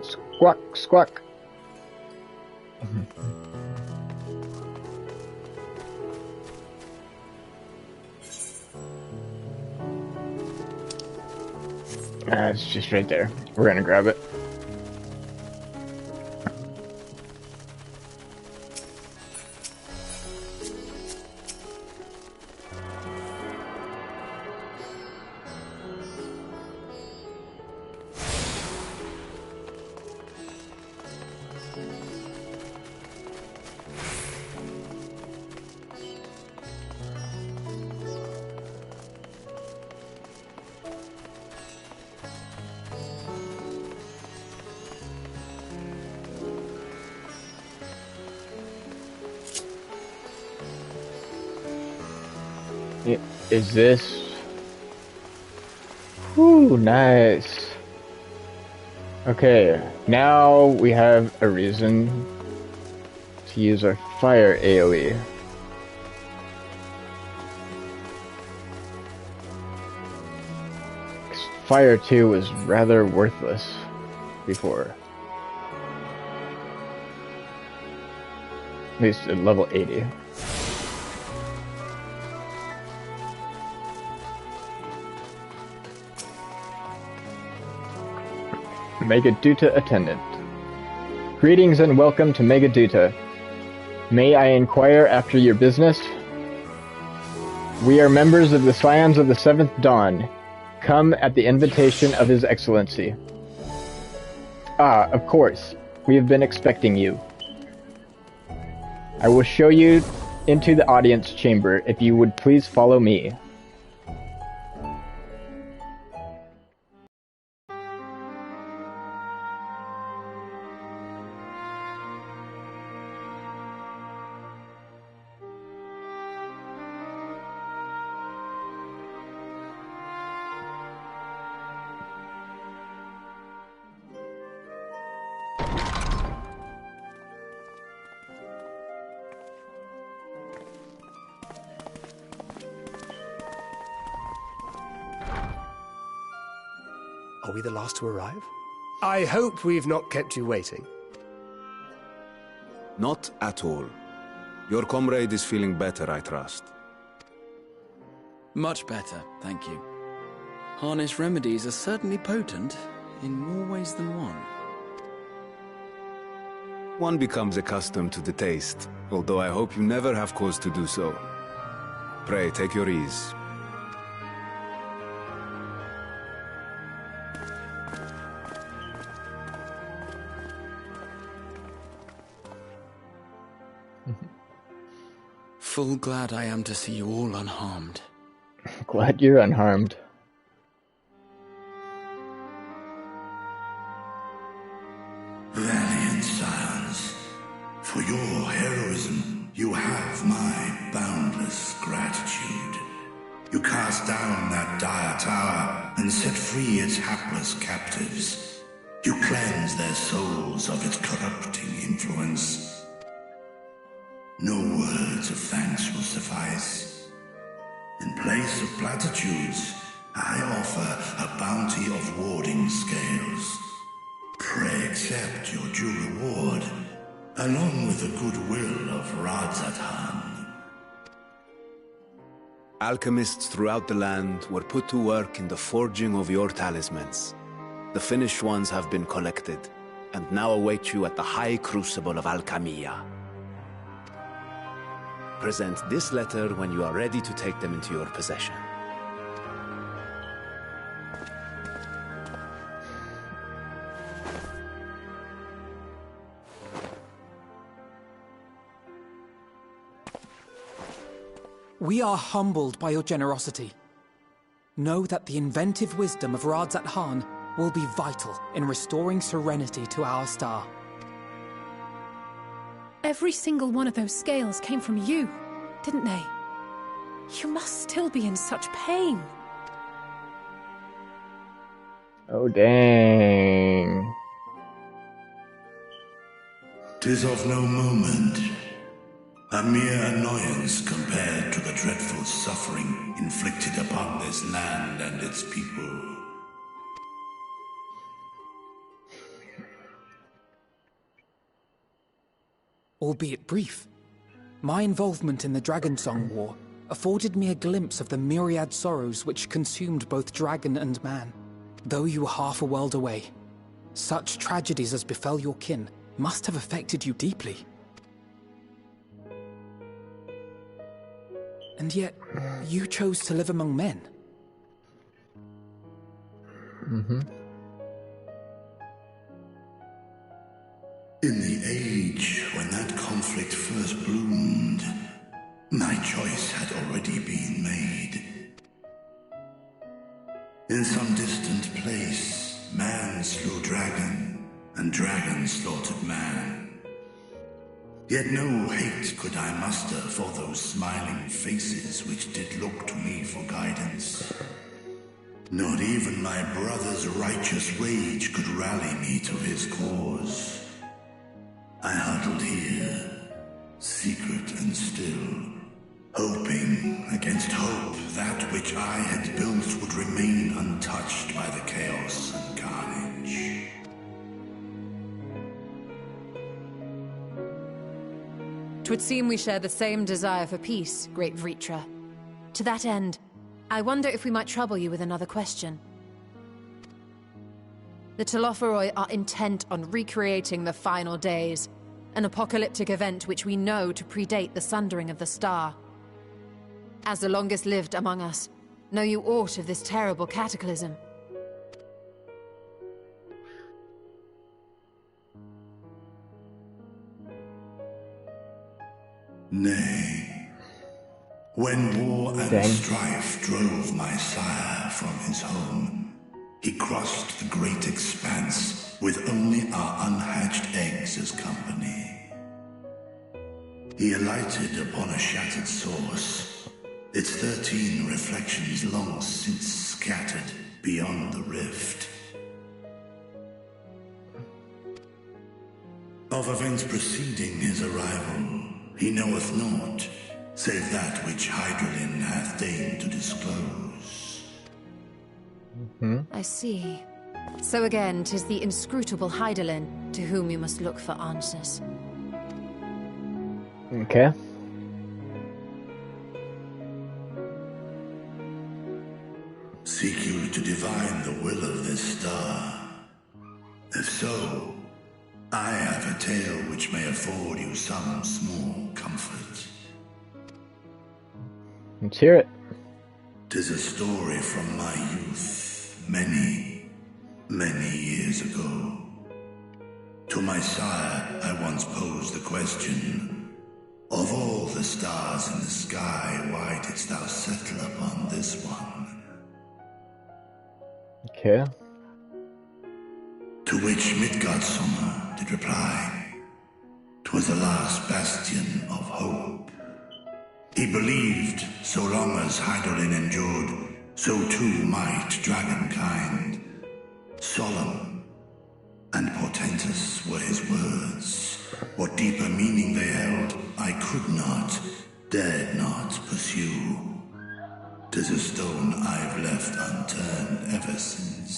Squawk, squawk. It's just right there. We're gonna grab it. Is this? Ooh, nice. Okay, now we have a reason to use our fire AoE. Fire 2 was rather worthless before. At least at level 80. Megaduta attendant. Greetings and welcome to Megaduta. May I inquire after your business? We are members of the Scions of the Seventh Dawn. Come at the invitation of His Excellency. Ah, of course. We have been expecting you. I will show you into the audience chamber if you would please follow me. Are we the last to arrive? I hope we've not kept you waiting. Not at all. Your comrade is feeling better, I trust. Much better, thank you. Harness remedies are certainly potent, in more ways than one. One becomes accustomed to the taste, although I hope you never have cause to do so. Pray, take your ease. Full glad I am to see you all unharmed. Glad you're unharmed. Valiant scions, for your heroism, you have my boundless gratitude. You cast down that dire tower and set free its hapless captives. You cleanse their souls of its corrupting influence. No words of thanks will suffice. In place of platitudes, I offer a bounty of warding scales. Pray accept your due reward, along with the goodwill of Radzatan. Alchemists throughout the land were put to work in the forging of your talismans. The finished ones have been collected, and now await you at the High Crucible of Alchemia. Present this letter when you are ready to take them into your possession. We are humbled by your generosity. Know that the inventive wisdom of Radzat Han will be vital in restoring serenity to our star. Every single one of those scales came from you, didn't they? You must still be in such pain. Oh, dang. 'Tis of no moment. A mere annoyance compared to the dreadful suffering inflicted upon this land and its people. Albeit brief, my involvement in the Dragonsong War afforded me a glimpse of the myriad sorrows which consumed both dragon and man. Though you were half a world away, such tragedies as befell your kin must have affected you deeply. And yet, you chose to live among men. Mm-hmm. In the age when that conflict first bloomed, my choice had already been made. In some distant place, man slew dragon, and dragon slaughtered man. Yet no hate could I muster for those smiling faces which did look to me for guidance. Not even my brother's righteous rage could rally me to his cause. I huddled here, secret and still, hoping against hope that which I had built would remain untouched by the chaos and carnage. 'Twould seem we share the same desire for peace, great Vritra. To that end, I wonder if we might trouble you with another question. The Telophoroi are intent on recreating the final days, an apocalyptic event which we know to predate the sundering of the star. As the longest lived among us, know you aught of this terrible cataclysm? Nay. When war and strife drove my sire from his home, he crossed the great expanse with only our unhatched eggs as company. He alighted upon a shattered source, its 13 reflections long since scattered beyond the rift. Of events preceding his arrival, he knoweth naught, save that which Hydralin hath deigned to disclose. I see. So again, 'tis the inscrutable Hydaelyn to whom you must look for answers. Okay. Seek you to divine the will of this star? If so, I have a tale which may afford you some small comfort. Let's hear it. 'Tis a story from my youth, many, many years ago. To my sire, I once posed the question, of all the stars in the sky, why didst thou settle upon this one? Okay. To which Midgardsummer did reply, 'twas the last bastion of hope. He believed so long as Hydaelyn endured, so too might dragonkind. Solemn and portentous were his words. What deeper meaning they held, I could not, dared not pursue. 'Tis a stone I've left unturned ever since.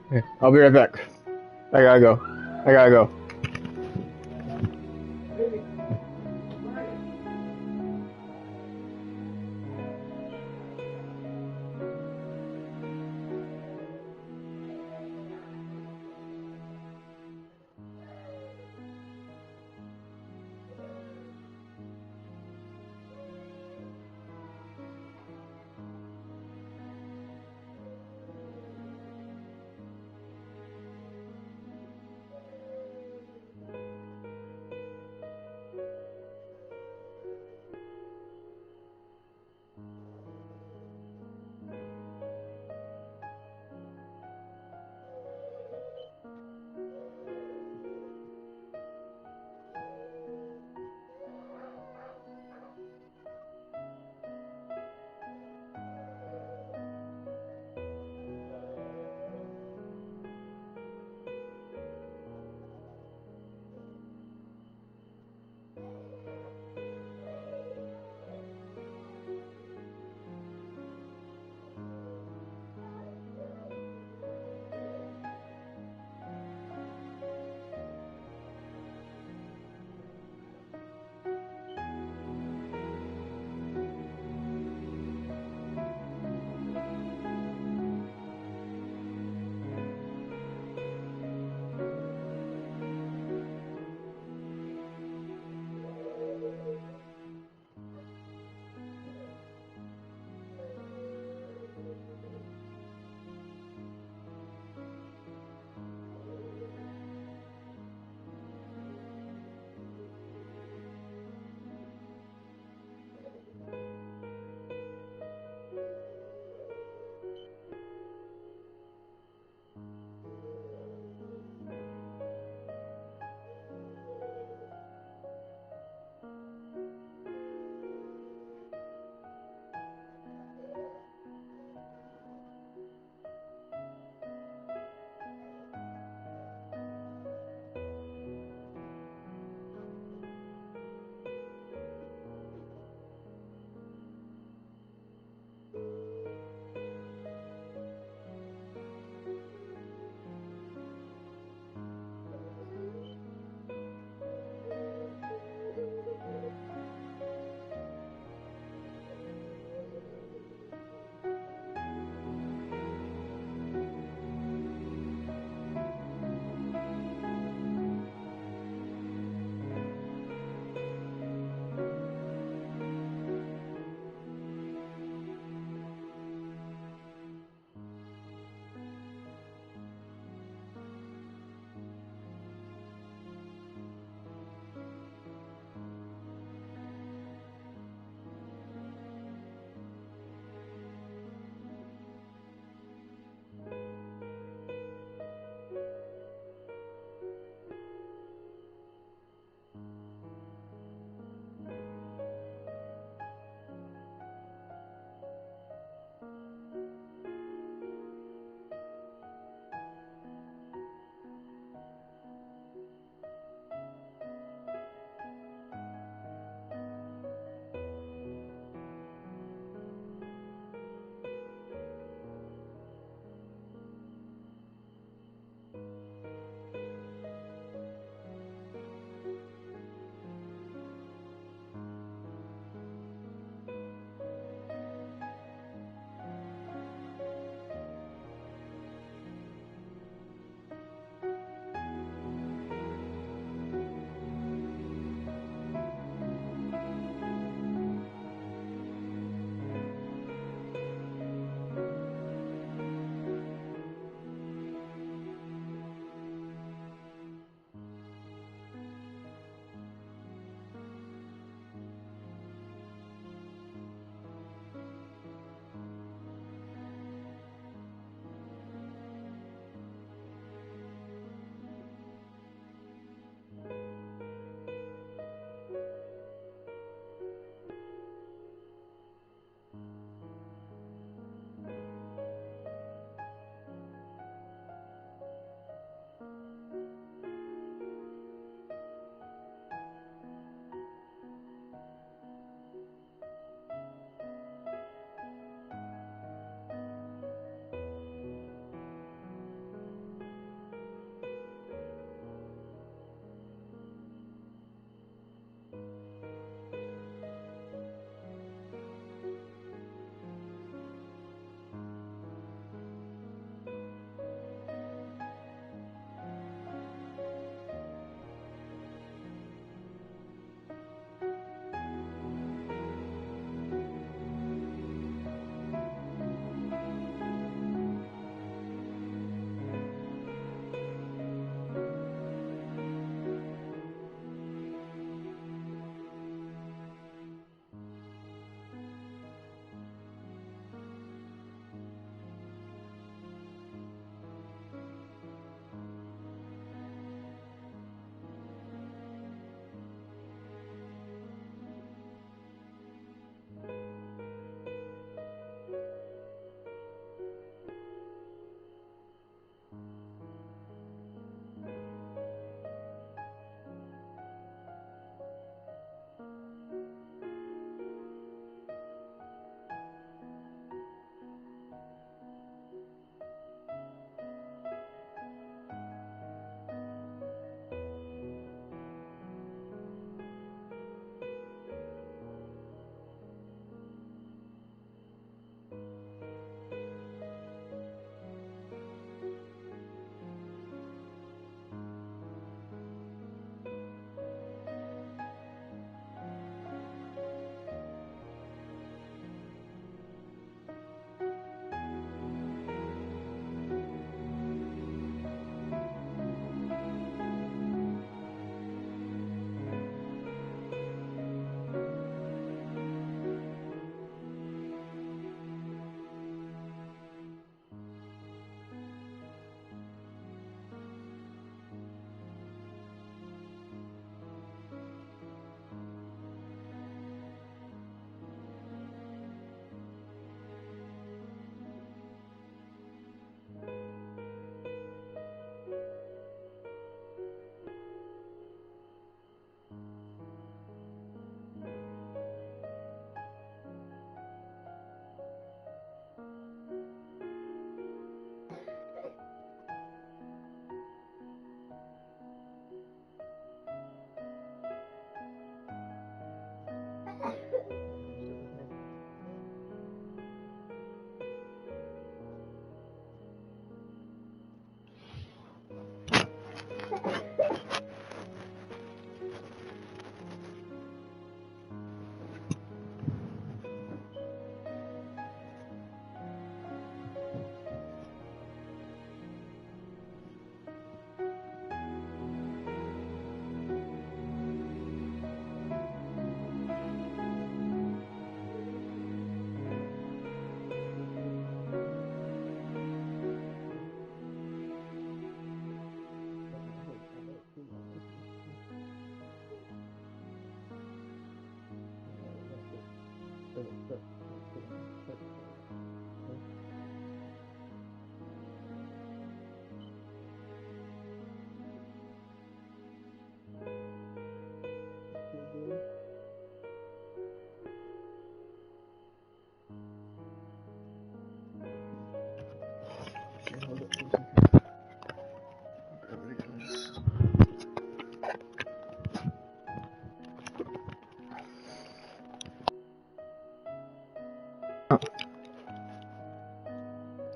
Okay, I'll be right back. I gotta go.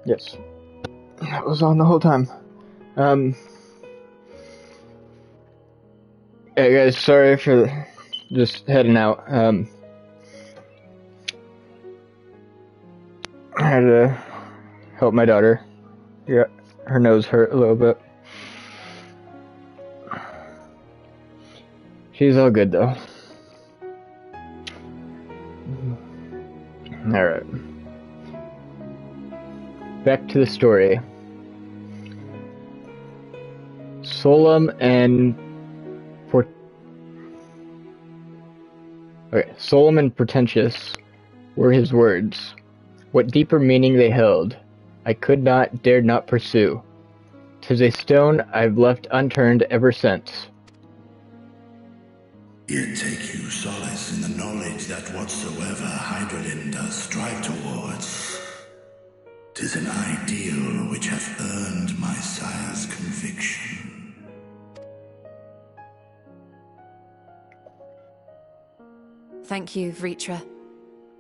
Yes. That was on the whole time. Hey guys, sorry for just heading out. I had to help my daughter. Yeah, her nose hurt a little bit. She's all good though. Alright. Back to the story. Solemn and solemn and pretentious were his words. What deeper meaning they held, I could not, dared not pursue. 'Tis a stone I've left unturned ever since. Yet take you solace in the knowledge that whatsoever Hydralin does strive towards, 'tis an ideal which hath earned my sire's conviction. Thank you, Vritra.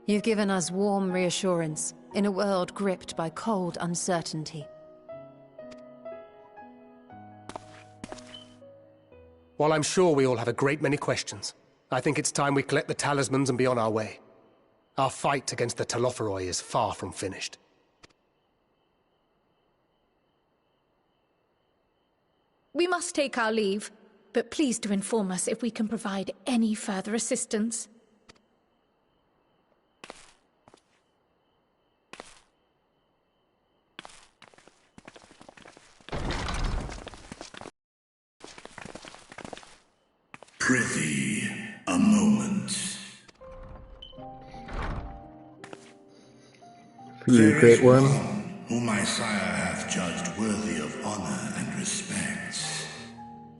You've given us warm reassurance in a world gripped by cold uncertainty. While I'm sure we all have a great many questions, I think it's time we collect the talismans and be on our way. Our fight against the Telophoroi is far from finished. We must take our leave, but please do inform us if we can provide any further assistance. Prithee, a moment. For you, Great Worm. Whom my sire hath judged worthy of honor and respect.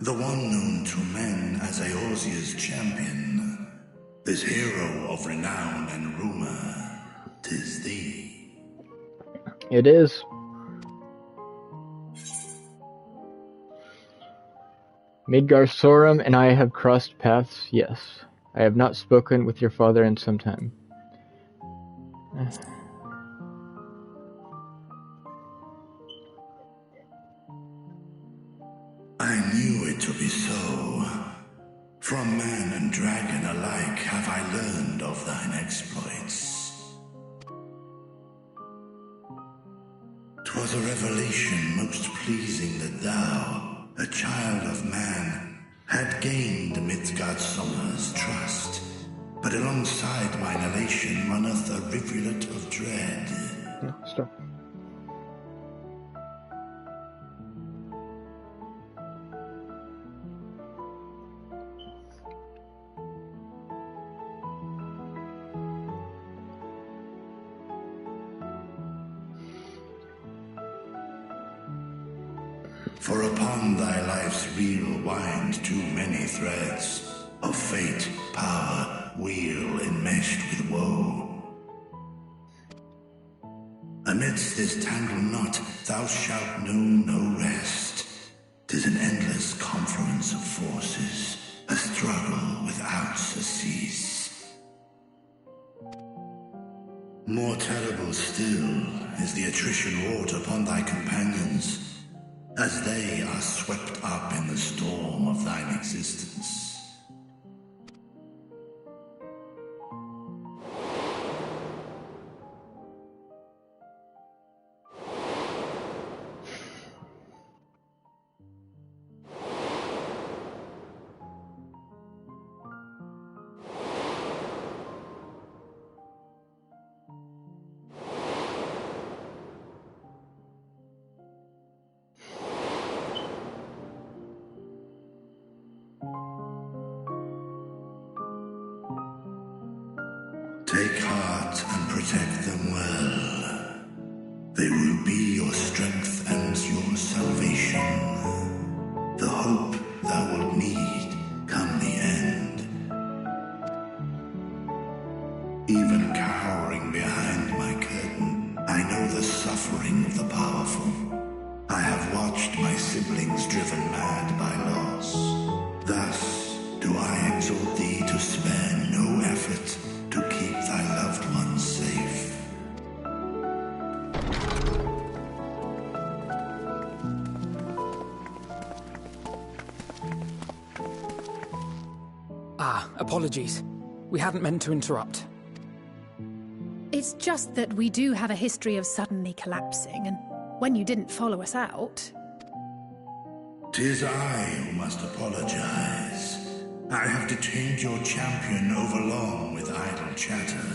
The one known to men as Eorzea's champion. This hero of renown and rumor. 'Tis thee. It is. Midgar Sorum and I have crossed paths, yes. I have not spoken with your father in some time. I knew it to be so. From man and dragon alike have I learned of thine exploits. 'Twas a revelation most pleasing that thou, a child of man, had gained Midgard Sommer's trust. But alongside mine elation runneth a rivulet of dread. Stop. For upon thy life's reel wind too many threads of fate, power, weal enmeshed with woe. Amidst this tangled knot thou shalt know no rest. 'Tis an endless confluence of forces, a struggle without surcease. More terrible still is the attrition wrought upon thy companions, as they are swept up in the storm of thine existence. Take heart and protect them well. They will be your strength and your salvation. The hope thou wilt need come the end. Even cowering behind my curtain, I know the suffering of the powerful. I have watched my siblings driven mad by loss. Thus do I exhort thee to spare no effort to keep thy loved ones safe. Apologies. We hadn't meant to interrupt. It's just that we do have a history of suddenly collapsing, and when you didn't follow us out... 'Tis I who must apologize. I have detained your champion overlong with idle chatter.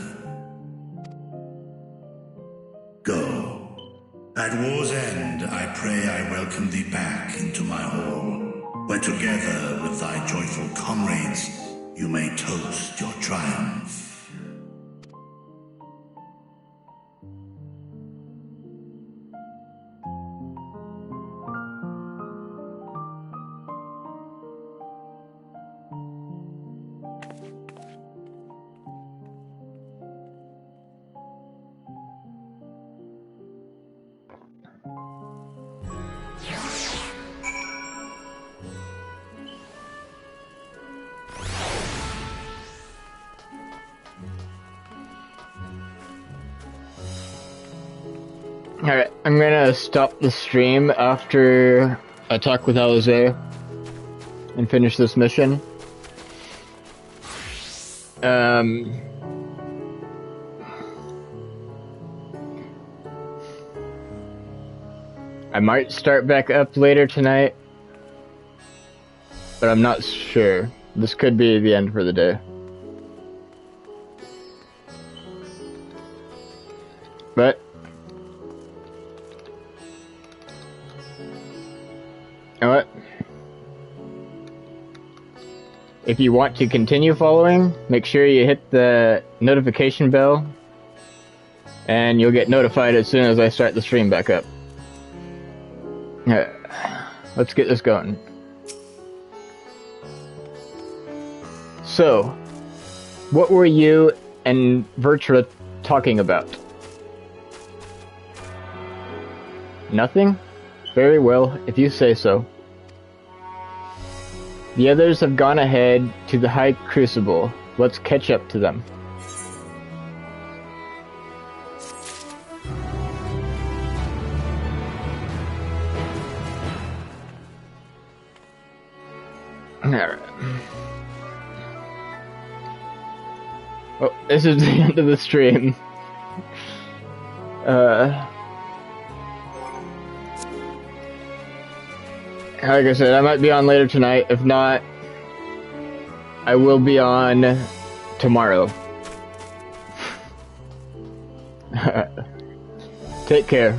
Go. At war's end, I pray I welcome thee back into my hall, where together with thy joyful comrades, you may toast your triumph. Alright, I'm gonna stop the stream after I talk with Alize and finish this mission. I might start back up later tonight, but I'm not sure. This could be the end for the day. But you know what? If you want to continue following, make sure you hit the notification bell, and you'll get notified as soon as I start the stream back up. Let's get this going. So, what were you and Vertra talking about? Nothing? Very well, if you say so. The others have gone ahead to the High Crucible. Let's catch up to them. Alright. Oh, this is the end of the stream. Like I said, I might be on later tonight. If not, I will be on tomorrow. Take care.